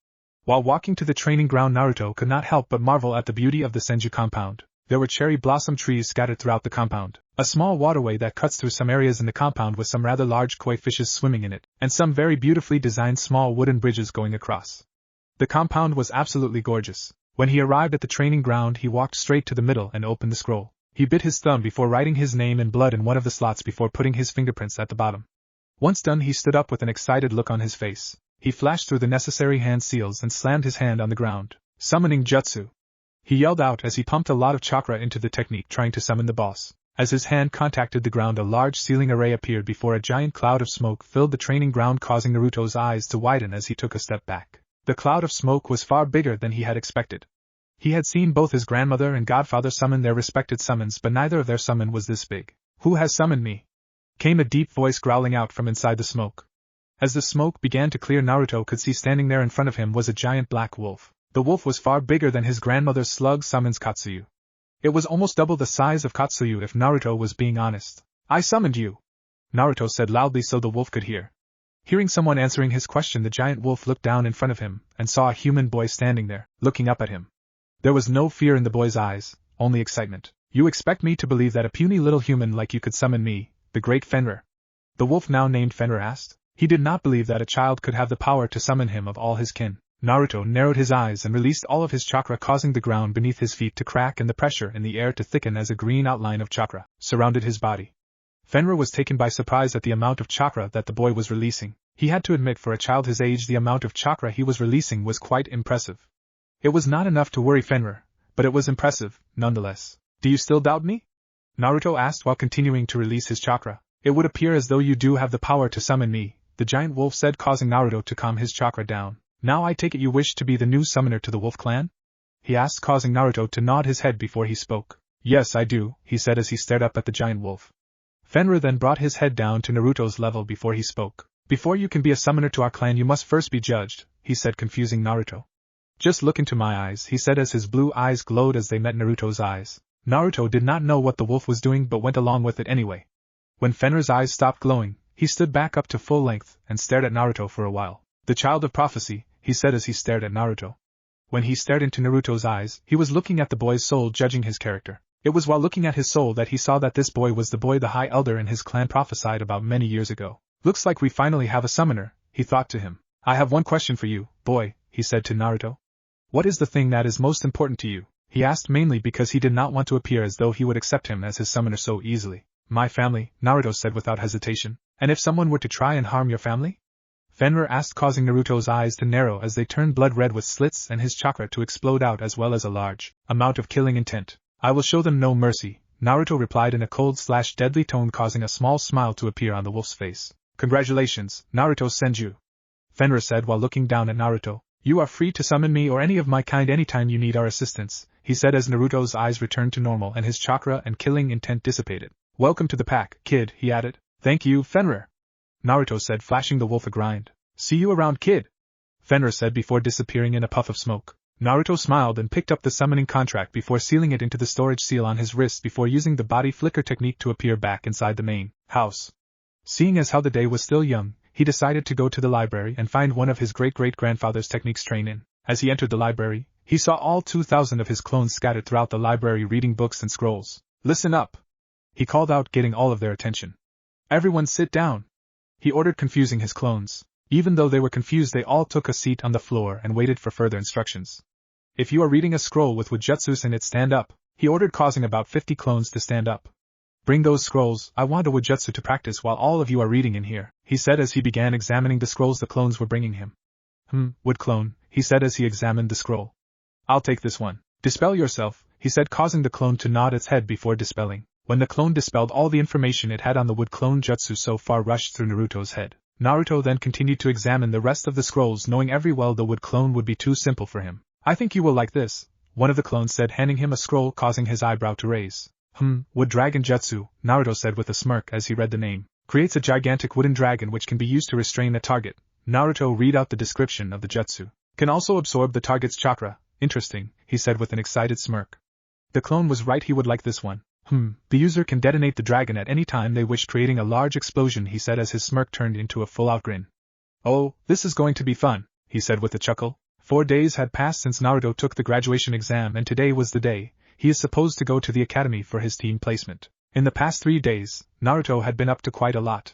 While walking to the training ground, Naruto could not help but marvel at the beauty of the Senju compound. There were cherry blossom trees scattered throughout the compound, a small waterway that cuts through some areas in the compound with some rather large koi fishes swimming in it, and some very beautifully designed small wooden bridges going across. The compound was absolutely gorgeous. When he arrived at the training ground, he walked straight to the middle and opened the scroll. He bit his thumb before writing his name in blood in one of the slots before putting his fingerprints at the bottom. Once done, he stood up with an excited look on his face. He flashed through the necessary hand seals and slammed his hand on the ground. Summoning jutsu, he yelled out as he pumped a lot of chakra into the technique trying to summon the boss. As his hand contacted the ground, a large ceiling array appeared before a giant cloud of smoke filled the training ground, causing Naruto's eyes to widen as he took a step back. The cloud of smoke was far bigger than he had expected. He had seen both his grandmother and godfather summon their respected summons, but neither of their summon was this big. Who has summoned me? Came a deep voice growling out from inside the smoke. As the smoke began to clear, Naruto could see standing there in front of him was a giant black wolf. The wolf was far bigger than his grandmother's slug summons Katsuyu. It was almost double the size of Katsuyu if Naruto was being honest. I summoned you, Naruto said loudly so the wolf could hear. Hearing someone answering his question, the giant wolf looked down in front of him and saw a human boy standing there, looking up at him. There was no fear in the boy's eyes, only excitement. You expect me to believe that a puny little human like you could summon me, the great Fenrir? The wolf, now named Fenrir, asked. He did not believe that a child could have the power to summon him of all his kin. Naruto narrowed his eyes and released all of his chakra, causing the ground beneath his feet to crack and the pressure in the air to thicken as a green outline of chakra surrounded his body. Fenrir was taken by surprise at the amount of chakra that the boy was releasing. He had to admit, for a child his age, the amount of chakra he was releasing was quite impressive. It was not enough to worry Fenrir, but it was impressive, nonetheless. Do you still doubt me? Naruto asked while continuing to release his chakra. It would appear as though you do have the power to summon me, the giant wolf said, causing Naruto to calm his chakra down. Now I take it you wish to be the new summoner to the wolf clan? He asked, causing Naruto to nod his head before he spoke. Yes, I do, he said as he stared up at the giant wolf. Fenrir then brought his head down to Naruto's level before he spoke. Before you can be a summoner to our clan, you must first be judged, he said, confusing Naruto. Just look into my eyes, he said as his blue eyes glowed as they met Naruto's eyes. Naruto did not know what the wolf was doing but went along with it anyway. When Fenrir's eyes stopped glowing, he stood back up to full length and stared at Naruto for a while. The child of prophecy, he said as he stared at Naruto. When he stared into Naruto's eyes, he was looking at the boy's soul, judging his character. It was while looking at his soul that he saw that this boy was the boy the High Elder in his clan prophesied about many years ago. Looks like we finally have a summoner, he thought to him. I have one question for you, boy, he said to Naruto. What is the thing that is most important to you? He asked mainly because he did not want to appear as though he would accept him as his summoner so easily. My family, Naruto said without hesitation. And if someone were to try and harm your family? Fenrir asked, causing Naruto's eyes to narrow as they turned blood red with slits and his chakra to explode out as well as a large amount of killing intent. I will show them no mercy, Naruto replied in a cold/deadly tone, causing a small smile to appear on the wolf's face. Congratulations, Naruto Senju, Fenrir said while looking down at Naruto. You are free to summon me or any of my kind anytime you need our assistance, he said as Naruto's eyes returned to normal and his chakra and killing intent dissipated. Welcome to the pack, kid, he added. Thank you, Fenrir, Naruto said, flashing the wolf a grind. See you around, kid, Fenrir said before disappearing in a puff of smoke. Naruto smiled and picked up the summoning contract before sealing it into the storage seal on his wrist before using the body flicker technique to appear back inside the main house. Seeing as how the day was still young, he decided to go to the library and find one of his great-great-grandfather's techniques train in. As he entered the library, he saw all 2,000 of his clones scattered throughout the library reading books and scrolls. Listen up, he called out, getting all of their attention. Everyone sit down, he ordered, confusing his clones. Even though they were confused, they all took a seat on the floor and waited for further instructions. If you are reading a scroll with Wujutsus in it, stand up, he ordered, causing about 50 clones to stand up. Bring those scrolls, I want a Wujutsu to practice while all of you are reading in here, he said as he began examining the scrolls the clones were bringing him. Wood clone, he said as he examined the scroll. I'll take this one. Dispel yourself, he said, causing the clone to nod its head before dispelling. When the clone dispelled, all the information it had on the wood clone jutsu so far rushed through Naruto's head. Naruto then continued to examine the rest of the scrolls, knowing every well the wood clone would be too simple for him. I think you will like this, one of the clones said, handing him a scroll, causing his eyebrow to raise. Wood dragon jutsu, Naruto said with a smirk as he read the name. Creates a gigantic wooden dragon which can be used to restrain a target. Naruto read out the description of the jutsu. Can also absorb the target's chakra. Interesting, he said with an excited smirk. The clone was right, he would like this one. The user can detonate the dragon at any time they wish, creating a large explosion, he said as his smirk turned into a full-out grin. Oh, this is going to be fun, he said with a chuckle. 4 days had passed since Naruto took the graduation exam and today was the day. He is supposed to go to the academy for his team placement. In the past 3 days, Naruto had been up to quite a lot.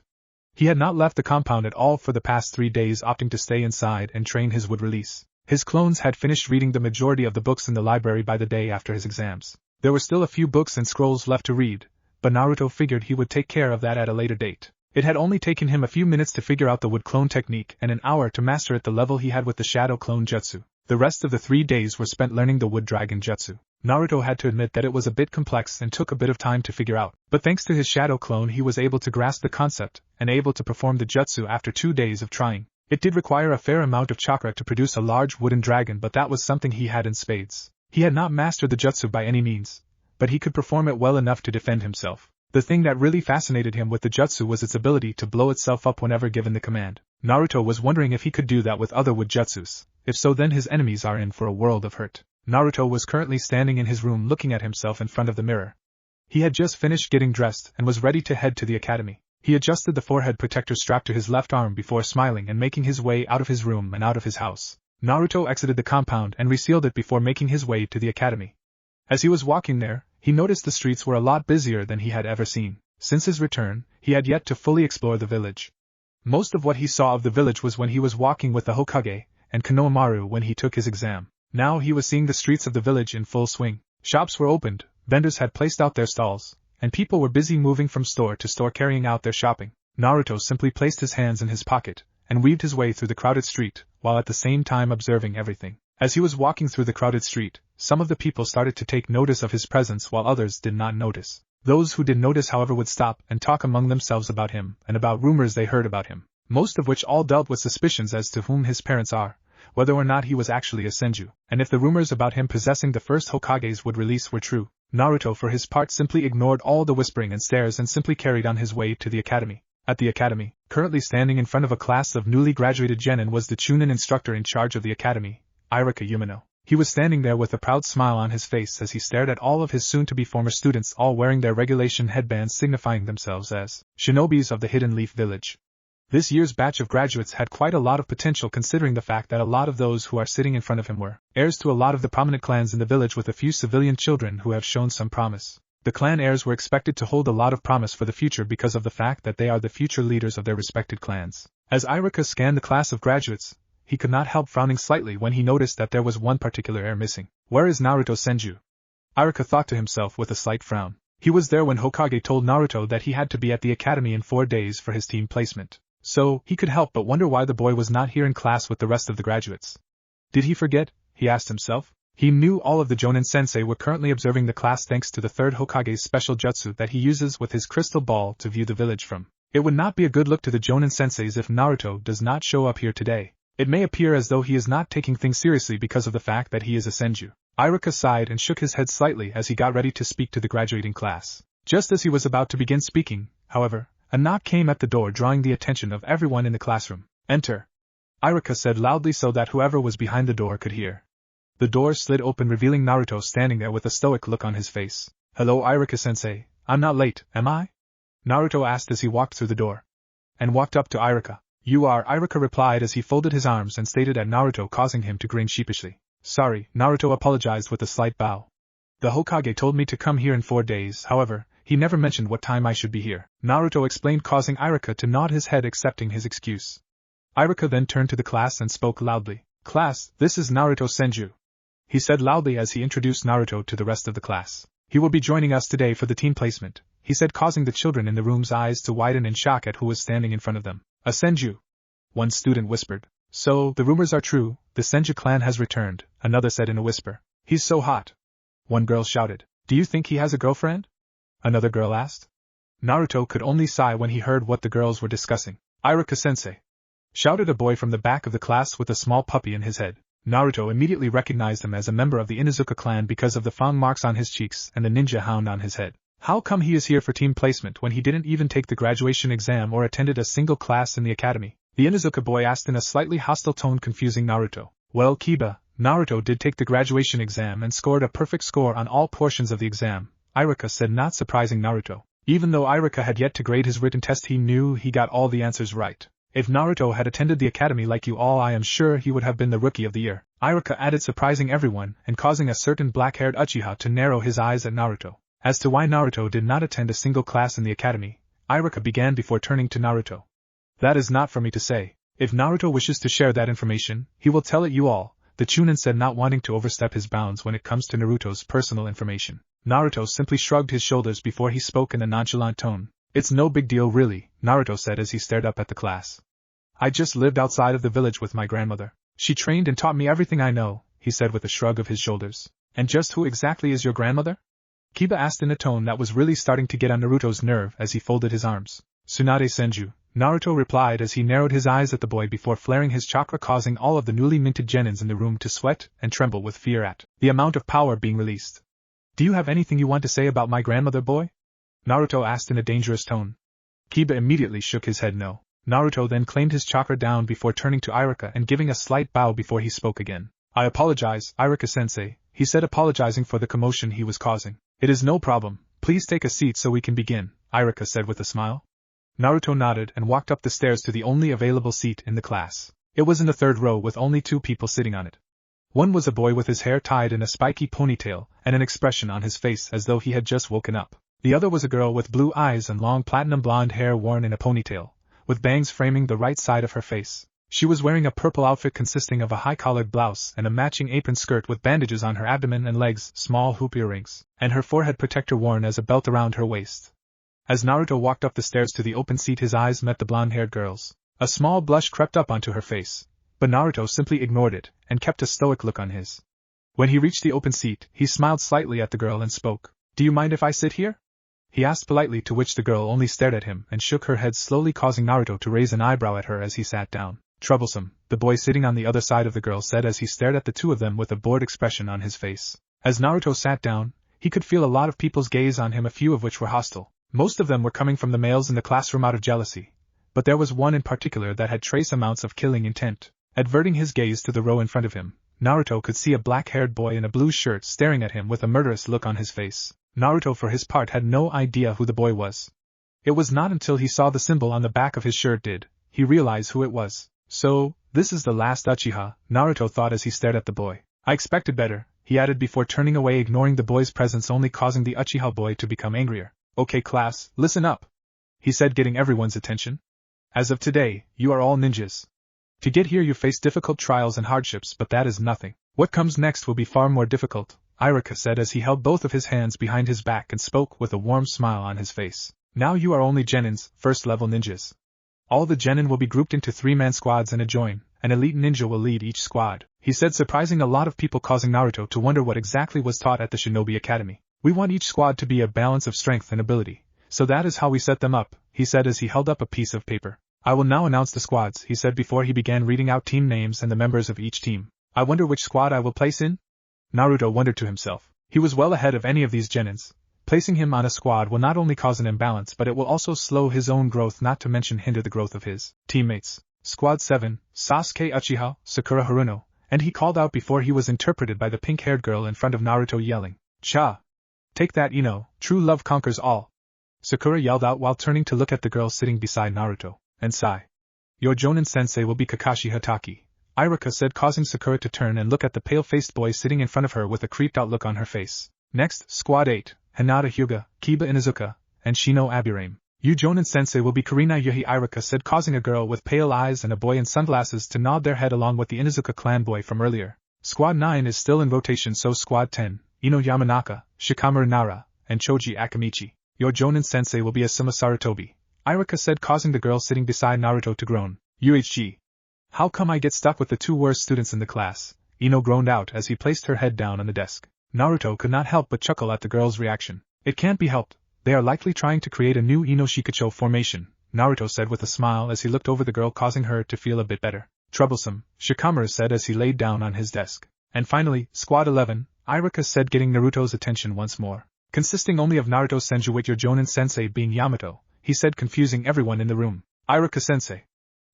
He had not left the compound at all for the past 3 days, opting to stay inside and train his wood release. His clones had finished reading the majority of the books in the library by the day after his exams. There were still a few books and scrolls left to read, but Naruto figured he would take care of that at a later date. It had only taken him a few minutes to figure out the wood clone technique and an hour to master it the level he had with the shadow clone jutsu. The rest of the 3 days were spent learning the wood dragon jutsu. Naruto had to admit that it was a bit complex and took a bit of time to figure out, but thanks to his shadow clone he was able to grasp the concept and able to perform the jutsu after 2 days of trying. It did require a fair amount of chakra to produce a large wooden dragon, but that was something he had in spades. He had not mastered the jutsu by any means, but he could perform it well enough to defend himself. The thing that really fascinated him with the jutsu was its ability to blow itself up whenever given the command. Naruto was wondering if he could do that with other wood jutsus. If so, then his enemies are in for a world of hurt. Naruto was currently standing in his room looking at himself in front of the mirror. He had just finished getting dressed and was ready to head to the academy. He adjusted the forehead protector strap to his left arm before smiling and making his way out of his room and out of his house. Naruto exited the compound and resealed it before making his way to the academy. As he was walking there, he noticed the streets were a lot busier than he had ever seen. Since his return, he had yet to fully explore the village. Most of what he saw of the village was when he was walking with the Hokage and Konohamaru when he took his exam. Now he was seeing the streets of the village in full swing. Shops were opened, vendors had placed out their stalls, and people were busy moving from store to store carrying out their shopping. Naruto simply placed his hands in his pocket and weaved his way through the crowded street, while at the same time observing everything. As he was walking through the crowded street, some of the people started to take notice of his presence while others did not notice. Those who did notice, however, would stop and talk among themselves about him and about rumors they heard about him, most of which all dealt with suspicions as to whom his parents are, whether or not he was actually a Senju, and if the rumors about him possessing the first Hokage's wood release were true. Naruto for his part simply ignored all the whispering and stares and simply carried on his way to the academy. At the academy, currently standing in front of a class of newly graduated genin was the Chunin instructor in charge of the academy, Irika Yumino. He was standing there with a proud smile on his face as he stared at all of his soon-to-be former students, all wearing their regulation headbands signifying themselves as shinobis of the Hidden Leaf Village. This year's batch of graduates had quite a lot of potential considering the fact that a lot of those who are sitting in front of him were heirs to a lot of the prominent clans in the village with a few civilian children who have shown some promise. The clan heirs were expected to hold a lot of promise for the future because of the fact that they are the future leaders of their respected clans. As Iruka scanned the class of graduates, he could not help frowning slightly when he noticed that there was one particular heir missing. Where is Naruto Senju? Iruka thought to himself with a slight frown. He was there when Hokage told Naruto that he had to be at the academy in 4 days for his team placement. So, he could help but wonder why the boy was not here in class with the rest of the graduates. Did he forget? He asked himself. He knew all of the Jonin sensei were currently observing the class thanks to the third Hokage's special jutsu that he uses with his crystal ball to view the village from. It would not be a good look to the Jonin senseis if Naruto does not show up here today. It may appear as though he is not taking things seriously because of the fact that he is a Senju. Iruka sighed and shook his head slightly as he got ready to speak to the graduating class. Just as he was about to begin speaking, however, a knock came at the door drawing the attention of everyone in the classroom. Enter. Iruka said loudly so that whoever was behind the door could hear. The door slid open revealing Naruto standing there with a stoic look on his face. Hello Iruka-sensei, I'm not late, am I? Naruto asked as he walked through the door. And walked up to Iruka. You are, Iruka replied as he folded his arms and stared at Naruto causing him to grin sheepishly. Sorry, Naruto apologized with a slight bow. The Hokage told me to come here in 4 days, however, he never mentioned what time I should be here. Naruto explained causing Iruka to nod his head accepting his excuse. Iruka then turned to the class and spoke loudly. Class, this is Naruto Senju. He said loudly as he introduced Naruto to the rest of the class. He will be joining us today for the team placement, he said causing the children in the room's eyes to widen in shock at who was standing in front of them. A Senju. One student whispered. So, the rumors are true, the Senju clan has returned, another said in a whisper. He's so hot. One girl shouted. Do you think he has a girlfriend? Another girl asked. Naruto could only sigh when he heard what the girls were discussing. Iruka-sensei, shouted a boy from the back of the class with a small puppy in his head. Naruto immediately recognized him as a member of the Inuzuka clan because of the fang marks on his cheeks and the ninja hound on his head. How come he is here for team placement when he didn't even take the graduation exam or attended a single class in the academy? The Inuzuka boy asked in a slightly hostile tone, confusing Naruto. Well, Kiba, Naruto did take the graduation exam and scored a perfect score on all portions of the exam, Iruka said, not surprising Naruto. Even though Iruka had yet to grade his written test, he knew he got all the answers right. If Naruto had attended the academy like you all, I am sure he would have been the rookie of the year, Iruka added, surprising everyone and causing a certain black-haired Uchiha to narrow his eyes at Naruto. As to why Naruto did not attend a single class in the academy, Iruka began before turning to Naruto. That is not for me to say. If Naruto wishes to share that information, he will tell it you all, the Chunin said, not wanting to overstep his bounds when it comes to Naruto's personal information. Naruto simply shrugged his shoulders before he spoke in a nonchalant tone. It's no big deal really, Naruto said as he stared up at the class. I just lived outside of the village with my grandmother. She trained and taught me everything I know, he said with a shrug of his shoulders. And just who exactly is your grandmother? Kiba asked in a tone that was really starting to get on Naruto's nerve as he folded his arms. Tsunade Senju, Naruto replied as he narrowed his eyes at the boy before flaring his chakra, causing all of the newly minted genins in the room to sweat and tremble with fear at the amount of power being released. Do you have anything you want to say about my grandmother, boy? Naruto asked in a dangerous tone. Kiba immediately shook his head no. Naruto then claimed his chakra down before turning to Iruka and giving a slight bow before he spoke again. I apologize, Iruka-sensei, he said, apologizing for the commotion he was causing. It is no problem, please take a seat so we can begin, Iruka said with a smile. Naruto nodded and walked up the stairs to the only available seat in the class. It was in the third row with only 2 people sitting on it. One was a boy with his hair tied in a spiky ponytail and an expression on his face as though he had just woken up. The other was a girl with blue eyes and long platinum blonde hair worn in a ponytail, with bangs framing the right side of her face. She was wearing a purple outfit consisting of a high-collared blouse and a matching apron skirt with bandages on her abdomen and legs, small hoop earrings, and her forehead protector worn as a belt around her waist. As Naruto walked up the stairs to the open seat, his eyes met the blonde-haired girl's. A small blush crept up onto her face, but Naruto simply ignored it and kept a stoic look on his. When he reached the open seat, he smiled slightly at the girl and spoke. Do you mind if I sit here? He asked politely, to which the girl only stared at him and shook her head slowly, causing Naruto to raise an eyebrow at her as he sat down. Troublesome, the boy sitting on the other side of the girl said as he stared at the two of them with a bored expression on his face. As Naruto sat down, he could feel a lot of people's gaze on him, a few of which were hostile. Most of them were coming from the males in the classroom out of jealousy, but there was one in particular that had trace amounts of killing intent. Adverting his gaze to the row in front of him, Naruto could see a black-haired boy in a blue shirt staring at him with a murderous look on his face. Naruto for his part had no idea who the boy was. It was not until he saw the symbol on the back of his shirt did he realized who it was. So, this is the last Uchiha, Naruto thought as he stared at the boy. I expected better, he added before turning away, ignoring the boy's presence, only causing the Uchiha boy to become angrier. Okay class, listen up, he said, getting everyone's attention. As of today, you are all ninjas. To get here you face difficult trials and hardships, but that is nothing. What comes next will be far more difficult, Iruka said as he held both of his hands behind his back and spoke with a warm smile on his face. Now you are only genins, first-level ninjas. All the genin will be grouped into 3-man squads and an elite ninja will lead each squad, he said, surprising a lot of people, causing Naruto to wonder what exactly was taught at the Shinobi Academy. We want each squad to be a balance of strength and ability, so that is how we set them up, he said as he held up a piece of paper. I will now announce the squads, he said before he began reading out team names and the members of each team. I wonder which squad I will place in? Naruto wondered to himself. He was well ahead of any of these genins. Placing him on a squad will not only cause an imbalance, but it will also slow his own growth, not to mention hinder the growth of his teammates. Squad 7, Sasuke Uchiha, Sakura Haruno, and he called out before he was interpreted by the pink-haired girl in front of Naruto, yelling, Cha! Take that, Ino, true love conquers all. Sakura yelled out while turning to look at the girl sitting beside Naruto, and sigh. Your Jonin-sensei will be Kakashi Hatake, Iruka said, causing Sakura to turn and look at the pale-faced boy sitting in front of her with a creeped-out look on her face. Next, Squad 8, Hinata Hyuga, Kiba Inuzuka, and Shino Aburame. You Jonin-sensei will be Karina Yuhi, Iruka said, causing a girl with pale eyes and a boy in sunglasses to nod their head along with the Inuzuka clan boy from earlier. Squad 9 is still in rotation, so Squad 10, Ino Yamanaka, Shikamaru Nara, and Choji Akamichi. Your Jonin-sensei will be Asuma Sarutobi, Iruka said, causing the girl sitting beside Naruto to groan. UHG. How come I get stuck with the 2 worst students in the class? Ino groaned out as he placed her head down on the desk. Naruto could not help but chuckle at the girl's reaction. It can't be helped. They are likely trying to create a new Ino Shikacho formation, Naruto said with a smile as he looked over the girl, causing her to feel a bit better. Troublesome, Shikamaru said as he laid down on his desk. And finally, Squad 11, Iruka said, getting Naruto's attention once more. Consisting only of Naruto Senju with your Jonin-sensei being Yamato, he said, confusing everyone in the room. Iruka-sensei.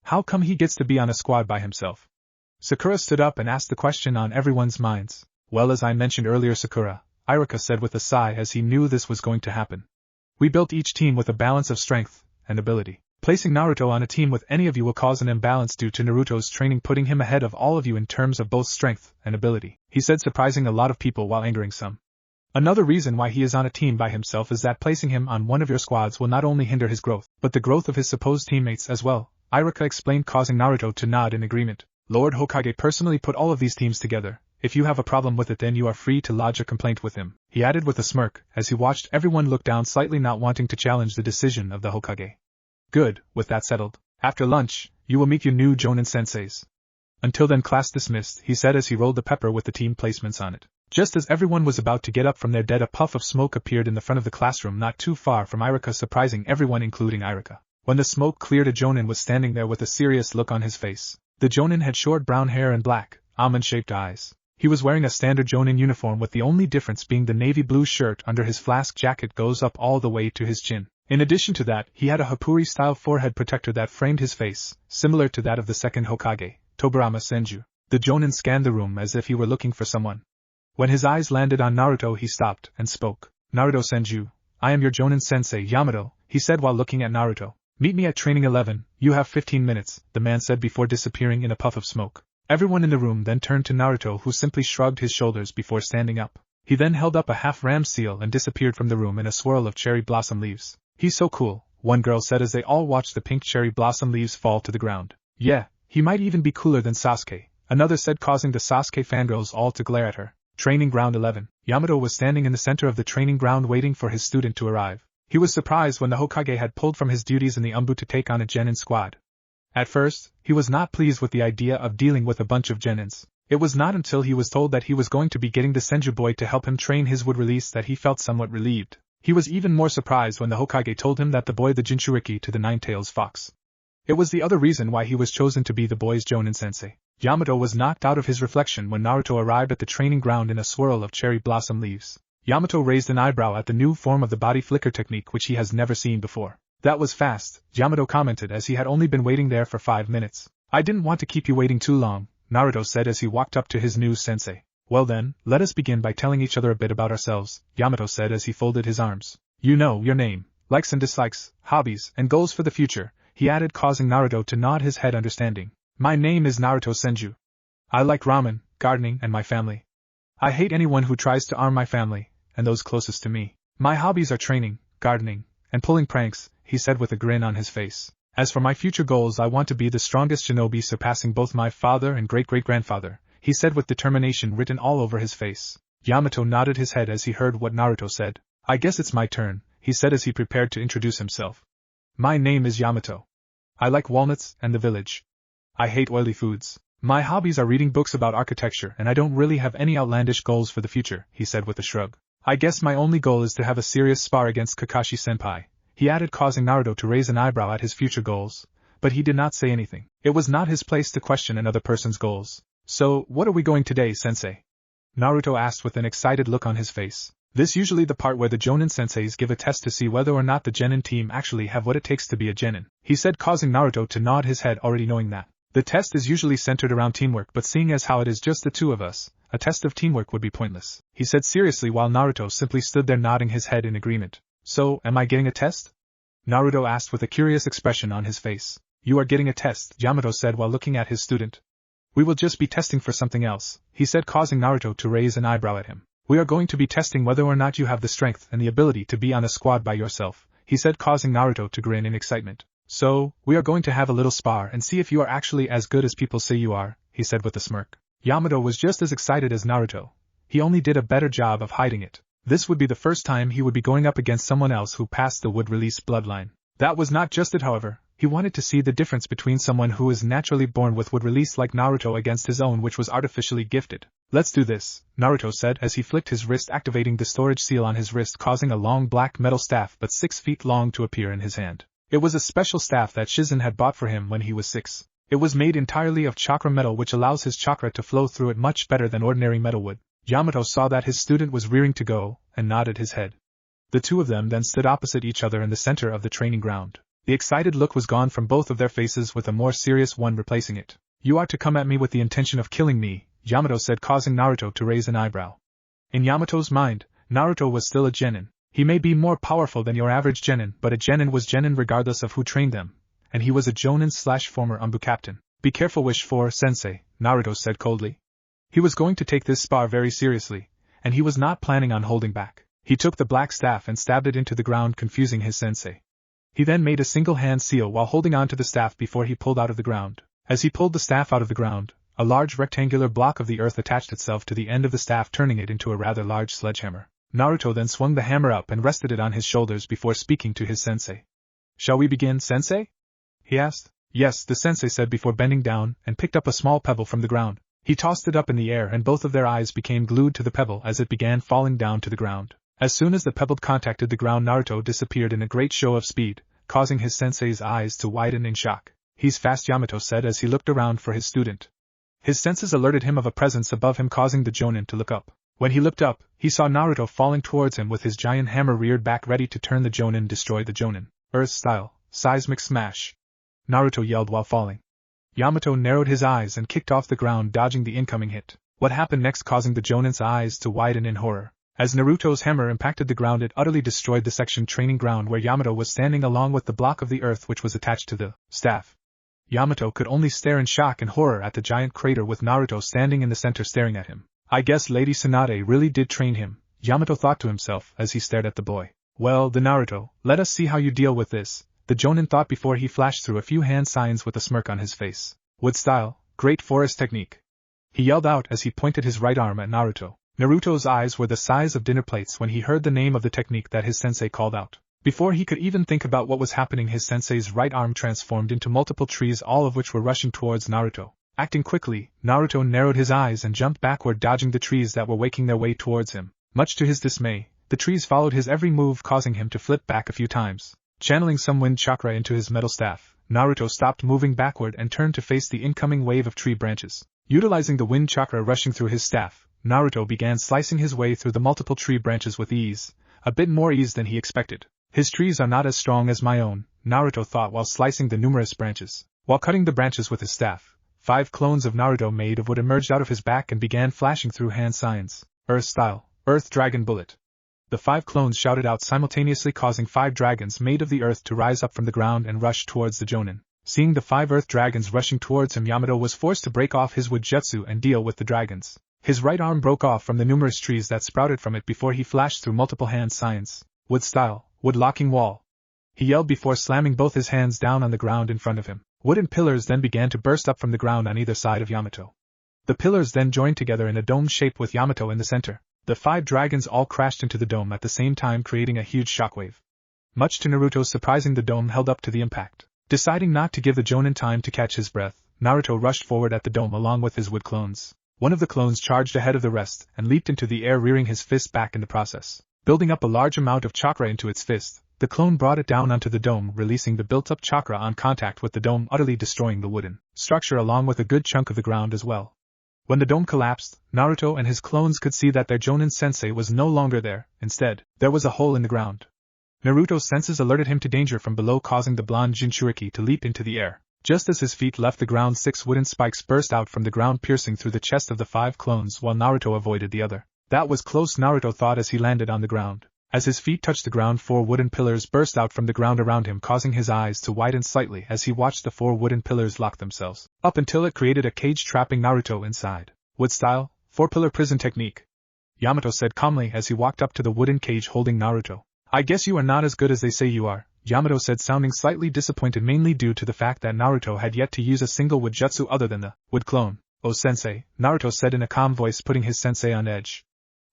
How come he gets to be on a squad by himself? Sakura stood up and asked the question on everyone's minds. Well, as I mentioned earlier, Sakura, Iruka said with a sigh as he knew this was going to happen. We built each team with a balance of strength and ability. Placing Naruto on a team with any of you will cause an imbalance due to Naruto's training, putting him ahead of all of you in terms of both strength and ability, he said, surprising a lot of people while angering some. Another reason why he is on a team by himself is that placing him on one of your squads will not only hinder his growth, but the growth of his supposed teammates as well, Iruka explained, causing Naruto to nod in agreement. Lord Hokage personally put all of these teams together. If you have a problem with it, then you are free to lodge a complaint with him, he added with a smirk as he watched everyone look down slightly, not wanting to challenge the decision of the Hokage. Good, with that settled. After lunch, you will meet your new Jonin-senseis. Until then, class dismissed, he said as he rolled the pepper with the team placements on it. Just as everyone was about to get up from their dead, a puff of smoke appeared in the front of the classroom not too far from Iruka, surprising everyone including Iruka. When the smoke cleared, a Jonin was standing there with a serious look on his face. The Jonin had short brown hair and black, almond-shaped eyes. He was wearing a standard Jonin uniform, with the only difference being the navy blue shirt under his flask jacket goes up all the way to his chin. In addition to that, he had a Hapuri-style forehead protector that framed his face, similar to that of the second Hokage, Tobirama Senju. The Jonin scanned the room as if he were looking for someone. When his eyes landed on Naruto, he stopped and spoke. Naruto Senju, I am your Jonin-sensei Yamato, he said while looking at Naruto. Meet me at training 11, you have 15 minutes, the man said before disappearing in a puff of smoke. Everyone in the room then turned to Naruto, who simply shrugged his shoulders before standing up. He then held up a half-rammed seal and disappeared from the room in a swirl of cherry blossom leaves. He's so cool, one girl said as they all watched the pink cherry blossom leaves fall to the ground. Yeah, he might even be cooler than Sasuke, another said, causing the Sasuke fangirls all to glare at her. Training Ground 11. Yamato was standing in the center of the training ground waiting for his student to arrive. He was surprised when the Hokage had pulled from his duties in the Umbu to take on a genin squad. At first, he was not pleased with the idea of dealing with a bunch of genins. It was not until he was told that he was going to be getting the Senju boy to help him train his wood release that he felt somewhat relieved. He was even more surprised when the Hokage told him that the boy the Jinchuriki to the Nine-Tails Fox. It was the other reason why he was chosen to be the boy's Jonin-sensei. Yamato was knocked out of his reflection when Naruto arrived at the training ground in a swirl of cherry blossom leaves. Yamato raised an eyebrow at the new form of the body flicker technique, which he has never seen before. That was fast, Yamato commented as he had only been waiting there for 5 minutes. I didn't want to keep you waiting too long, Naruto said as he walked up to his new sensei. Well then, let us begin by telling each other a bit about ourselves, Yamato said as he folded his arms. You know your name, likes and dislikes, hobbies, and goals for the future, he added, causing Naruto to nod his head understanding. My name is Naruto Senju. I like ramen, gardening, and my family. I hate anyone who tries to harm my family, and those closest to me. My hobbies are training, gardening, and pulling pranks, he said with a grin on his face. As for my future goals, I want to be the strongest shinobi, surpassing both my father and great-great-grandfather, he said with determination written all over his face. Yamato nodded his head as he heard what Naruto said. I guess it's my turn, he said as he prepared to introduce himself. My name is Yamato. I like walnuts and the village. I hate oily foods. My hobbies are reading books about architecture, and I don't really have any outlandish goals for the future, he said with a shrug. I guess my only goal is to have a serious spar against Kakashi-senpai, he added, causing Naruto to raise an eyebrow at his future goals, but he did not say anything. It was not his place to question another person's goals. So, what are we going today, sensei? Naruto asked with an excited look on his face. This usually the part where the Jonin senseis give a test to see whether or not the genin team actually have what it takes to be a genin, he said, causing Naruto to nod his head, already knowing that. The test is usually centered around teamwork, but seeing as how it is just the two of us, a test of teamwork would be pointless, he said seriously while Naruto simply stood there nodding his head in agreement. So, am I getting a test? Naruto asked with a curious expression on his face. You are getting a test, Yamato said while looking at his student. We will just be testing for something else, he said, causing Naruto to raise an eyebrow at him. We are going to be testing whether or not you have the strength and the ability to be on a squad by yourself, he said, causing Naruto to grin in excitement. So, we are going to have a little spar and see if you are actually as good as people say you are, he said with a smirk. Yamato was just as excited as Naruto. He only did a better job of hiding it. This would be the first time he would be going up against someone else who passed the wood-release bloodline. That was not just it, however. He wanted to see the difference between someone who is naturally born with wood release like Naruto against his own, which was artificially gifted. Let's do this, Naruto said as he flicked his wrist, activating the storage seal on his wrist, causing a long black metal staff but 6 feet long to appear in his hand. It was a special staff that Shizen had bought for him when he was 6. It was made entirely of chakra metal, which allows his chakra to flow through it much better than ordinary metal would. Yamato saw that his student was rearing to go, and nodded his head. The two of them then stood opposite each other in the center of the training ground. The excited look was gone from both of their faces, with a more serious one replacing it. You are to come at me with the intention of killing me, Yamato said, causing Naruto to raise an eyebrow. In Yamato's mind, Naruto was still a genin. He may be more powerful than your average genin, but a genin was genin regardless of who trained them, and he was a jonin/former Umbu captain. Be careful, wish for, sensei, Naruto said coldly. He was going to take this spar very seriously, and he was not planning on holding back. He took the black staff and stabbed it into the ground, confusing his sensei. He then made a single hand seal while holding on to the staff before he pulled out of the ground. As he pulled the staff out of the ground, a large rectangular block of the earth attached itself to the end of the staff, turning it into a rather large sledgehammer. Naruto then swung the hammer up and rested it on his shoulders before speaking to his sensei. Shall we begin, sensei? He asked. Yes, the sensei said before bending down and picked up a small pebble from the ground. He tossed it up in the air and both of their eyes became glued to the pebble as it began falling down to the ground. As soon as the pebble contacted the ground, Naruto disappeared in a great show of speed, causing his sensei's eyes to widen in shock. He's fast, Yamato said as he looked around for his student. His senses alerted him of a presence above him, causing the Jonin to look up. When he looked up, he saw Naruto falling towards him with his giant hammer reared back, ready to turn the Jonin, destroy the Jonin. Earth-style, seismic smash. Naruto yelled while falling. Yamato narrowed his eyes and kicked off the ground, dodging the incoming hit. What happened next causing the Jonin's eyes to widen in horror. As Naruto's hammer impacted the ground, it utterly destroyed the section training ground where Yamato was standing, along with the block of the earth which was attached to the staff. Yamato could only stare in shock and horror at the giant crater with Naruto standing in the center staring at him. I guess Lady Tsunade really did train him, Yamato thought to himself as he stared at the boy. Well, the Naruto, let us see how you deal with this, the Jonin thought before he flashed through a few hand signs with a smirk on his face. Wood style, great forest technique. He yelled out as he pointed his right arm at Naruto. Naruto's eyes were the size of dinner plates when he heard the name of the technique that his sensei called out. Before he could even think about what was happening, his sensei's right arm transformed into multiple trees, all of which were rushing towards Naruto. Acting quickly, Naruto narrowed his eyes and jumped backward, dodging the trees that were making their way towards him. Much to his dismay, the trees followed his every move, causing him to flip back a few times. Channeling some wind chakra into his metal staff, Naruto stopped moving backward and turned to face the incoming wave of tree branches. Utilizing the wind chakra rushing through his staff, Naruto began slicing his way through the multiple tree branches with ease, a bit more ease than he expected. His trees are not as strong as my own, Naruto thought while slicing the numerous branches. While cutting the branches with his staff, 5 clones of Naruto made of wood emerged out of his back and began flashing through hand signs. Earth style, Earth Dragon Bullet. The 5 clones shouted out simultaneously, causing 5 dragons made of the earth to rise up from the ground and rush towards the Jonin. Seeing the 5 earth dragons rushing towards him, Yamato was forced to break off his wood jutsu and deal with the dragons. His right arm broke off from the numerous trees that sprouted from it before he flashed through multiple hand signs. Wood style, wood locking wall. He yelled before slamming both his hands down on the ground in front of him. Wooden pillars then began to burst up from the ground on either side of Yamato. The pillars then joined together in a dome shape with Yamato in the center. The 5 dragons all crashed into the dome at the same time, creating a huge shockwave. Much to Naruto's surprising, the dome held up to the impact. Deciding not to give the Jonin time to catch his breath, Naruto rushed forward at the dome along with his wood clones. One of the clones charged ahead of the rest and leaped into the air, rearing his fist back in the process. Building up a large amount of chakra into its fist, the clone brought it down onto the dome, releasing the built-up chakra on contact with the dome, utterly destroying the wooden structure along with a good chunk of the ground as well. When the dome collapsed, Naruto and his clones could see that their Jonin sensei was no longer there. Instead, there was a hole in the ground. Naruto's senses alerted him to danger from below, causing the blonde Jinchuriki to leap into the air. Just as his feet left the ground, 6 wooden spikes burst out from the ground, piercing through the chest of the 5 clones while Naruto avoided the other. That was close, Naruto thought as he landed on the ground. As his feet touched the ground, 4 wooden pillars burst out from the ground around him, causing his eyes to widen slightly as he watched the 4 wooden pillars lock themselves up until it created a cage trapping Naruto inside. Wood style, 4-pillar prison technique. Yamato said calmly as he walked up to the wooden cage holding Naruto. I guess you are not as good as they say you are, Yamato said, sounding slightly disappointed, mainly due to the fact that Naruto had yet to use a single wood jutsu other than the wood clone. Oh sensei, Naruto said in a calm voice, putting his sensei on edge.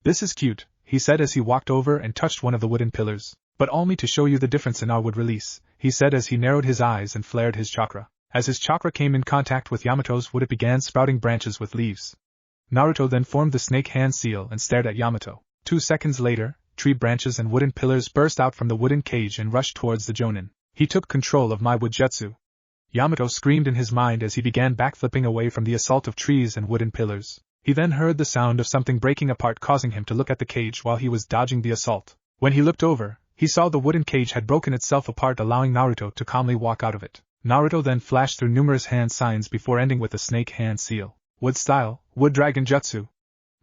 This is cute, he said as he walked over and touched one of the wooden pillars. But all me to show you the difference in our wood release, he said as he narrowed his eyes and flared his chakra. As his chakra came in contact with Yamato's wood, it began sprouting branches with leaves. Naruto then formed the snake hand seal and stared at Yamato. 2 seconds later, tree branches and wooden pillars burst out from the wooden cage and rushed towards the Jonin. He took control of my wood jutsu. Yamato screamed in his mind as he began backflipping away from the assault of trees and wooden pillars. He then heard the sound of something breaking apart, causing him to look at the cage while he was dodging the assault. When he looked over, he saw the wooden cage had broken itself apart, allowing Naruto to calmly walk out of it. Naruto then flashed through numerous hand signs before ending with a snake hand seal. Wood style, wood dragon jutsu.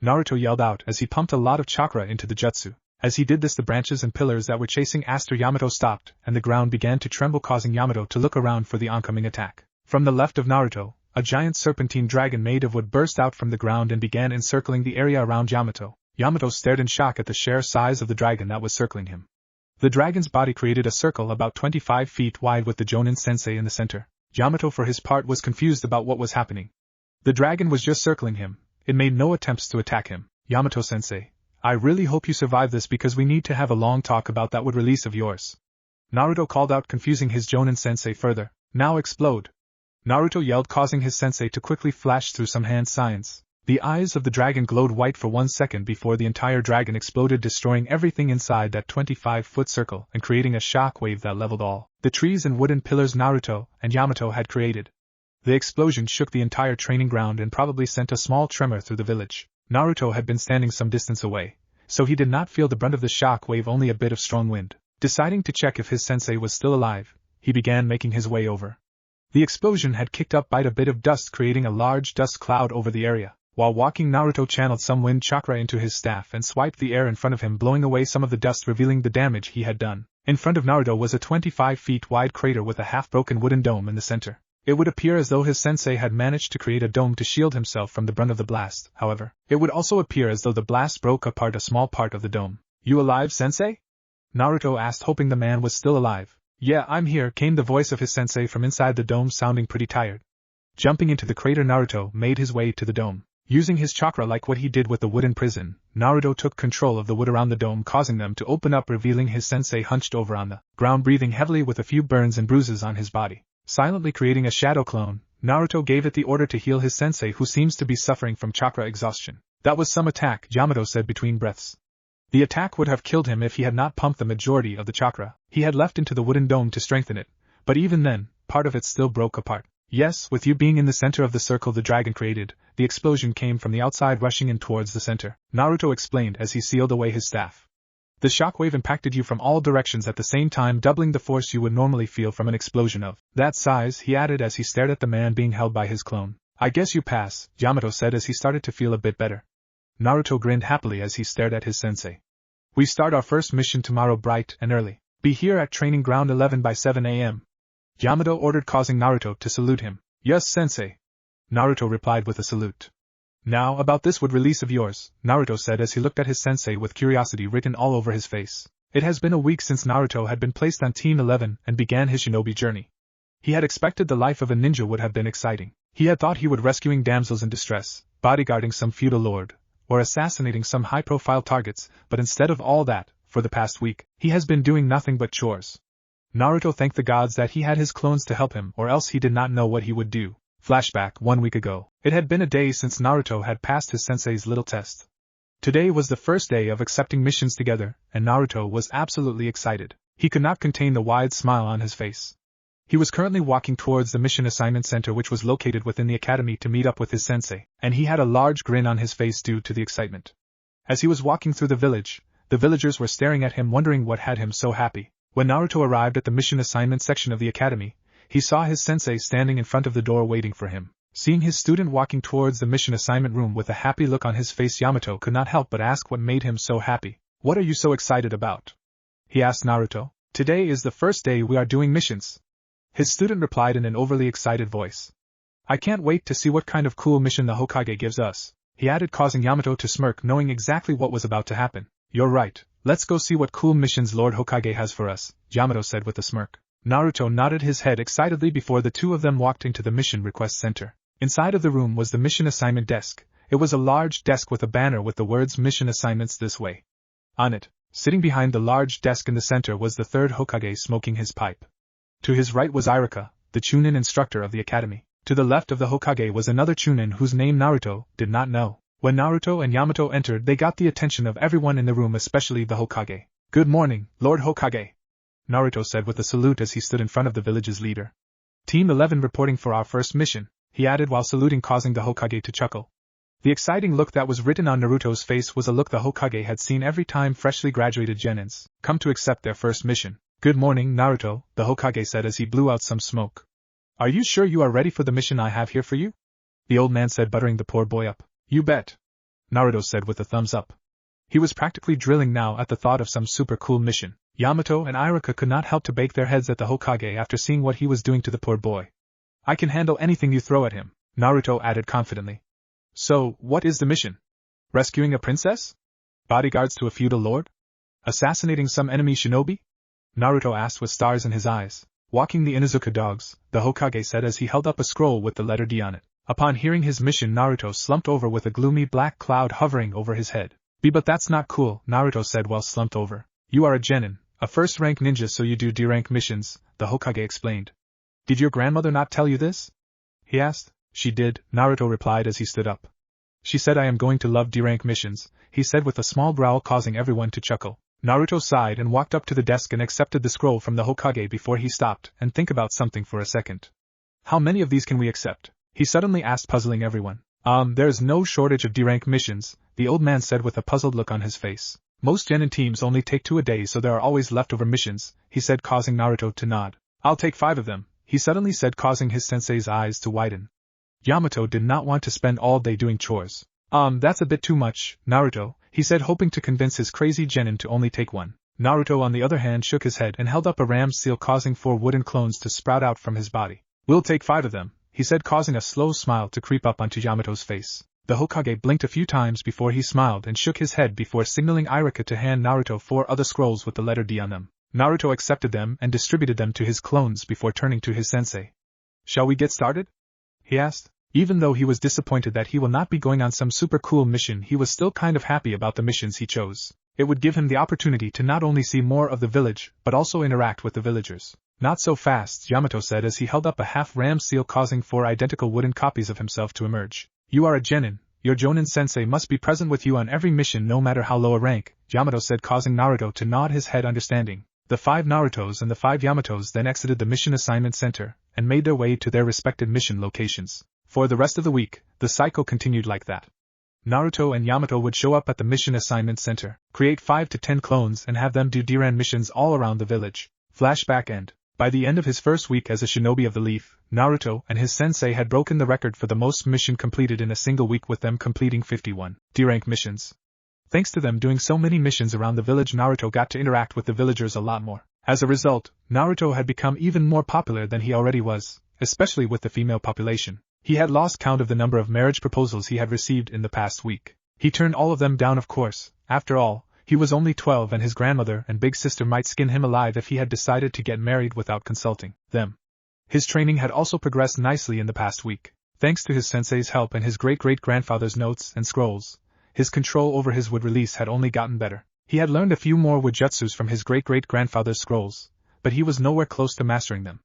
Naruto yelled out as he pumped a lot of chakra into the jutsu. As he did this, the branches and pillars that were chasing after Yamato stopped, and the ground began to tremble, causing Yamato to look around for the oncoming attack. From the left of Naruto, a giant serpentine dragon made of wood burst out from the ground and began encircling the area around Yamato. Yamato stared in shock at the sheer size of the dragon that was circling him. The dragon's body created a circle about 25 feet wide with the Jonin sensei in the center. Yamato, for his part, was confused about what was happening. The dragon was just circling him. It made no attempts to attack him. Yamato-sensei, I really hope you survive this, because we need to have a long talk about that wood release of yours. Naruto called out, confusing his Jonin sensei further. Now explode. Naruto yelled, causing his sensei to quickly flash through some hand signs. The eyes of the dragon glowed white for 1 second before the entire dragon exploded, destroying everything inside that 25-foot circle and creating a shock wave that leveled all the trees and wooden pillars Naruto and Yamato had created. The explosion shook the entire training ground and probably sent a small tremor through the village. Naruto had been standing some distance away, so he did not feel the brunt of the shock wave, only a bit of strong wind. Deciding to check if his sensei was still alive, he began making his way over. The explosion had kicked up a bit of dust, creating a large dust cloud over the area. While walking, Naruto channeled some wind chakra into his staff and swiped the air in front of him, blowing away some of the dust, revealing the damage he had done. In front of Naruto was a 25 feet wide crater with a half-broken wooden dome in the center. It would appear as though his sensei had managed to create a dome to shield himself from the brunt of the blast. However, it would also appear as though the blast broke apart a small part of the dome. You alive, sensei? Naruto asked, hoping the man was still alive. Yeah, I'm here, came the voice of his sensei from inside the dome, sounding pretty tired. Jumping into the crater, Naruto made his way to the dome. Using his chakra like what he did with the wooden prison, Naruto took control of the wood around the dome, causing them to open up, revealing his sensei hunched over on the ground, breathing heavily with a few burns and bruises on his body. Silently creating a shadow clone, Naruto gave it the order to heal his sensei, who seems to be suffering from chakra exhaustion. That was some attack, Yamato said between breaths. The attack would have killed him if he had not pumped the majority of the chakra he had left into the wooden dome to strengthen it, but even then, part of it still broke apart. Yes, with you being in the center of the circle the dragon created, the explosion came from the outside, rushing in towards the center, Naruto explained as he sealed away his staff. The shockwave impacted you from all directions at the same time, doubling the force you would normally feel from an explosion of that size, he added as he stared at the man being held by his clone. I guess you pass, Yamato said as he started to feel a bit better. Naruto grinned happily as he stared at his sensei. We start our first mission tomorrow bright and early. Be here at training ground 11 by 7 a.m. Yamato ordered, causing Naruto to salute him. Yes, sensei. Naruto replied with a salute. Now, about this wood release of yours, Naruto said as he looked at his sensei with curiosity written all over his face. It has been a week since Naruto had been placed on Team 11 and began his shinobi journey. He had expected the life of a ninja would have been exciting. He had thought he would rescuing damsels in distress, bodyguarding some feudal lord, or assassinating some high-profile targets, but instead of all that, for the past week, he has been doing nothing but chores. Naruto thanked the gods that he had his clones to help him, or else he did not know what he would do. Flashback 1 week ago. It had been a day since Naruto had passed his sensei's little test. Today was the first day of accepting missions together, and Naruto was absolutely excited. He could not contain the wide smile on his face. He was currently walking towards the mission assignment center, which was located within the academy, to meet up with his sensei, and he had a large grin on his face due to the excitement. As he was walking through the village, the villagers were staring at him, wondering what had him so happy. When Naruto arrived at the mission assignment section of the academy, he saw his sensei standing in front of the door waiting for him. Seeing his student walking towards the mission assignment room with a happy look on his face, Yamato could not help but ask what made him so happy. What are you so excited about? He asked Naruto. Today is the first day we are doing missions. His student replied in an overly excited voice. I can't wait to see what kind of cool mission the Hokage gives us, he added, causing Yamato to smirk, knowing exactly what was about to happen. You're right, let's go see what cool missions Lord Hokage has for us, Yamato said with a smirk. Naruto nodded his head excitedly before the two of them walked into the mission request center. Inside of the room was the mission assignment desk. It was a large desk with a banner with the words Mission Assignments This Way on it. Sitting behind the large desk in the center was the third Hokage smoking his pipe. To his right was Iruka, the Chunin instructor of the academy. To the left of the Hokage was another Chunin whose name Naruto did not know. When Naruto and Yamato entered, they got the attention of everyone in the room, especially the Hokage. Good morning, Lord Hokage, Naruto said with a salute as he stood in front of the village's leader. Team 11 reporting for our first mission, he added while saluting, causing the Hokage to chuckle. The exciting look that was written on Naruto's face was a look the Hokage had seen every time freshly graduated genins come to accept their first mission. Good morning, Naruto, the Hokage said as he blew out some smoke. Are you sure you are ready for the mission I have here for you? The old man said, buttering the poor boy up. You bet, Naruto said with a thumbs up. He was practically drilling now at the thought of some super cool mission. Yamato and Iruka could not help to bake their heads at the Hokage after seeing what he was doing to the poor boy. I can handle anything you throw at him, Naruto added confidently. So, what is the mission? Rescuing a princess? Bodyguards to a feudal lord? Assassinating some enemy shinobi? Naruto asked with stars in his eyes. Walking the Inuzuka dogs, the Hokage said as he held up a scroll with the letter D on it. Upon hearing his mission, Naruto slumped over with a gloomy black cloud hovering over his head. But that's not cool, Naruto said while slumped over. You are a genin, a first-rank ninja, so you do D-rank missions, the Hokage explained. Did your grandmother not tell you this? He asked. She did, Naruto replied as he stood up. She said I am going to love D-rank missions, he said with a small growl, causing everyone to chuckle. Naruto sighed and walked up to the desk and accepted the scroll from the Hokage before he stopped and think about something for a second. How many of these can we accept? He suddenly asked, puzzling everyone. There's no shortage of D-rank missions, the old man said with a puzzled look on his face. Most genin teams only take 2 a day, so there are always leftover missions, he said, causing Naruto to nod. I'll take 5 of them, he suddenly said, causing his sensei's eyes to widen. Yamato did not want to spend all day doing chores. That's a bit too much, Naruto, he said, hoping to convince his crazy genin to only take 1. Naruto on the other hand shook his head and held up a ram's seal, causing 4 wooden clones to sprout out from his body. We'll take 5 of them, he said, causing a slow smile to creep up onto Yamato's face. The Hokage blinked a few times before he smiled and shook his head before signaling Iruka to hand Naruto 4 other scrolls with the letter D on them. Naruto accepted them and distributed them to his clones before turning to his sensei. Shall we get started? He asked. Even though he was disappointed that he will not be going on some super cool mission, he was still kind of happy about the missions he chose. It would give him the opportunity to not only see more of the village, but also interact with the villagers. Not so fast, Yamato said as he held up a half-ram seal, causing 4 identical wooden copies of himself to emerge. You are a genin. Your Jonin sensei must be present with you on every mission no matter how low a rank, Yamato said, causing Naruto to nod his head understanding. The 5 Narutos and the 5 Yamatos then exited the mission assignment center and made their way to their respective mission locations. For the rest of the week, the cycle continued like that. Naruto and Yamato would show up at the mission assignment center, create 5 to 10 clones and have them do D-ran missions all around the village. Flashback end. By the end of his first week as a shinobi of the leaf, Naruto and his sensei had broken the record for the most mission completed in a single week, with them completing 51 D-rank missions. Thanks to them doing so many missions around the village, Naruto got to interact with the villagers a lot more. As a result, Naruto had become even more popular than he already was, especially with the female population. He had lost count of the number of marriage proposals he had received in the past week. He turned all of them down, of course. After all, he was only 12 and his grandmother and big sister might skin him alive if he had decided to get married without consulting them. His training had also progressed nicely in the past week. Thanks to his sensei's help and his great-great-grandfather's notes and scrolls, his control over his wood release had only gotten better. He had learned a few more wood jutsus from his great-great-grandfather's scrolls, but he was nowhere close to mastering them.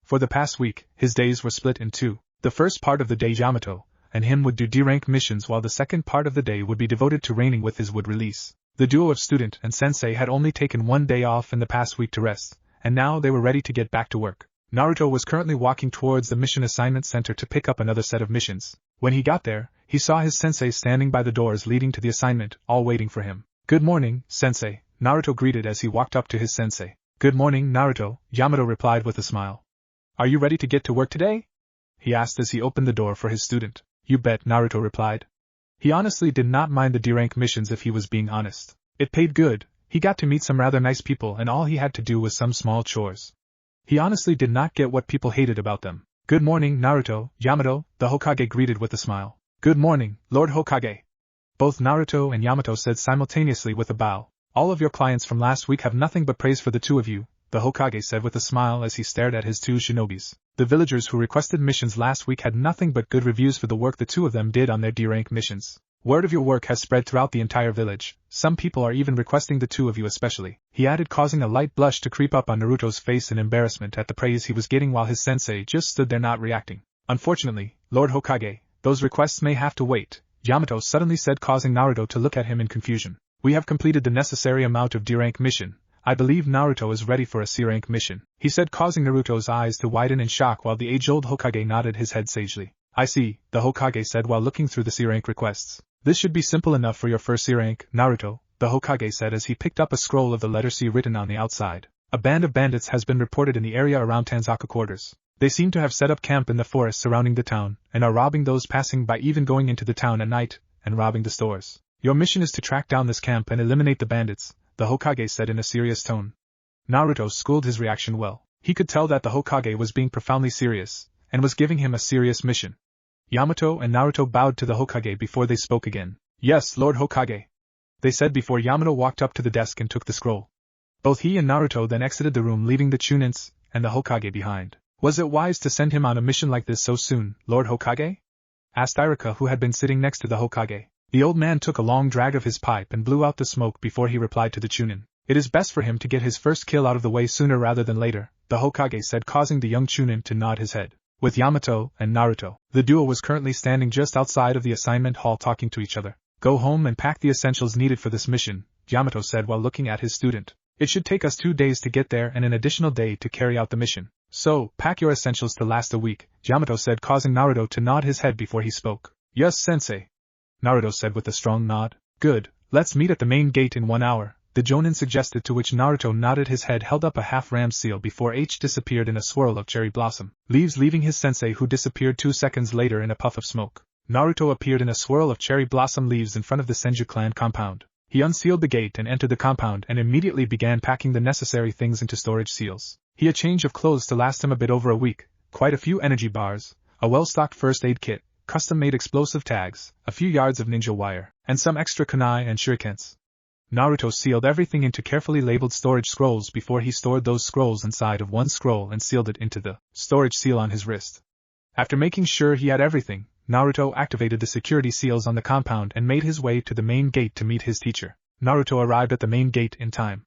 For the past week, his days were split in two. The first part of the day Yamato and him would do D-rank missions while the second part of the day would be devoted to reigning with his wood release. The duo of student and sensei had only taken one day off in the past week to rest, and now they were ready to get back to work. Naruto was currently walking towards the mission assignment center to pick up another set of missions. When he got there, he saw his sensei standing by the doors leading to the assignment, all waiting for him. "Good morning, sensei," Naruto greeted as he walked up to his sensei. "Good morning, Naruto," Yamato replied with a smile. "Are you ready to get to work today?" he asked as he opened the door for his student. "You bet," Naruto replied. He honestly did not mind the D-rank missions if he was being honest. It paid good, he got to meet some rather nice people and all he had to do was some small chores. He honestly did not get what people hated about them. "Good morning, Naruto," Yamato, the Hokage, greeted with a smile. "Good morning, Lord Hokage." Both Naruto and Yamato said simultaneously with a bow. "All of your clients from last week have nothing but praise for the two of you," the Hokage said with a smile as he stared at his two shinobis. The villagers who requested missions last week had nothing but good reviews for the work the two of them did on their D-rank missions. "Word of your work has spread throughout the entire village. Some people are even requesting the two of you especially," he added, causing a light blush to creep up on Naruto's face in embarrassment at the praise he was getting while his sensei just stood there not reacting. "Unfortunately, Lord Hokage, those requests may have to wait," Yamato suddenly said, causing Naruto to look at him in confusion. "We have completed the necessary amount of D-rank mission. I believe Naruto is ready for a C-rank mission," he said, causing Naruto's eyes to widen in shock while the age-old Hokage nodded his head sagely. "I see," the Hokage said while looking through the C-rank requests. "This should be simple enough for your first C-rank, Naruto," the Hokage said as he picked up a scroll of the letter C written on the outside. "A band of bandits has been reported in the area around Tanzaka quarters. They seem to have set up camp in the forest surrounding the town, and are robbing those passing by, even going into the town at night, and robbing the stores. Your mission is to track down this camp and eliminate the bandits," the Hokage said in a serious tone. Naruto schooled his reaction well. He could tell that the Hokage was being profoundly serious, and was giving him a serious mission. Yamato and Naruto bowed to the Hokage before they spoke again. "Yes, Lord Hokage," they said before Yamato walked up to the desk and took the scroll. Both he and Naruto then exited the room, leaving the Chunins and the Hokage behind. "Was it wise to send him on a mission like this so soon, Lord Hokage?" asked Irika, who had been sitting next to the Hokage. The old man took a long drag of his pipe and blew out the smoke before he replied to the Chunin. "It is best for him to get his first kill out of the way sooner rather than later," the Hokage said, causing the young Chunin to nod his head. With Yamato and Naruto, the duo was currently standing just outside of the assignment hall talking to each other. "Go home and pack the essentials needed for this mission," Yamato said while looking at his student. "It should take us 2 days to get there and an additional day to carry out the mission. So, pack your essentials to last a week," Yamato said, causing Naruto to nod his head before he spoke. "Yes, sensei," Naruto said with a strong nod. "Good, let's meet at the main gate in 1 hour," the Jonin suggested, to which Naruto nodded his head, held up a half-rammed seal before H disappeared in a swirl of cherry blossom leaves, leaving his sensei, who disappeared 2 seconds later in a puff of smoke. Naruto appeared in a swirl of cherry blossom leaves in front of the Senju clan compound. He unsealed the gate and entered the compound and immediately began packing the necessary things into storage seals. He had a change of clothes to last him a bit over a week, quite a few energy bars, a well-stocked first aid kit, custom-made explosive tags, a few yards of ninja wire, and some extra kunai and shurikens. Naruto sealed everything into carefully labeled storage scrolls before he stored those scrolls inside of one scroll and sealed it into the storage seal on his wrist. After making sure he had everything, Naruto activated the security seals on the compound and made his way to the main gate to meet his teacher. Naruto arrived at the main gate in time.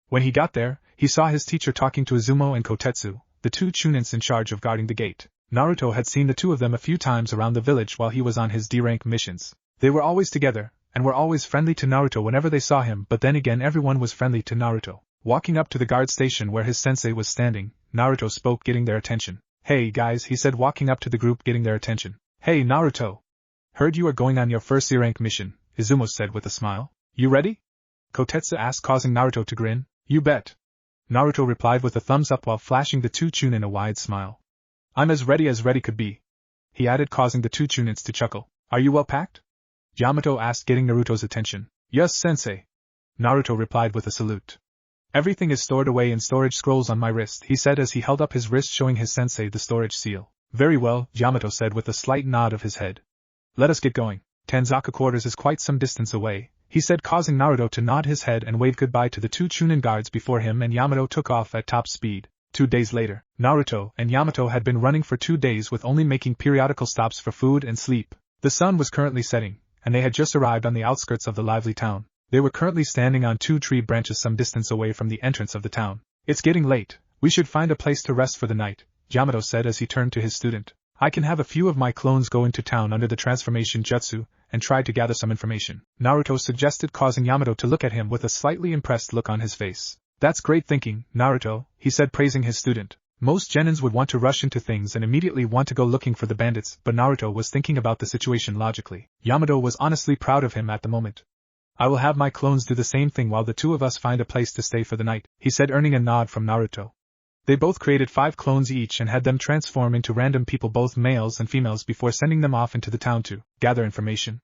When he got there, he saw his teacher talking to Izumo and Kotetsu, the 2 Chunins in charge of guarding the gate. Naruto had seen the 2 of them a few times around the village while he was on his D-rank missions. They were always together, and were always friendly to Naruto whenever they saw him, but then again everyone was friendly to Naruto. Walking up to the guard station where his sensei was standing, Naruto spoke, getting their attention. "Hey guys," he said, walking up to the group, getting their attention. "Hey Naruto. Heard you are going on your first C-rank mission," Izumo said with a smile. "You ready?" Kotetsu asked, causing Naruto to grin. "You bet." Naruto replied with a thumbs up while flashing the 2 Chunin a wide smile. "I'm as ready could be," he added, causing the 2 Chunins to chuckle. "Are you well packed?" Yamato asked, getting Naruto's attention. Yes, sensei. Naruto replied with a salute. Everything is stored away in storage scrolls on my wrist, he said as he held up his wrist showing his sensei the storage seal. Very well, Yamato said with a slight nod of his head. Let us get going. Tanzaka quarters is quite some distance away, he said, causing Naruto to nod his head and wave goodbye to the two Chunin guards before him, and Yamato took off at top speed. 2 days later, Naruto and Yamato had been running for 2 days with only making periodical stops for food and sleep. The sun was currently setting, and they had just arrived on the outskirts of the lively town. They were currently standing on 2 tree branches some distance away from the entrance of the town. It's getting late, we should find a place to rest for the night, Yamato said as he turned to his student. I can have a few of my clones go into town under the transformation jutsu, and try to gather some information, Naruto suggested, causing Yamato to look at him with a slightly impressed look on his face. That's great thinking, Naruto, he said, praising his student. Most genins would want to rush into things and immediately want to go looking for the bandits, but Naruto was thinking about the situation logically. Yamato was honestly proud of him at the moment. I will have my clones do the same thing while the two of us find a place to stay for the night, he said, earning a nod from Naruto. They both created 5 clones each and had them transform into random people, both males and females, before sending them off into the town to gather information.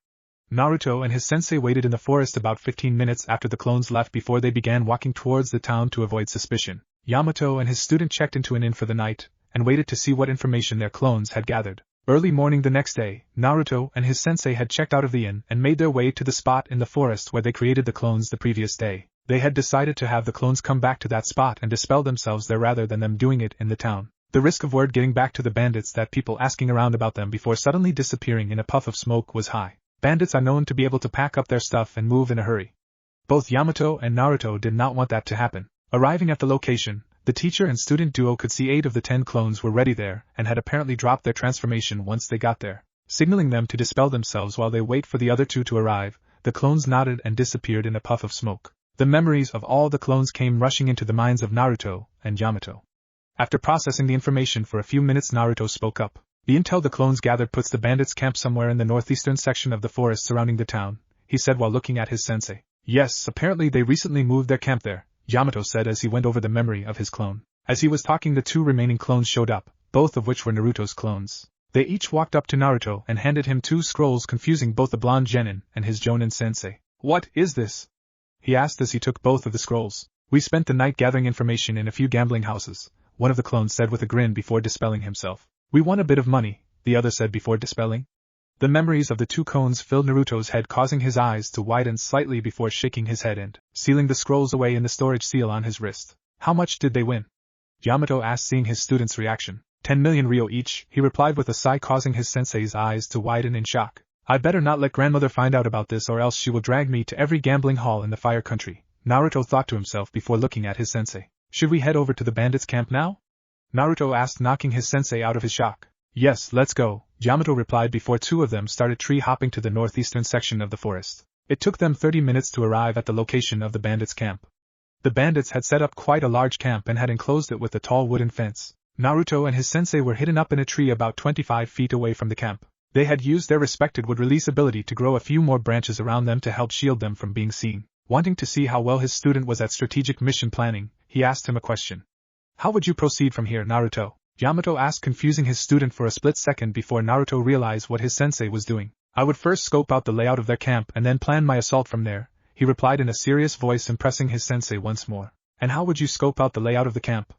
Naruto and his sensei waited in the forest about 15 minutes after the clones left before they began walking towards the town to avoid suspicion. Yamato and his student checked into an inn for the night, and waited to see what information their clones had gathered. Early morning the next day, Naruto and his sensei had checked out of the inn and made their way to the spot in the forest where they created the clones the previous day. They had decided to have the clones come back to that spot and dispel themselves there rather than them doing it in the town. The risk of word getting back to the bandits that people asking around about them before suddenly disappearing in a puff of smoke was high. Bandits are known to be able to pack up their stuff and move in a hurry. Both Yamato and Naruto did not want that to happen. Arriving at the location, the teacher and student duo could see 8 of the 10 clones were ready there and had apparently dropped their transformation once they got there. Signaling them to dispel themselves while they wait for the other 2 to arrive, the clones nodded and disappeared in a puff of smoke. The memories of all the clones came rushing into the minds of Naruto and Yamato. After processing the information for a few minutes, Naruto spoke up. The intel the clones gathered puts the bandits' camp somewhere in the northeastern section of the forest surrounding the town, he said while looking at his sensei. Yes, apparently they recently moved their camp there, Yamato said as he went over the memory of his clone. As he was talking, the 2 remaining clones showed up, both of which were Naruto's clones. They each walked up to Naruto and handed him 2 scrolls, confusing both the blonde genin and his jonin sensei. What is this? He asked as he took both of the scrolls. We spent the night gathering information in a few gambling houses, one of the clones said with a grin before dispelling himself. We won a bit of money, the other said before dispelling. The memories of the 2 clones filled Naruto's head, causing his eyes to widen slightly before shaking his head and sealing the scrolls away in the storage seal on his wrist. How much did they win? Yamato asked, seeing his student's reaction. 10 million ryo each, he replied with a sigh, causing his sensei's eyes to widen in shock. I better not let grandmother find out about this, or else she will drag me to every gambling hall in the Fire Country, Naruto thought to himself before looking at his sensei. Should we head over to the bandits' camp now? Naruto asked, knocking his sensei out of his shock. Yes, let's go, Yamato replied before 2 of them started tree hopping to the northeastern section of the forest. It took them 30 minutes to arrive at the location of the bandits' camp. The bandits had set up quite a large camp and had enclosed it with a tall wooden fence. Naruto and his sensei were hidden up in a tree about 25 feet away from the camp. They had used their respected wood-release ability to grow a few more branches around them to help shield them from being seen. Wanting to see how well his student was at strategic mission planning, he asked him a question. How would you proceed from here, Naruto? Yamato asked, confusing his student for a split second before Naruto realized what his sensei was doing. I would first scope out the layout of their camp and then plan my assault from there, he replied in a serious voice, impressing his sensei once more. And how would you scope out the layout of the camp?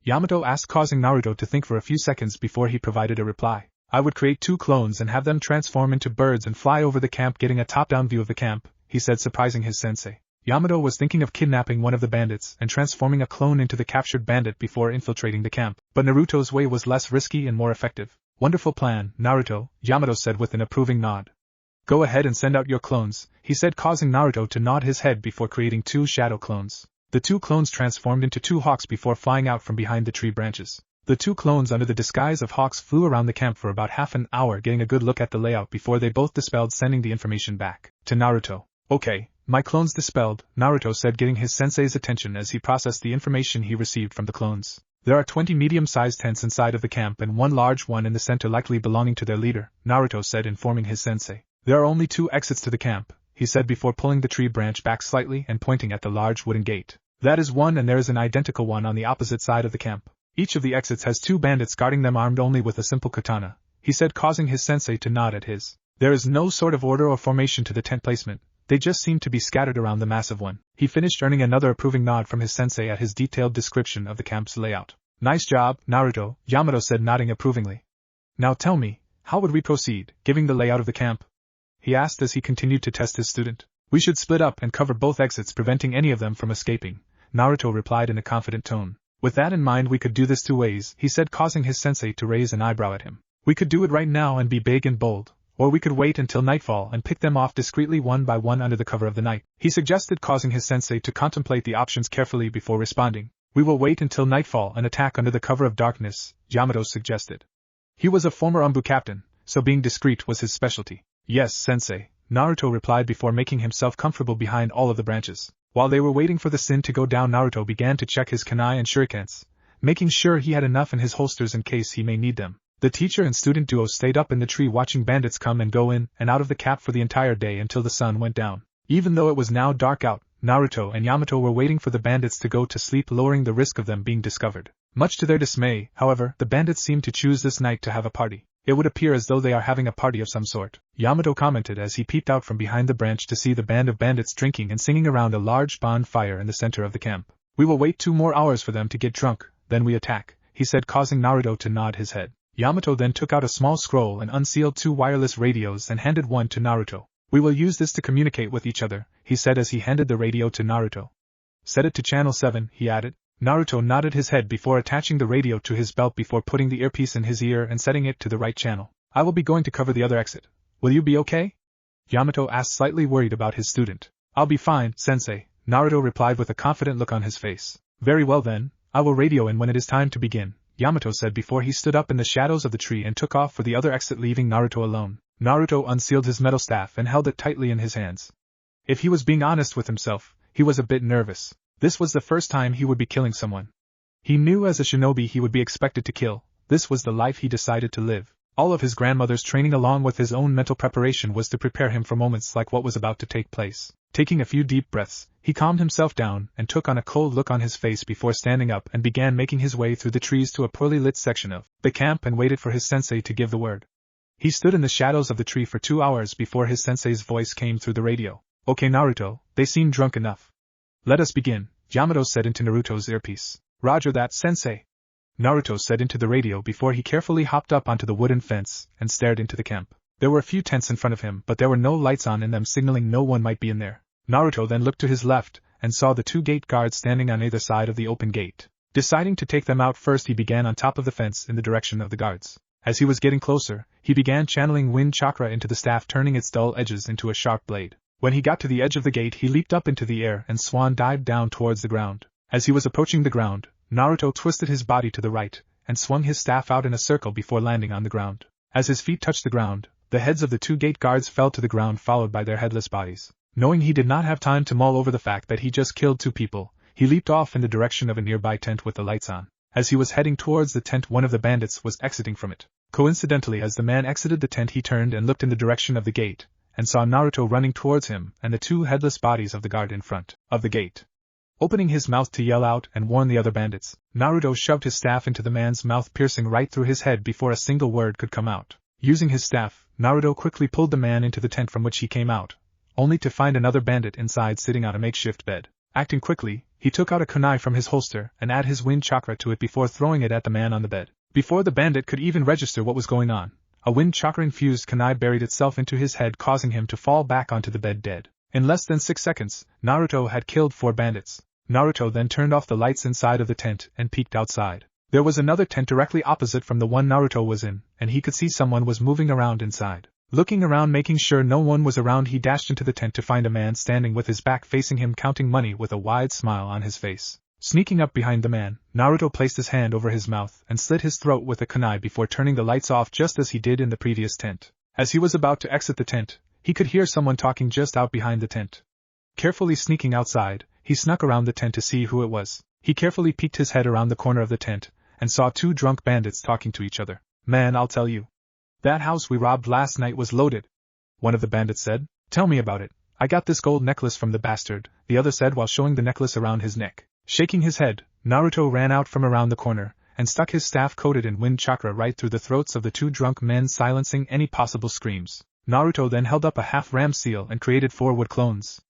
Yamato asked, causing Naruto to think for a few seconds before he provided a reply. I would create 2 clones and have them transform into birds and fly over the camp, getting a top-down view of the camp, he said, surprising his sensei. Yamato was thinking of kidnapping one of the bandits and transforming a clone into the captured bandit before infiltrating the camp, but Naruto's way was less risky and more effective. Wonderful plan, Naruto, Yamato said with an approving nod. Go ahead and send out your clones, he said, causing Naruto to nod his head before creating 2 shadow clones. The 2 clones transformed into 2 hawks before flying out from behind the tree branches. The 2 clones under the disguise of hawks flew around the camp for about half an hour, getting a good look at the layout before they both dispelled, sending the information back to Naruto. Okay, my clones dispelled, Naruto said, getting his sensei's attention as he processed the information he received from the clones. There are 20 medium-sized tents inside of the camp and 1 large one in the center, likely belonging to their leader, Naruto said, informing his sensei. There are only 2 exits to the camp, he said before pulling the tree branch back slightly and pointing at the large wooden gate. That is one, and there is an identical one on the opposite side of the camp. Each of the exits has 2 bandits guarding them, armed only with a simple katana, he said, causing his sensei to nod at his. There is no sort of order or formation to the tent placement. They just seemed to be scattered around the massive one. He finished, earning another approving nod from his sensei at his detailed description of the camp's layout. Nice job, Naruto, Yamato said, nodding approvingly. Now tell me, how would we proceed, giving the layout of the camp? He asked as he continued to test his student. We should split up and cover both exits, preventing any of them from escaping, Naruto replied in a confident tone. With that in mind, we could do this two ways, he said, causing his sensei to raise an eyebrow at him. We could do it right now and be big and bold, or we could wait until nightfall and pick them off discreetly one by one under the cover of the night, he suggested, causing his sensei to contemplate the options carefully before responding. We will wait until nightfall and attack under the cover of darkness, Yamato suggested. He was a former Umbu captain, so being discreet was his specialty. Yes, sensei, Naruto replied before making himself comfortable behind all of the branches. While they were waiting for the sun to go down, Naruto began to check his kunai and shurikens, making sure he had enough in his holsters in case he may need them. The teacher and student duo stayed up in the tree watching bandits come and go in and out of the cap for the entire day until the sun went down. Even though it was now dark out, Naruto and Yamato were waiting for the bandits to go to sleep, lowering the risk of them being discovered. Much to their dismay, however, the bandits seemed to choose this night to have a party. It would appear as though they are having a party of some sort, Yamato commented as he peeped out from behind the branch to see the band of bandits drinking and singing around a large bonfire in the center of the camp. We will wait 2 more hours for them to get drunk, then we attack, he said, causing Naruto to nod his head. Yamato then took out a small scroll and unsealed 2 wireless radios and handed one to Naruto. We will use this to communicate with each other, he said as he handed the radio to Naruto. Set it to channel 7, he added. Naruto nodded his head before attaching the radio to his belt before putting the earpiece in his ear and setting it to the right channel. I will be going to cover the other exit. Will you be okay? Yamato asked, slightly worried about his student. I'll be fine, sensei, Naruto replied with a confident look on his face. Very well then, I will radio in when it is time to begin, Yamato said before he stood up in the shadows of the tree and took off for the other exit, leaving Naruto alone. Naruto unsealed his metal staff and held it tightly in his hands. If he was being honest with himself, he was a bit nervous. This was the first time he would be killing someone. He knew as a shinobi he would be expected to kill. This was the life he decided to live. All of his grandmother's training along with his own mental preparation was to prepare him for moments like what was about to take place. Taking a few deep breaths, he calmed himself down and took on a cold look on his face before standing up and began making his way through the trees to a poorly lit section of the camp and waited for his sensei to give the word. He stood in the shadows of the tree for 2 hours before his sensei's voice came through the radio. Okay, Naruto, they seem drunk enough. Let us begin, Yamato said into Naruto's earpiece. Roger that, sensei, Naruto said into the radio before he carefully hopped up onto the wooden fence and stared into the camp. There were a few tents in front of him, but there were no lights on in them, signaling no one might be in there. Naruto then looked to his left and saw the 2 gate guards standing on either side of the open gate. Deciding to take them out first, he began on top of the fence in the direction of the guards. As he was getting closer, he began channeling wind chakra into the staff, turning its dull edges into a sharp blade. When he got to the edge of the gate, he leaped up into the air and swan dived down towards the ground. As he was approaching the ground, Naruto twisted his body to the right and swung his staff out in a circle before landing on the ground. As his feet touched the ground, the heads of the 2 gate guards fell to the ground, followed by their headless bodies. Knowing he did not have time to mull over the fact that he just killed 2 people, he leaped off in the direction of a nearby tent with the lights on. As he was heading towards the tent, one of the bandits was exiting from it. Coincidentally, as the man exited the tent, he turned and looked in the direction of the gate, and saw Naruto running towards him and the 2 headless bodies of the guard in front of the gate. Opening his mouth to yell out and warn the other bandits, Naruto shoved his staff into the man's mouth, piercing right through his head before a single word could come out. Using his staff, Naruto quickly pulled the man into the tent from which he came out, only to find another bandit inside sitting on a makeshift bed. Acting quickly, he took out a kunai from his holster and added his wind chakra to it before throwing it at the man on the bed. Before the bandit could even register what was going on, a wind chakra-infused kunai buried itself into his head, causing him to fall back onto the bed dead. In less than 6 seconds, Naruto had killed 4 bandits. Naruto then turned off the lights inside of the tent and peeked outside. There was another tent directly opposite from the one Naruto was in, and he could see someone was moving around inside. Looking around, making sure no one was around, he dashed into the tent to find a man standing with his back facing him, counting money with a wide smile on his face. Sneaking up behind the man, Naruto placed his hand over his mouth and slit his throat with a kunai before turning the lights off, just as he did in the previous tent. As he was about to exit the tent, he could hear someone talking just out behind the tent. Carefully sneaking outside, he snuck around the tent to see who it was. He carefully peeked his head around the corner of the tent and saw 2 drunk bandits talking to each other. Man, I'll tell you. That house we robbed last night was loaded, one of the bandits said. Tell me about it. I got this gold necklace from the bastard, the other said while showing the necklace around his neck. Shaking his head, Naruto ran out from around the corner and stuck his staff coated in wind chakra right through the throats of the 2 drunk men, silencing any possible screams. Naruto then held up a half-ram seal and created 4 wood clones.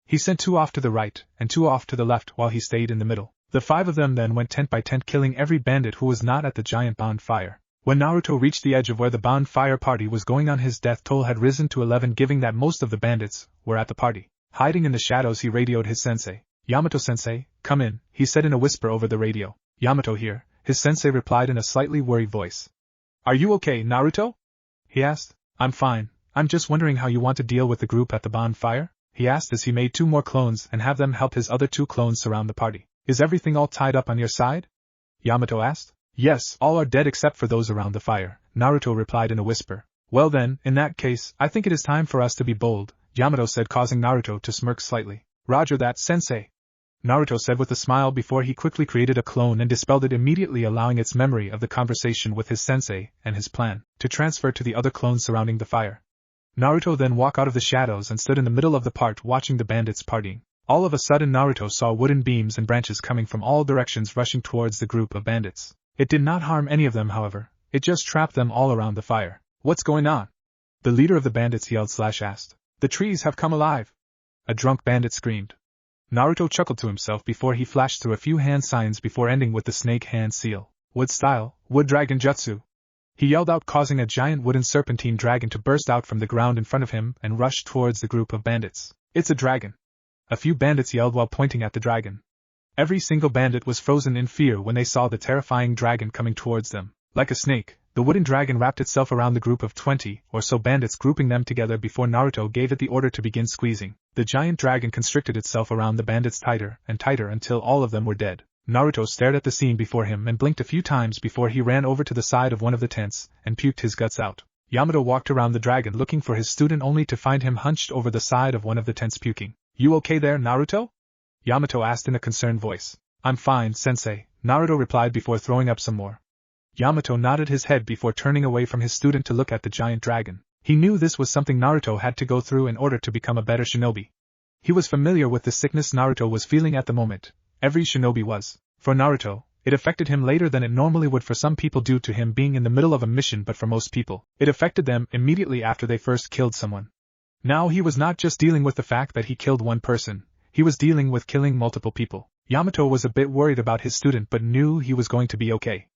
He sent 2 off to the right and 2 off to the left while he stayed in the middle. The 5 of them then went tent by tent, killing every bandit who was not at the giant bonfire. When Naruto reached the edge of where the bonfire party was going on, his death toll had risen to 11, giving that most of the bandits were at the party. Hiding in the shadows, he radioed his sensei. "Yamato-sensei, come in," he said in a whisper over the radio. "Yamato here," his sensei replied in a slightly worried voice. "Are you okay, Naruto?" he asked. "I'm fine. I'm just wondering how you want to deal with the group at the bonfire?" he asked as he made 2 more clones and have them help his other 2 clones surround the party. "Is everything all tied up on your side?" Yamato asked. "Yes, all are dead except for those around the fire," Naruto replied in a whisper. "Well then, in that case, I think it is time for us to be bold," Yamato said, causing Naruto to smirk slightly. "Roger that, sensei," Naruto said with a smile before he quickly created a clone and dispelled it immediately, allowing its memory of the conversation with his sensei and his plan to transfer to the other clones surrounding the fire. Naruto then walked out of the shadows and stood in the middle of the part watching the bandits partying. All of a sudden Naruto saw wooden beams and branches coming from all directions rushing towards the group of bandits. It did not harm any of them, however, it just trapped them all around the fire. "What's going on?" the leader of the bandits yelled/asked. "The trees have come alive!" a drunk bandit screamed. Naruto chuckled to himself before he flashed through a few hand signs before ending with the snake hand seal. "Wood style, wood dragon jutsu!" he yelled out, causing a giant wooden serpentine dragon to burst out from the ground in front of him and rush towards the group of bandits. "It's a dragon!" a few bandits yelled while pointing at the dragon. Every single bandit was frozen in fear when they saw the terrifying dragon coming towards them. Like a snake, the wooden dragon wrapped itself around the group of 20 or so bandits, grouping them together before Naruto gave it the order to begin squeezing. The giant dragon constricted itself around the bandits tighter and tighter until all of them were dead. Naruto stared at the scene before him and blinked a few times before he ran over to the side of one of the tents and puked his guts out. Yamato walked around the dragon looking for his student, only to find him hunched over the side of one of the tents puking. "You okay there, Naruto?" Yamato asked in a concerned voice. "I'm fine, sensei," Naruto replied before throwing up some more. Yamato nodded his head before turning away from his student to look at the giant dragon. He knew this was something Naruto had to go through in order to become a better shinobi. He was familiar with the sickness Naruto was feeling at the moment. Every shinobi was. For Naruto, it affected him later than it normally would for some people due to him being in the middle of a mission, but for most people, it affected them immediately after they first killed someone. Now he was not just dealing with the fact that he killed one person, he was dealing with killing multiple people. Yamato was a bit worried about his student but knew he was going to be okay.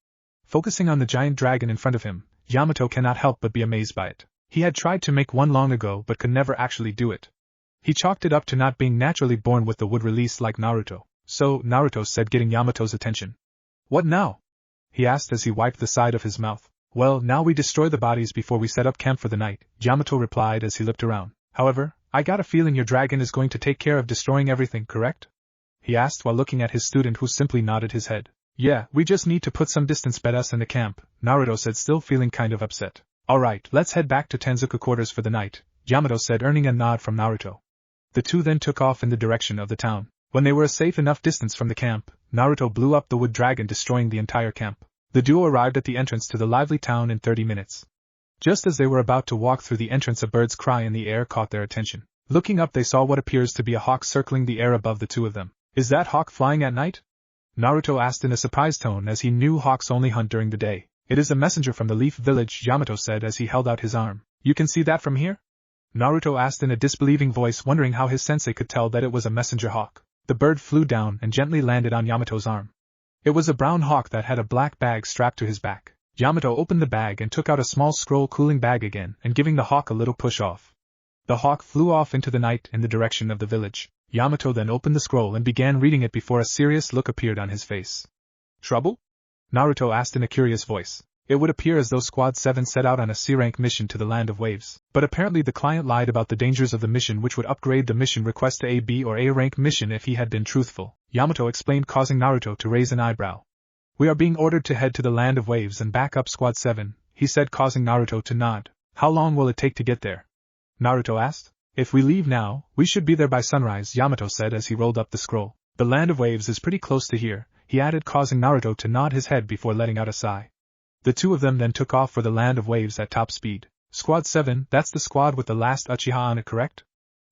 Focusing on the giant dragon in front of him, Yamato cannot help but be amazed by it. He had tried to make one long ago but could never actually do it. He chalked it up to not being naturally born with the wood release like Naruto. "So," Naruto said, getting Yamato's attention. "What now?" he asked as he wiped the side of his mouth. "Well, now we destroy the bodies before we set up camp for the night," Yamato replied as he looked around. "However, I got a feeling your dragon is going to take care of destroying everything, correct?" he asked while looking at his student, who simply nodded his head. "Yeah, we just need to put some distance between us and the camp," Naruto said, still feeling kind of upset. "Alright, let's head back to Tenzuka quarters for the night," Yamato said, earning a nod from Naruto. The two then took off in the direction of the town. When they were a safe enough distance from the camp, Naruto blew up the wood dragon, destroying the entire camp. The duo arrived at the entrance to the lively town in 30 minutes. Just as they were about to walk through the entrance, a bird's cry in the air caught their attention. Looking up, they saw what appears to be a hawk circling the air above the two of them. "Is that hawk flying at night?" Naruto asked in a surprised tone, as he knew hawks only hunt during the day. "It is a messenger from the Leaf Village," Yamato said as he held out his arm. "You can see that from here?" Naruto asked in a disbelieving voice, wondering how his sensei could tell that it was a messenger hawk. The bird flew down and gently landed on Yamato's arm. It was a brown hawk that had a black bag strapped to his back. Yamato opened the bag and took out a small scroll cooling bag again and giving the hawk a little push off. The hawk flew off into the night in the direction of the village. Yamato then opened the scroll and began reading it before a serious look appeared on his face. "Trouble?" Naruto asked in a curious voice. It would appear as though Squad 7 set out on a C-rank mission to the Land of Waves, but apparently the client lied about the dangers of the mission, which would upgrade the mission request to a B or A rank mission if he had been truthful, Yamato explained, causing Naruto to raise an eyebrow. "We are being ordered to head to the Land of Waves and back up Squad 7, he said, causing Naruto to nod. "How long will it take to get there?" Naruto asked. "If we leave now, we should be there by sunrise," Yamato said as he rolled up the scroll. "The Land of Waves is pretty close to here," he added, causing Naruto to nod his head before letting out a sigh. The two of them then took off for the Land of Waves at top speed. "Squad 7, that's the squad with the last Uchiha on it, correct?"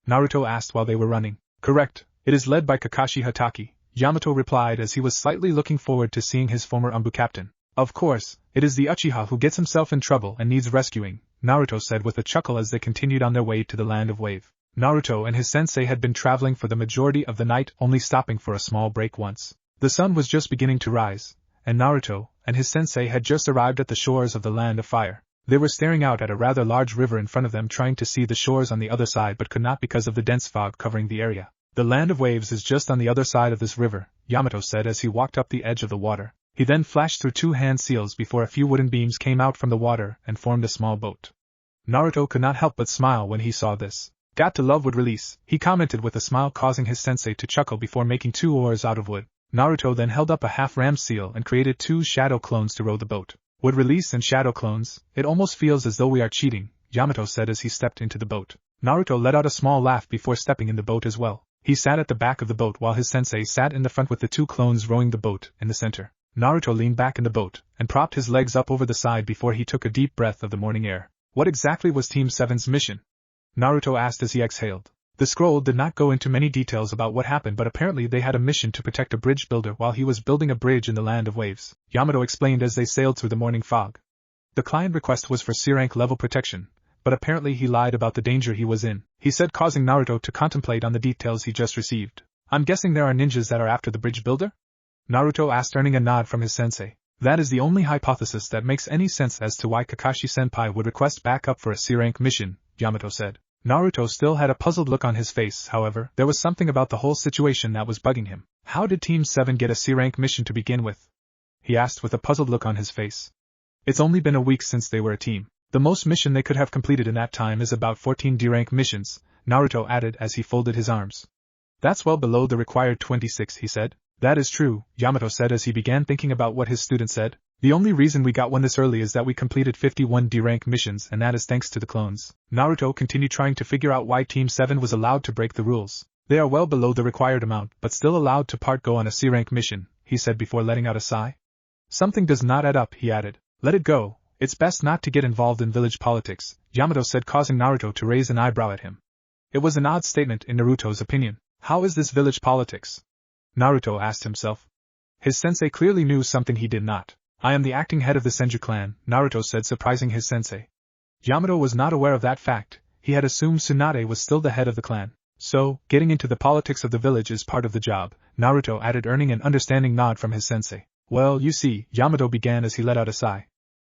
Naruto asked while they were running. "Correct, it is led by Kakashi Hatake," Yamato replied as he was slightly looking forward to seeing his former Umbu captain. "Of course, It is the Uchiha who gets himself in trouble and needs rescuing, Naruto said with a chuckle as they continued on their way to the land of Wave. Naruto and his sensei had been traveling for the majority of the night, only stopping for a small break once. The sun was just beginning to rise, and Naruto and his sensei had just arrived at the shores of the land of fire. They were staring out at a rather large river in front of them, trying to see the shores on the other side but could not because of the dense fog covering the area. The land of waves is just on the other side of this river, Yamato said as he walked up the edge of the water. He then flashed through 2 hand seals before a few wooden beams came out from the water and formed a small boat. Naruto could not help but smile when he saw this. Got to love wood release, he commented with a smile, causing his sensei to chuckle before making 2 oars out of wood. Naruto then held up a half-ram seal and created 2 shadow clones to row the boat. Wood release and shadow clones, it almost feels as though we are cheating, Yamato said as he stepped into the boat. Naruto let out a small laugh before stepping in the boat as well. He sat at the back of the boat while his sensei sat in the front with the 2 clones rowing the boat in the center. Naruto leaned back in the boat and propped his legs up over the side before he took a deep breath of the morning air. What exactly was Team 7's mission? Naruto asked as he exhaled. The scroll did not go into many details about what happened, but apparently they had a mission to protect a bridge builder while he was building a bridge in the land of waves, Yamato explained as they sailed through the morning fog. The client request was for C-rank level protection, but apparently he lied about the danger he was in, he said, causing Naruto to contemplate on the details he just received. I'm guessing there are ninjas that are after the bridge builder? Naruto asked, earning a nod from his sensei. That is the only hypothesis that makes any sense as to why Kakashi-senpai would request backup for a C-rank mission, Yamato said. Naruto still had a puzzled look on his face, however, there was something about the whole situation that was bugging him. How did Team 7 get a C-rank mission to begin with? He asked with a puzzled look on his face. It's only been a week since they were a team. The most mission they could have completed in that time is about 14 D-rank missions, Naruto added as he folded his arms. That's well below the required 26, he said. That is true, Yamato said as he began thinking about what his student said. The only reason we got one this early is that we completed 51 D-rank missions, and that is thanks to the clones. Naruto continued trying to figure out why Team 7 was allowed to break the rules. They are well below the required amount, but still allowed to go on a C-rank mission, he said before letting out a sigh. Something does not add up, he added. Let it go, it's best not to get involved in village politics, Yamato said, causing Naruto to raise an eyebrow at him. It was an odd statement in Naruto's opinion. How is this village politics? Naruto asked himself. His sensei clearly knew something he did not. I am the acting head of the Senju clan, Naruto said, surprising his sensei. Yamato was not aware of that fact. He had assumed Tsunade was still the head of the clan. So, getting into the politics of the village is part of the job, Naruto added, earning an understanding nod from his sensei. Well, you see, Yamato began as he let out a sigh.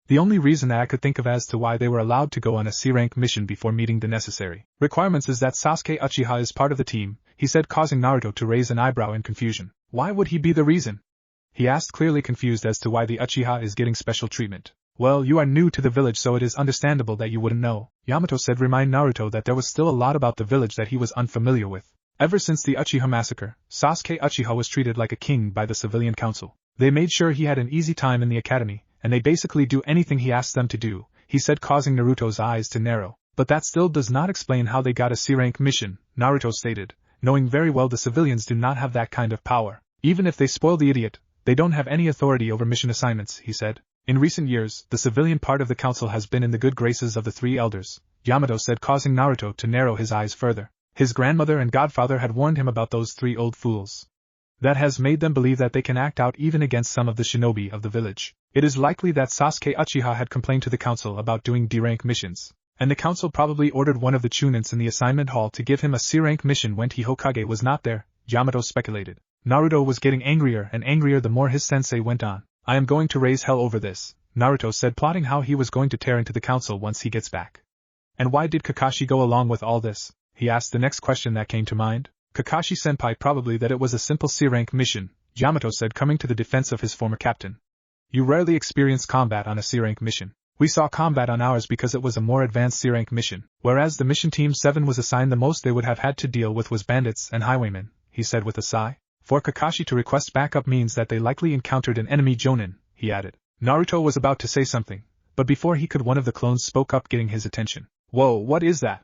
The only reason that I could think of as to why they were allowed to go on a C-rank mission before meeting the necessary requirements is that Sasuke Uchiha is part of the team, he said, causing Naruto to raise an eyebrow in confusion. Why would he be the reason? He asked, clearly confused as to why the Uchiha is getting special treatment. Well, you are new to the village, so it is understandable that you wouldn't know, Yamato said, reminding Naruto that there was still a lot about the village that he was unfamiliar with. Ever since the Uchiha massacre, Sasuke Uchiha was treated like a king by the civilian council. They made sure he had an easy time in the academy, and they basically do anything he asked them to do, he said, causing Naruto's eyes to narrow. But that still does not explain how they got a C-rank mission, Naruto stated, knowing very well the civilians do not have that kind of power. Even if they spoil the idiot, they don't have any authority over mission assignments, he said. In recent years, the civilian part of the council has been in the good graces of the 3 elders, Yamato said, causing Naruto to narrow his eyes further. His grandmother and godfather had warned him about those 3 old fools. That has made them believe that they can act out even against some of the shinobi of the village. It is likely that Sasuke Uchiha had complained to the council about doing D-rank missions, and the council probably ordered one of the chunins in the assignment hall to give him a C-rank mission when Hokage was not there, Yamato speculated. Naruto was getting angrier and angrier the more his sensei went on. I am going to raise hell over this, Naruto said, plotting how he was going to tear into the council once he gets back. And why did Kakashi go along with all this? He asked the next question that came to mind. Kakashi-senpai, probably that it was a simple C-rank mission, Yamato said, coming to the defense of his former captain. You rarely experience combat on a C-rank mission. We saw combat on ours because it was a more advanced C-rank mission, whereas the mission Team 7 was assigned, the most they would have had to deal with was bandits and highwaymen, he said with a sigh. For Kakashi to request backup means that they likely encountered an enemy jonin, he added. Naruto was about to say something, but before he could, one of the clones spoke up, getting his attention. Whoa, what is that?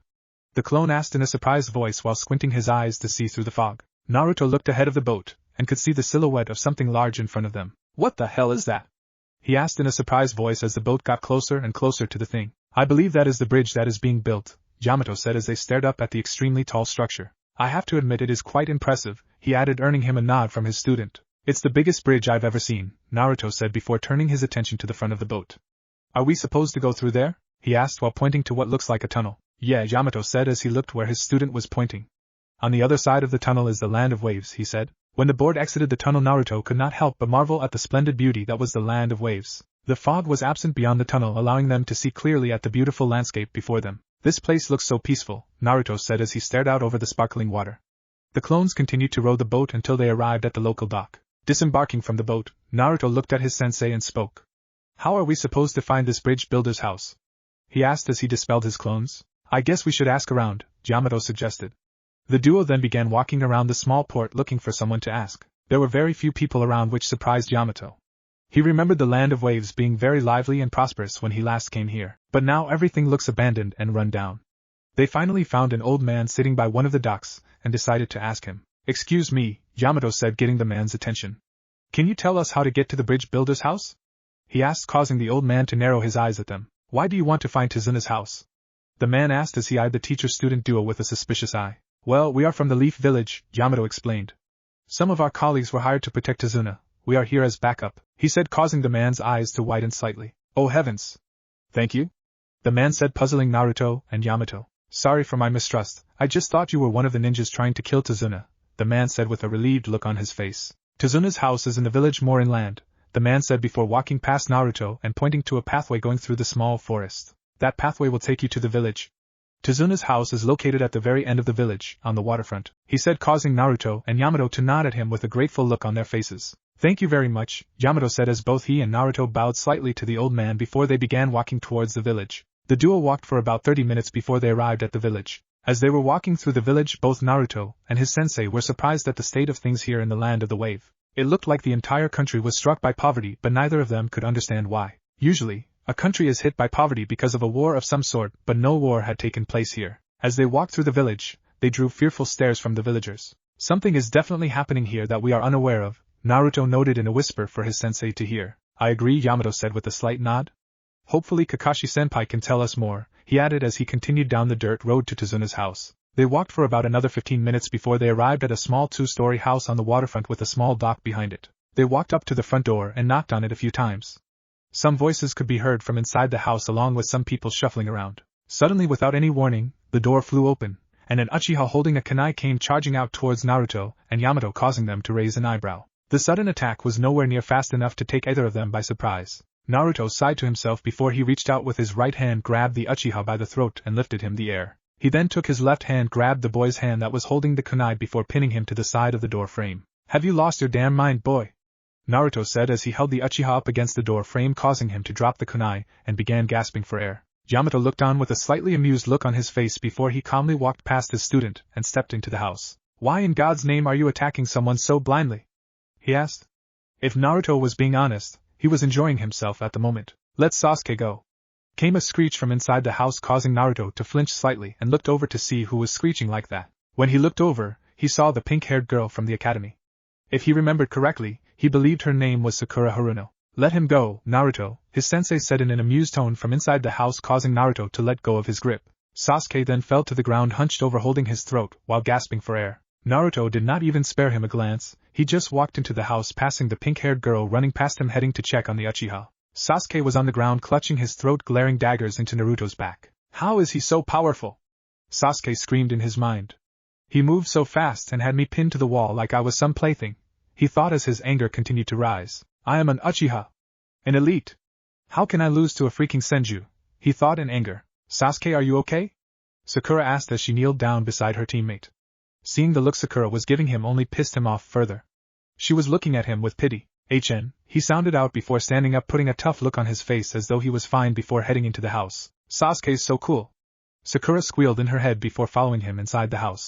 The clone asked in a surprised voice while squinting his eyes to see through the fog. Naruto looked ahead of the boat, and could see the silhouette of something large in front of them. What the hell is that? He asked in a surprised voice as the boat got closer and closer to the thing. I believe that is the bridge that is being built, Yamato said as they stared up at the extremely tall structure. I have to admit it is quite impressive, he added, earning him a nod from his student. It's the biggest bridge I've ever seen, Naruto said before turning his attention to the front of the boat. Are we supposed to go through there? He asked while pointing to what looks like a tunnel. Yeah, Yamato said as he looked where his student was pointing. On the other side of the tunnel is the land of waves, he said. When the board exited the tunnel, Naruto could not help but marvel at the splendid beauty that was the land of waves. The fog was absent beyond the tunnel, allowing them to see clearly at the beautiful landscape before them. This place looks so peaceful, Naruto said as he stared out over the sparkling water. The clones continued to row the boat until they arrived at the local dock. Disembarking from the boat, Naruto looked at his sensei and spoke. How are we supposed to find this bridge builder's house? He asked as he dispelled his clones. I guess we should ask around, Yamato suggested. The duo then began walking around the small port looking for someone to ask. There were very few people around, which surprised Yamato. He remembered the land of waves being very lively and prosperous when he last came here, but now everything looks abandoned and run down. They finally found an old man sitting by one of the docks, and decided to ask him. Excuse me, Yamato said, getting the man's attention. Can you tell us how to get to the bridge builder's house? He asked, causing the old man to narrow his eyes at them. Why do you want to find Tsunade's house? The man asked as he eyed the teacher-student duo with a suspicious eye. Well, we are from the Leaf Village, Yamato explained. Some of our colleagues were hired to protect Tsunade. We are here as backup, he said, causing the man's eyes to widen slightly. Oh heavens! Thank you? The man said, puzzling Naruto and Yamato. Sorry for my mistrust, I just thought you were one of the ninjas trying to kill Tsunade, the man said with a relieved look on his face. Tsunade's house is in the village more inland, the man said before walking past Naruto and pointing to a pathway going through the small forest. That pathway will take you to the village. Tsunade's house is located at the very end of the village, on the waterfront, he said, causing Naruto and Yamato to nod at him with a grateful look on their faces. Thank you very much, Yamato said as both he and Naruto bowed slightly to the old man before they began walking towards the village. The duo walked for about 30 minutes before they arrived at the village. As they were walking through the village, both Naruto and his sensei were surprised at the state of things here in the land of the wave. It looked like the entire country was struck by poverty, but neither of them could understand why. Usually, a country is hit by poverty because of a war of some sort, but no war had taken place here. As they walked through the village, they drew fearful stares from the villagers. Something is definitely happening here that we are unaware of, Naruto noted in a whisper for his sensei to hear. I agree, Yamato said with a slight nod. Hopefully Kakashi-senpai can tell us more, he added as he continued down the dirt road to Tsunade's house. They walked for about another 15 minutes before they arrived at a small 2-story house on the waterfront with a small dock behind it. They walked up to the front door and knocked on it a few times. Some voices could be heard from inside the house along with some people shuffling around. Suddenly, without any warning, the door flew open, and an Uchiha holding a kunai came charging out towards Naruto and Yamato, causing them to raise an eyebrow. The sudden attack was nowhere near fast enough to take either of them by surprise. Naruto sighed to himself before he reached out with his right hand, grabbed the Uchiha by the throat and lifted him in the air. He then took his left hand, grabbed the boy's hand that was holding the kunai before pinning him to the side of the door frame. Have you lost your damn mind, boy? Naruto said as he held the Uchiha up against the door frame, causing him to drop the kunai, and began gasping for air. Yamato looked on with a slightly amused look on his face before he calmly walked past his student and stepped into the house. Why in God's name are you attacking someone so blindly? He asked. If Naruto was being honest, he was enjoying himself at the moment. Let Sasuke go. Came a screech from inside the house, causing Naruto to flinch slightly and looked over to see who was screeching like that. When he looked over, he saw the pink-haired girl from the academy. If he remembered correctly, he believed her name was Sakura Haruno. Let him go, Naruto, his sensei said in an amused tone from inside the house, causing Naruto to let go of his grip. Sasuke then fell to the ground, hunched over, holding his throat while gasping for air. Naruto did not even spare him a glance. He just walked into the house, passing the pink-haired girl running past him, heading to check on the Uchiha. Sasuke was on the ground clutching his throat, glaring daggers into Naruto's back. How is he so powerful? Sasuke screamed in his mind. He moved so fast and had me pinned to the wall like I was some plaything, he thought as his anger continued to rise. I am an Uchiha. An elite. How can I lose to a freaking Senju? He thought in anger. Sasuke, are you okay? Sakura asked as she kneeled down beside her teammate. Seeing the look Sakura was giving him only pissed him off further. She was looking at him with pity. He sounded out before standing up, putting a tough look on his face as though he was fine before heading into the house. Sasuke's so cool. Sakura squealed in her head before following him inside the house.